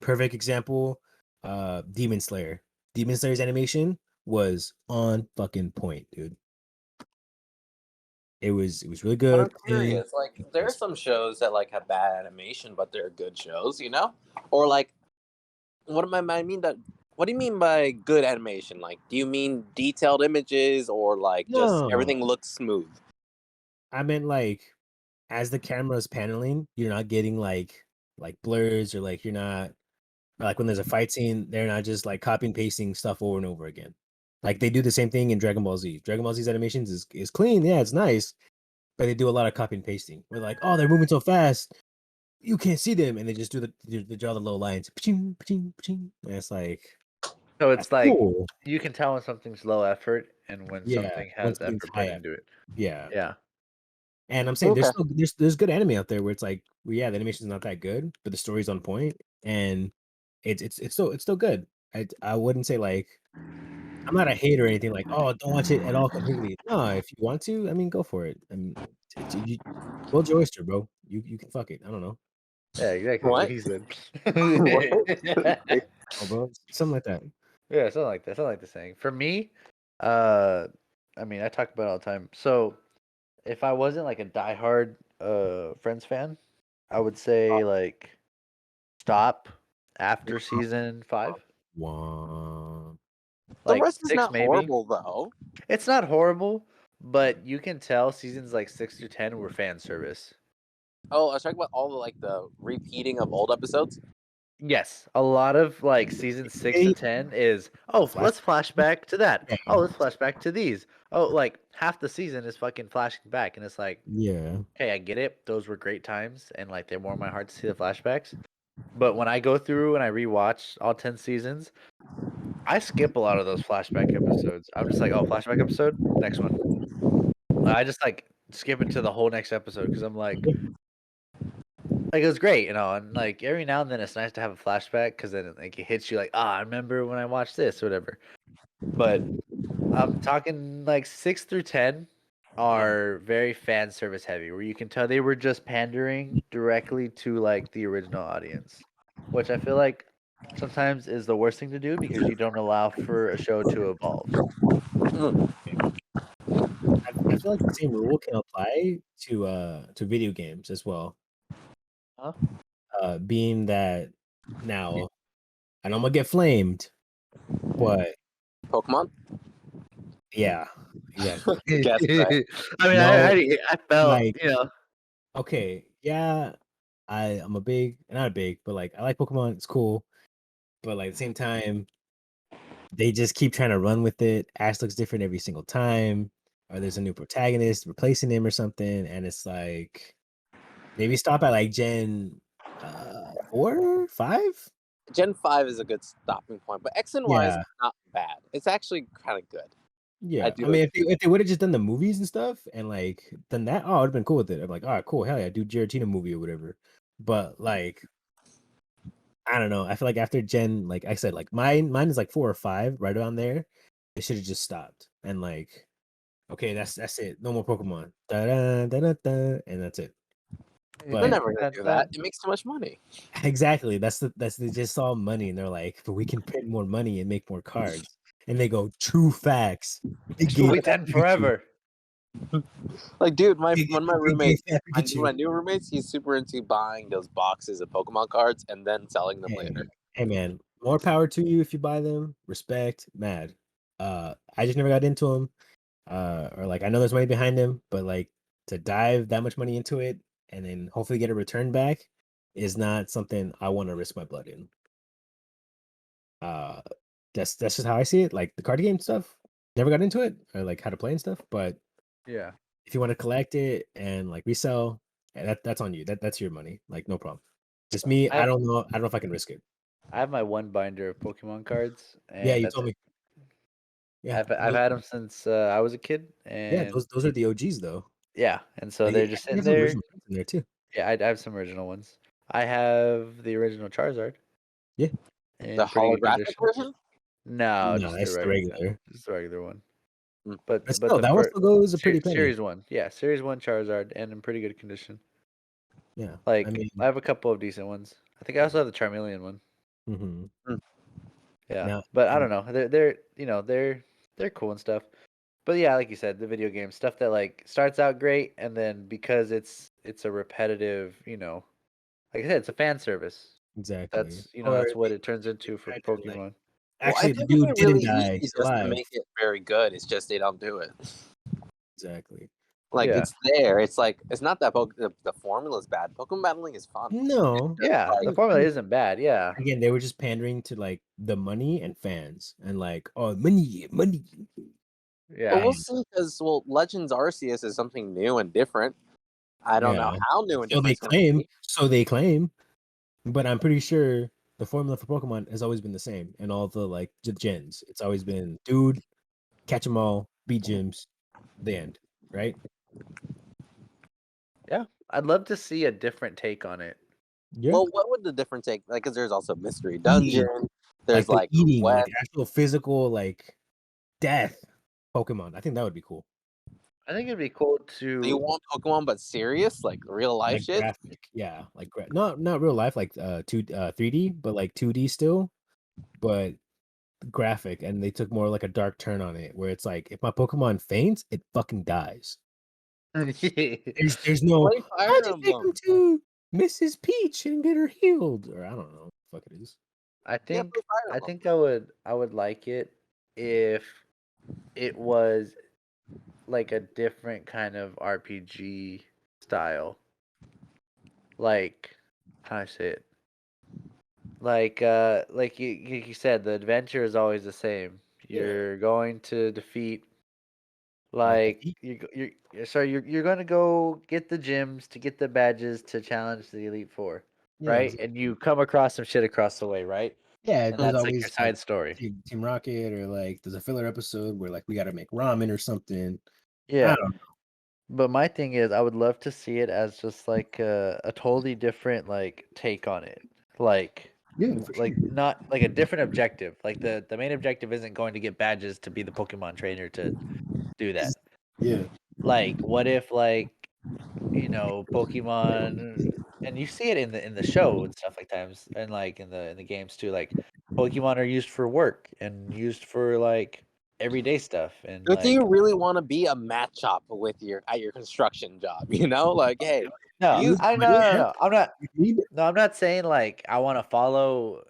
Perfect example, Demon Slayer. Demon Slayer's animation was on fucking point, dude. It was really But I'm good, clean. curious, like there are some shows that like have bad animation, but they're good shows, you know? Or like I mean that what do you mean by good animation? Like do you mean detailed images or like just No, everything looks smooth? I meant like as the camera's paneling, you're not getting like blurs or like you're not like when there's a fight scene, they're not just like copy and pasting stuff over and over again. Like they do the same thing in Dragon Ball Z. Dragon Ball Z's animations is clean, yeah, it's nice, but they do a lot of copy and pasting. We're like, oh, they're moving so fast, you can't see them, and they just they draw the little lines, paching, paching, paching. And it's like So that's it's like cool, you can tell when something's low effort and when yeah. something When has something's effort put high into effort, it. yeah. Yeah. And I'm saying Okay. there's good anime out there where it's like, well, yeah, the animation's not that good, but the story's on point, and it's still good. I wouldn't say like I'm not a hater or anything like, oh, don't watch it at all completely. No, if you want to, I mean, go for it. I mean, you build your oyster, bro. You can fuck it. I don't know. Yeah, exactly. What What? he said. What? Oh, bro, something like that. Yeah, something like that. Something like the saying. For me, uh, I mean, I talk about it all the time. So if I wasn't like a diehard Friends fan, I would say like stop after season 5, Wah. The like rest is 6 not maybe. horrible though. It's not horrible, but you can tell seasons like 6 through 10 were fan service. Oh, I was talking about all the repeating of old episodes. Yes, a lot of like season 6 to 10 is Flash. let's flash back to that. Yeah. Oh, let's flash back to these. Oh, like half the season is fucking flashing back, and it's like, Yeah. hey, I get it. Those were great times, and like they warm my heart to see the flashbacks. But when I go through and I rewatch all 10 seasons, I skip a lot of those flashback episodes. I'm just like, oh, flashback episode, next one. I just like skip it to the whole next episode because I'm like it was great, and like every now and then it's nice to have a flashback because then like it hits you like, I remember when I watched this or whatever. But I'm talking like 6 through 10 are very fan service heavy, where you can tell they were just pandering directly to like the original audience, which I feel like sometimes is the worst thing to do because you don't allow for a show to evolve. I feel like the same rule can apply to video games as well. Huh? Being that now, I know I'm gonna get flamed, but Pokemon. yeah, exactly. Guess right. I mean, No, I felt, like okay, yeah, I'm a big, not a big, but like I like Pokemon. It's cool, but like at the same time, they just keep trying to run with it. Ash looks different every single time, or there's a new protagonist replacing him or something, and it's like maybe stop at like Gen 4, 5. Gen 5 is a good stopping point, but X and Y is Yeah, not bad. It's actually kind of good. I yeah. do I mean, agree. if they would have just done the movies and stuff, and like done that, oh, I'd have been cool with it. I'm like, all right, cool, hell yeah, do Giratina movie or whatever. But like, I don't know. I feel like after Gen, like I said, like mine is like 4 or 5, right around there. It should have just stopped and like, okay, that's it. No more Pokemon. Da da da da da, and that's it. They're But never gonna do that. It makes too much money. exactly, that's they just saw money and they're like, but we can print more money and make more cards. And they go, true facts. Big But game we fat 10 Pikachu. forever. Like, dude, my Big, one of my big game roommates, fat my Pikachu. new roommates, he's super into buying those boxes of Pokemon cards and then selling them Hey, later. hey man, more power to you if you buy them. Respect, mad. I just never got into them. Or like I know there's money behind them, but like to dive that much money into it and then hopefully get a return back is not something I want to risk my blood in. That's just how I see it. Like the card game stuff, never got into it, or like how to play and stuff. But Yeah. if you want to collect it and like resell, that's on you. That's your money. Like no problem. Just me, I don't know. I don't know if I can risk it. I have my one binder of Pokemon cards, Yeah, and you that's told it. me. Yeah, I've had them since I was a kid, yeah, and those are the OGs though. yeah, and so Like, they're I just think sitting there's some there. original cards in there too. Yeah, I have some original ones. I have the original Charizard. Yeah. In The pretty good holographic condition. version? No, No, just it's the the regular, regular. just the regular one. Mm. But But still, the that one still goes a pretty penny. Series 1, yeah, Series 1 Charizard, and in pretty good condition. Yeah, I Like mean, I have a couple of decent ones. I think I also have the Charmeleon one. mhm. Yeah, Now, but I don't know. They're cool and stuff. But yeah, like you said, the video game stuff that like starts out great, and then because it's a repetitive, like I said, it's a fan service. exactly. That's Or what they it turns into for tried to like. Pokemon. Well, I Actually, the think it'd dude be didn't really die. easy He's just to alive. make it very good. It's just they don't do it. Exactly. Like Yeah. it's there. It's like it's not that the formula is bad. Pokemon battling is fun. No. Yeah, the Like, formula isn't bad. Yeah, Again, they were just pandering to like the money and fans, and like, oh, money, money. but yeah. we'll see because Legends Arceus is something new and different. I don't know Yeah. how new and So different they it's gonna claim. be. So they claim. But I'm pretty sure the formula for Pokemon has always been the same in all the like gens. It's always been dude, catch them all, beat gyms, the end, right? Yeah, I'd love to see a different take on it. Yeah. Well, what would the different take? Like, because there's also Mystery Eating. Dungeon. There's Like the eating, Web. like actual physical, like death Pokemon. I think that would be cool. I think it'd be cool Do you to. want Pokemon but serious, like real life Like shit? graphic, yeah, like not real life, like 3D, but like 2D still, but graphic. And they took more like a dark turn on it, where it's like if my Pokemon faints, it fucking dies. There's no Play Fire how'd you take him Emblem. to Mrs. Peach and get her healed, or I don't know, what the fuck it is. I Yeah, think play Fire I Emblem. think I would like it if it was like a different kind of RPG style. Like how do I say it? Like you said, the adventure is always the same. Yeah. You're going to defeat Like like you're going to go get the gyms to get the badges to challenge the Elite Four, yeah, right? exactly. And you come across some shit across the way, right? Yeah, And there's that's like your always side story. Team Rocket, or like there's a filler episode where like we got to make ramen or something. I Yeah. don't know. But my thing is, I would love to see it as just like a totally different like take on it. Like, Yeah, for like sure. not like a different objective. Like the main objective isn't going to get badges to be the Pokemon trainer to do that. Yeah, Like, what if like Pokemon, and you see it in the show and stuff like times, and like in the games too. Like, Pokemon are used for work and used for like everyday stuff, and But do you like really want to be a mat shop with at your construction job? You know, like, hey, no, you no. I'm not. yeah. No, I'm not saying like I want to follow,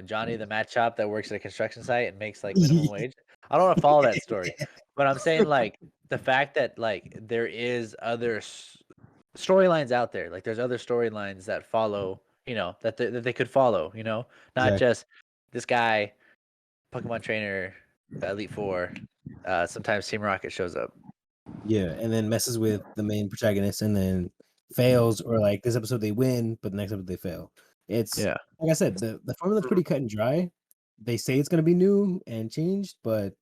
Johnny the mat shop that works at a construction site and makes like minimum wage. I don't want to follow that story, but I'm saying like the fact that like there is other storylines out there. Like there's other storylines that follow, that they could follow. Not Exactly. just this guy, Pokemon trainer, Elite Four. Sometimes Team Rocket shows up. Yeah, and then messes with the main protagonist, and then fails, or like this episode they win, but the next episode they fail. It's Yeah. like I said, the formula's pretty cut and dry. They say it's gonna be new and changed, but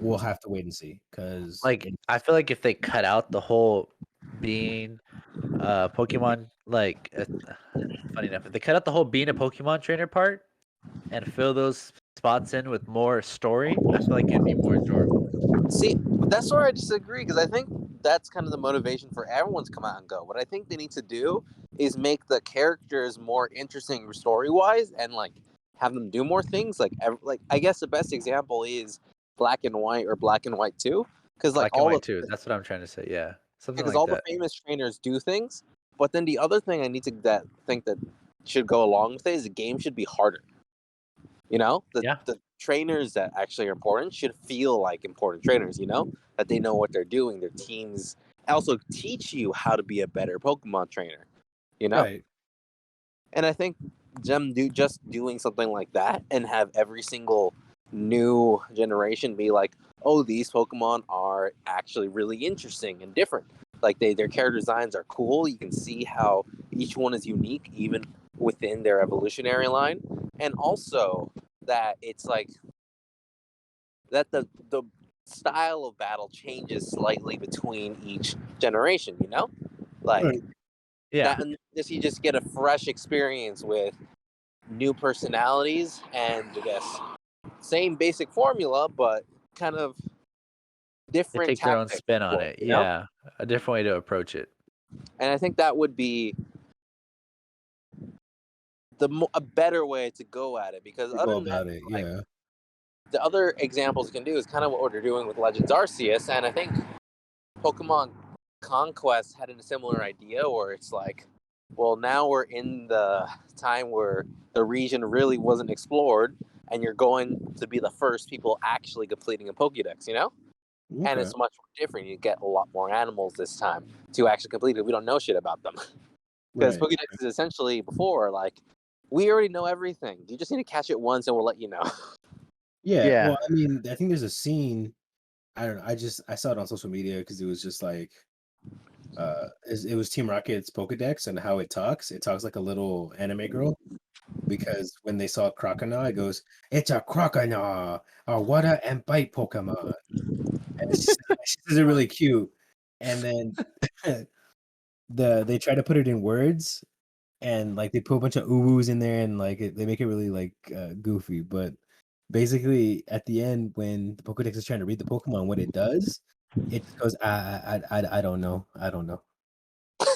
we'll have to wait and see. Because Like I feel like if they cut out the whole being Pokemon, like funny enough, if they cut out the whole being a Pokemon trainer part and fill those spots in with more story, I feel like it'd be more enjoyable. see, that's where I disagree because I think that's kind of the motivation for everyone to come out and go. What I think they need to do is make the characters more interesting story wise and like have them do more things. Like I guess the best example is Black and White or Black and White 2, because like Black and White too. That's what I'm trying to say. Yeah, something because like all that. the famous trainers do things. But then the other thing I need to think that should go along with it is the game should be harder. The trainers that actually are important should feel like important trainers, that they know what they're doing. Their teams also teach you how to be a better Pokemon trainer, right. And I think just doing something like that and have every single new generation be like, oh, these Pokemon are actually really interesting and different. Like their character designs are cool. You can see how each one is unique, even within their evolutionary line, and also that it's like that the style of battle changes slightly between each generation. You know, like Right. Yeah. that. And this you just get a fresh experience with new personalities and I guess same basic formula, but kind of They different take their own tactics. spin on it. You know? Yeah. A different way to approach it. And I think that would be a better way to go at it because To other go than that, about it, like, yeah. the other examples you can do is kind of what we're doing with Legends Arceus, and I think Pokemon Conquest had a similar idea where it's like, well, now we're in the time where the region really wasn't explored, and you're going to be the first people actually completing a Pokédex, you know? And Okay. it's much more different. You get a lot more animals this time to actually complete it. We don't know shit about them. Because Right. Pokédex is essentially before, like, we already know everything. You just need to catch it once and we'll let you know. Yeah. Yeah. Well, I mean, I think there's a scene. I don't know. I saw it on social media because it was just like it was Team Rocket's Pokedex and how it talks. It talks like a little anime girl because when they saw Croconaw, it goes, "It's a Croconaw, a water and bite Pokemon." And she says it really cute. And then they try to put it in words and like they put a bunch of uwus in there and like they make it really like goofy. But basically, at the end, when the Pokedex is trying to read the Pokemon, what it does, it just goes, I don't know, I don't know.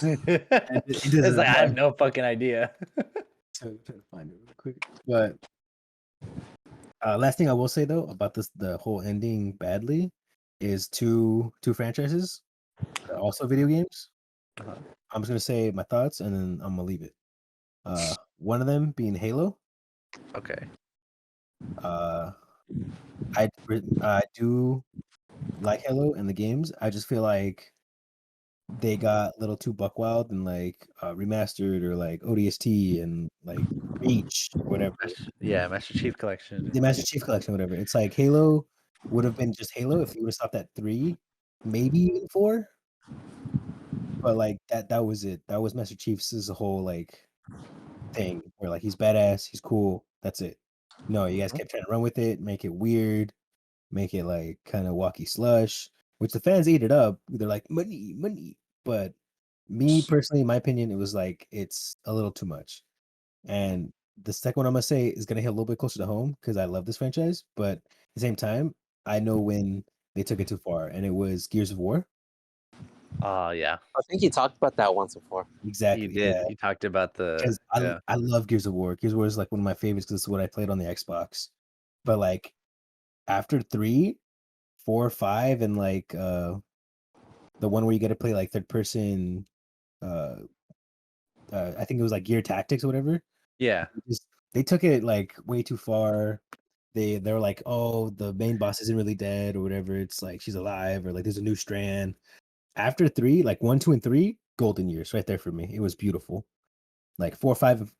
And it It's doesn't like I have have no fucking idea. to try to find it real quick. But last thing I will say though about the whole ending badly is two franchises that are also video games. Uh-huh. I'm just gonna say my thoughts and then I'm gonna leave it. One of them being Halo. Okay. Uh, I do like Halo and the games. I just feel like they got a little too buck wild and like remastered or like ODST and like Reach or whatever. Master Chief Collection. The Master Chief Collection, whatever. It's like Halo would have been just Halo if you would have stopped at 3, maybe even 4. But like that was it. That was Master Chief's whole like thing where like he's badass, he's cool. That's it. No, you guys kept trying to run with it, make it weird, make it like kind of walkie slush, which the fans ate it up. They're like money, money. But me personally, in my opinion, it was like it's a little too much. And the second one I'm gonna say is gonna hit a little bit closer to home because I love this franchise, but at the same time, I know when they took it too far, and it was Gears of War. Oh yeah. I think you talked about that once before. You Exactly, did. yeah. You talked about the Because I love Gears of War. Gears of War is like one of my favorites because it's what I played on the Xbox. But like after 3, 4, 5, and like the one where you get to play like third person, uh, I think it was like Gear Tactics or whatever. Yeah. They took it like way too far. They were like, oh, the main boss isn't really dead or whatever. It's like she's alive or like there's a new strand. After 3, like 1, 2, and 3, golden years right there for me. It was beautiful. Like 4, 5,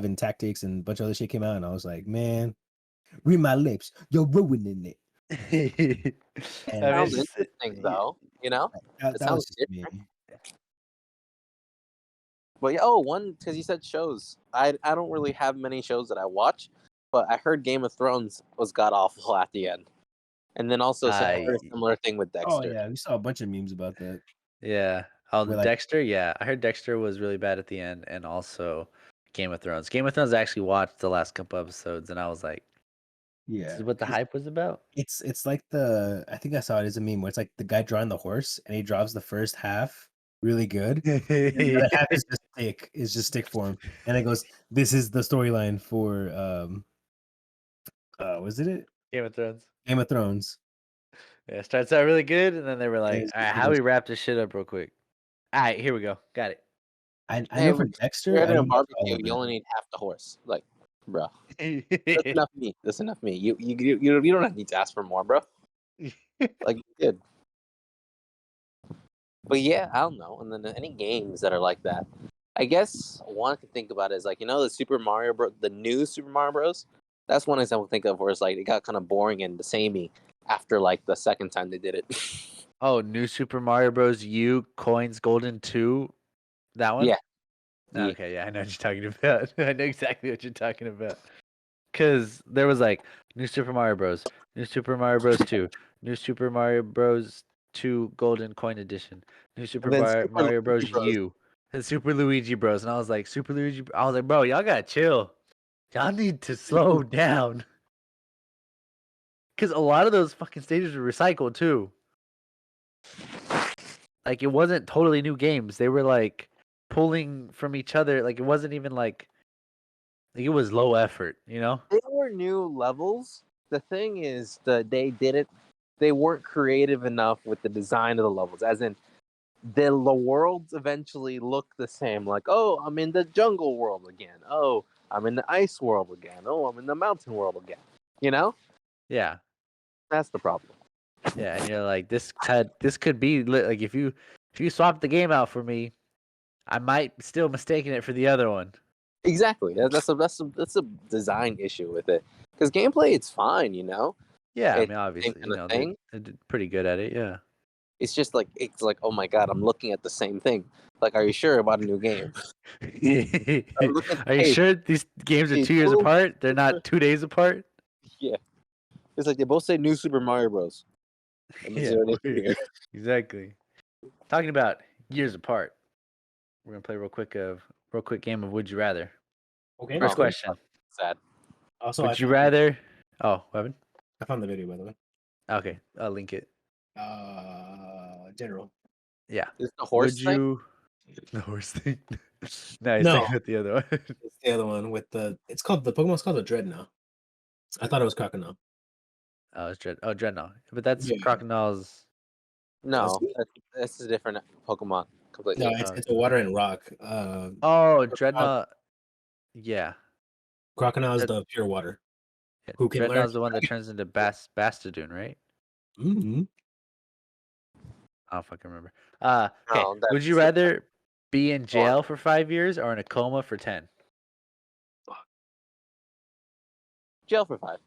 and Tactics and a bunch of other shit came out, and I was like, man, read my lips. You're ruining it. And I mean, Sounds interesting, though. You know, it that was sounds just me. different. But yeah, one because you said shows. I don't really have many shows that I watch, but I heard Game of Thrones was god awful at the end, and then also I heard a similar thing with Oh Dexter. yeah, we saw a bunch of memes about that. yeah. Oh, Where like, Dexter. Yeah, I heard Dexter was really bad at the end, and also Game of Thrones. Game of Thrones. I actually watched the last couple episodes, and I was like, "This yeah, is what the 'cause hype was about." it's like I think I saw it as a meme where it's like the guy drawing the horse and he draws the first half really good. And the other half is just stick form. And it goes, this is the storyline for was it? Game of Thrones. Game of Thrones. Yeah, it starts out really good, and then they were And like, it's "All just- right, it how do we just- wrap this shit up real quick?" All right, here we go. Got it. I Hey, know for you're Dexter, I having a didn't watch all barbecue. of You it. only need half the horse. Like, bro, that's enough meat. That's enough meat. You don't need to ask for more, bro. Like you did. But yeah, I don't know. And then any games that are like that. I guess one to think about is like the the new Super Mario Bros. That's one example to think of where it's like it got kind of boring and the samey after like the second time they did it. Oh, New Super Mario Bros. U Coins Golden 2. That one? Yeah. Yeah. Okay, yeah, I know what you're talking about. I know exactly what you're talking about. Because there was like New Super Mario Bros., New Super Mario Bros. 2, New Super Mario Bros. 2 Golden Coin Edition, New Super And then Super Mario Luigi Bros. Bros. U, and Super Luigi Bros. And I was like, I was like, bro, y'all gotta chill. Y'all need to slow down. Because a lot of those fucking stages were recycled too. Like, it wasn't totally new games. They were like pulling from each other. Like, it wasn't even like it was low effort, you know? They were new levels. The thing is that they weren't creative enough with the design of the levels. As in the worlds eventually look the same. Like, oh, I'm in the jungle world again. Oh, I'm in the ice world again. Oh, I'm in the mountain world again. You know? Yeah. That's the problem. Yeah, and you're like, this could be like if you swap the game out for me, I might still mistaken it for the other one. Exactly. That's a design issue with it. Because gameplay, it's fine, Yeah, I It's mean, the obviously, same kind of thing. they did pretty good at it. Yeah. It's just like oh my god, I'm looking at the same thing. Like, are you sure about a new game? Look at the Are you page. sure these games are It's 2 years cool. apart? They're not 2 days apart. Yeah. It's like they both say New Super Mario Bros. Let me see Yeah, what they do here. exactly. Talking about years apart, we're gonna play real quick game of Would You Rather. Okay. First Oh, question: sad. Also, Would you rather? Oh, Weapon. I found the video, by the way. Okay, I'll link it. General. Yeah. Is it the horse Would thing? you? The horse thing. No, he's No. talking about the other one. It's the other one with the Pokemon's called the Dreadnought. I thought it was Crocodile. Oh, it's Dreadnought. But that's Yeah. Crocodile's. No, Does it? that's a different Pokemon completely. No, it's a water and rock. Oh, Dreadnought. Yeah. Crocodile is Dread- the pure water. yeah. Who can learn? Dreadnought's the one that turns into Bastadoon, right? Mm-hmm. I don't fucking remember. Okay. No, Would you that's- rather be in jail for 5 years or in a coma for 10? Jail for 5.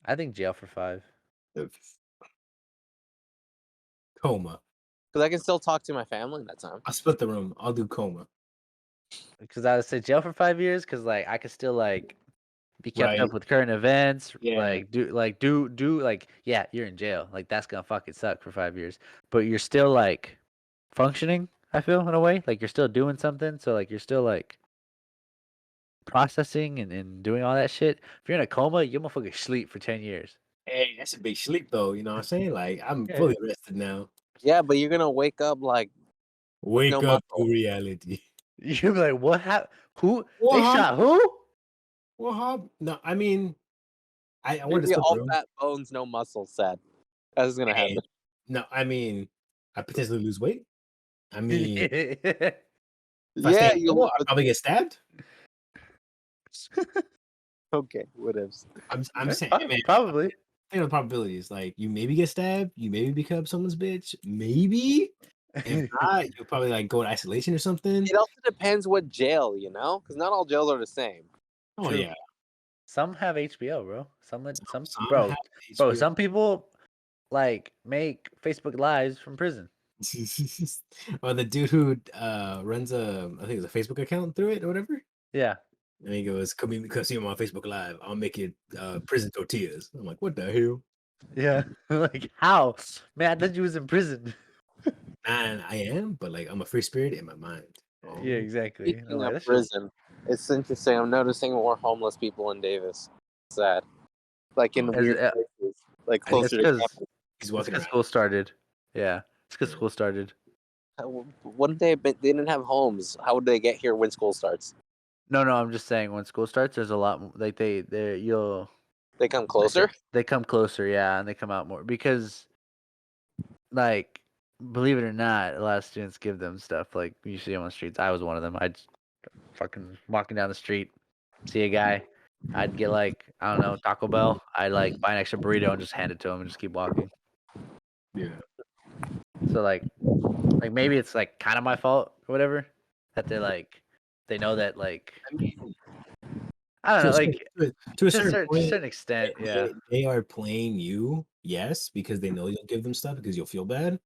I think jail for 5. Coma. Because I can still talk to my family in that time. I'll split the room. I'll do coma. Because I would say jail for 5 years because like I could still like be kept Right. up with current events. Yeah. Like do yeah, you're in jail. Like that's gonna fucking suck for 5 years. But you're still like functioning, I feel, in a way. Like you're still doing something. So like you're still like processing and doing all that shit. If you're in a coma, you motherfucker sleep for 10 years. Hey, that's a big sleep though. You know what I'm saying? Like I'm Yeah. fully rested now. Yeah, but you're gonna wake up like Wake no up muscle. to reality. You'll be like, what happened? Who? What They happened? shot who? Well, Hob, no, I mean, I wanted to Maybe split the all room. fat bones, no muscle. Sad. That's gonna Hey, happen. no, I mean, I potentially lose weight. I mean, if I Yeah, stay in you'll. coma, I'll probably get stabbed. Okay, what else? I'm saying, man, Probably. think of the probabilities. Like, you maybe get stabbed, you maybe become someone's bitch, maybe. If not, you'll probably like go in isolation or something. It also depends what jail, because not all jails are the same. Oh True. yeah, Some have HBO, bro. Some Some bro, have bro. HBO. Some people like make Facebook lives from prison. Or the dude who runs I think it's a Facebook account through it or whatever. Yeah. And he goes, "Come because see him on Facebook Live. I'll make it prison tortillas." I'm like, "What the hell?" Yeah. Like how? Man, I thought you was in prison. And I am, but like I'm a free spirit in my mind. Yeah, exactly. Speaking Like, of that's just- prison, it's interesting. I'm noticing more homeless people in Davis. Sad. Like in As- weird places, like I think closer it's to 'cause- campus. He's it's walking 'cause around. school started. Yeah. It's because Yeah. school started. Wouldn't they? They didn't have homes. How would they get here when school starts? No, I'm just saying when school starts, there's a lot like you'll They come closer. they come closer, yeah, and they come out more because, like, believe it or not, a lot of students give them stuff. Like you see them on the streets. I was one of them. I'd fucking walking down the street, see a guy, I'd get like I don't know Taco Bell. I'd like buy an extra burrito and just hand it to him and just keep walking. Yeah. So like maybe it's like kind of my fault or whatever that they're like they know that like I mean, I don't to know, a certain, like to a to a certain certain, to a point, certain extent, yeah, they are playing you, yes, because they know you'll give them stuff because you'll feel bad.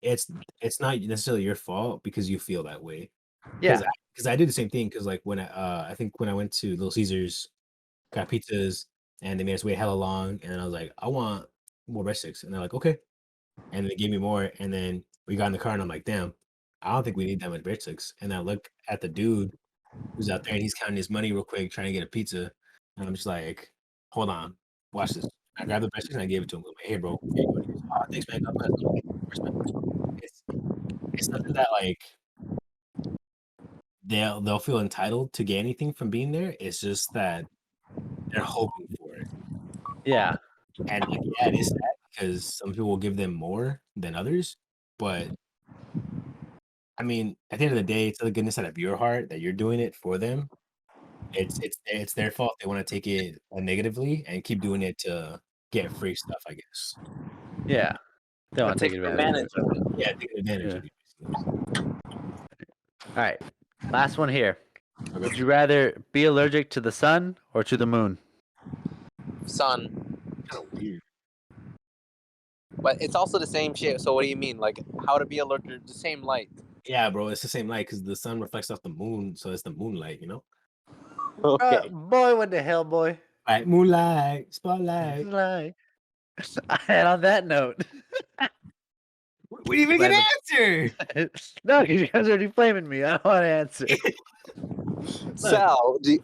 It's it's not necessarily your fault because you feel that way. yeah, Because I did the same thing because like when I think when I went to Little Caesars, got pizzas and they made us wait hella long, and I was like, I want more breadsticks, and they're like, okay, and they gave me more, and then we got in the car, and I'm like, damn, I don't think we need that much breadsticks, and I look at the dude who's out there, and he's counting his money real quick, trying to get a pizza, and I'm just like, hold on, watch this. I grabbed the breadsticks and I gave it to him. I'm like, hey, bro, here you go. He goes, oh, thanks, man. God bless. I'm like, "Of course, man." It's it's nothing that like they'll feel entitled to get anything from being there. It's just that they're hoping for it. yeah, And like, yeah, it is sad because some people will give them more than others. But I mean, at the end of the day, it's the goodness out of your heart that you're doing it for them. It's their fault. They want to take it negatively and keep doing it to get free stuff, I guess. yeah. Don't want to take Take advantage of it. advantage of it. Yeah, taking advantage Yeah. of you. Basically. All right, last one here. Okay. Would you rather be allergic to the sun or to the moon? Sun. Kind of weird. But it's also the same shit. So what do you mean? Like how to be allergic to the same light? Yeah, bro, it's the same light because the sun reflects off the moon, so it's the moonlight, you know? Okay. Boy, what the hell, boy? Like moonlight, spotlight. Like, and on that note, We didn't even get an answer. no, because you guys are already flaming me. I don't want to answer. Sal, what do you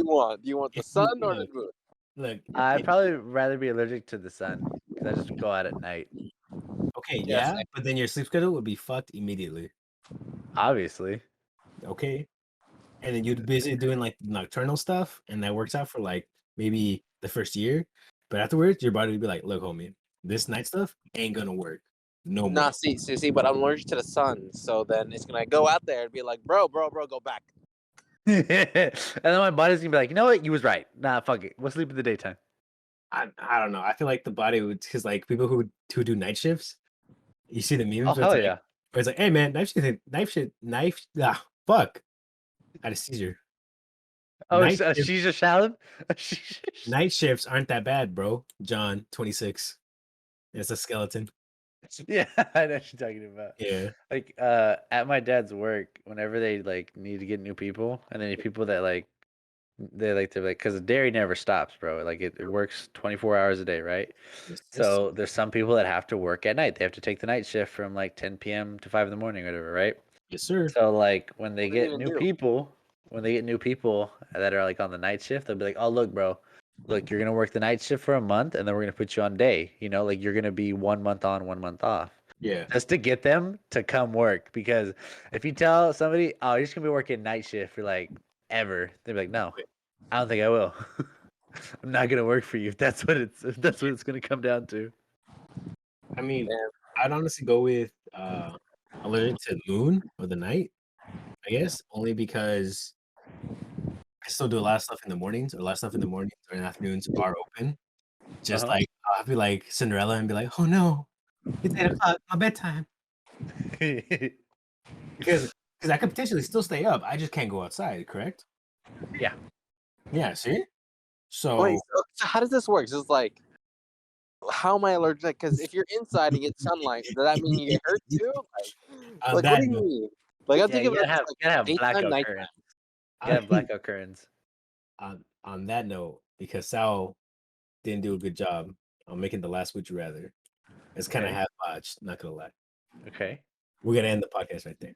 want? Do you want the sun or the moon? Look, I'd probably rather be allergic to the sun because I just go out at night. okay, Yes, yeah, but then your sleep schedule would be fucked immediately. Obviously. Okay. And then you'd be busy doing like nocturnal stuff, and that works out for like maybe the first year. But afterwards, your body would be like, look, homie, this night stuff ain't gonna work. No more. Nah, see, but I'm allergic to the sun, so then it's gonna go out there and be like, bro, go back. And then my body's gonna be like, you know what? You was right. Nah, fuck it. We'll sleep in the daytime. I don't know. I feel like the body would, because like people who do night shifts, you see the memes. Oh, where hell it's like, yeah. where it's like, hey man, fuck. I had a seizure. Oh, Night shift- she's a Shalom? Night shifts aren't that bad, bro. John, 26. It's a skeleton. Yeah, I know what you're talking about. Yeah. Like, at my dad's work, whenever they like need to get new people, and they need people that like they're like, because the dairy never stops, bro. Like it works 24 hours a day, right? Yes, So there's some people that have to work at night. They have to take the night shift from like 10 p.m. to 5 in the morning, or whatever, right? yes, sir. So like when they What do you get even new do? people, that are like on the night shift, they'll be like, "Oh, look, bro, look, you're gonna work the night shift for a month, and then we're gonna put you on day. You know, like you're gonna be 1 month on, 1 month off." Yeah. Just to get them to come work, because if you tell somebody, "Oh, you're just gonna be working night shift for like ever," they'd be like, "No, I don't think I will. I'm not gonna work for you if that's what it's gonna come down to." I mean, Yeah. I'd honestly go with allergic to moon or the night, I guess, only because I still do a lot of stuff in the mornings, or a lot of stuff in the mornings or in the afternoons are open. Just Uh-huh. like I'll be like Cinderella and be like, oh no, it's 8 o'clock, my bedtime. Because I could potentially still stay up. I just can't go outside, correct? Yeah. Yeah, see? So Wait, so how does this work? It's just like, how am I allergic? Because if you're inside and get sunlight, does that mean you get hurt too? on Like what that do you note, mean? Like I'm Yeah, thinking you about gotta have, this, you gotta have daytime, blackout nighttime. curtains. You gotta have blackout curtains. on that note, because Sal didn't do a good job on making the last Would You Rather. It's kind of Okay. half botched, not gonna lie. Okay. We're gonna end the podcast right there.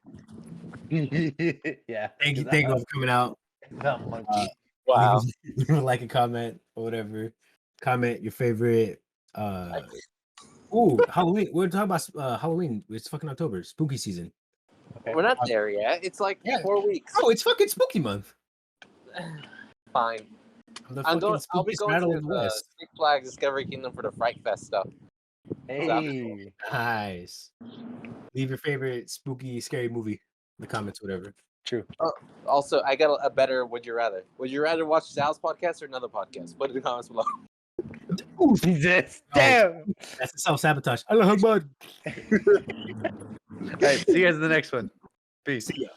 Yeah. Thank you for coming out. I'm a monkey. Wow. Leave a like, a comment, or whatever. Comment your favorite. Halloween. We're talking about Halloween. It's fucking October, spooky season. Okay. We're not there yet. It's like Yeah. 4 weeks. Oh, it's fucking spooky month. Fine. The I'll fucking be spookiest going battle to of the the West. Six Flags Discovery Kingdom for the Fright Fest stuff. Hey. Nice. Leave your favorite spooky, scary movie in the comments, whatever. True. Also, I got a better Would You Rather. Would you rather watch Sal's podcast or another podcast? Put it in the comments below. Jesus. Damn. That's a self-sabotage. Allah Akbar. All right. See you guys in the next one. Peace. See ya.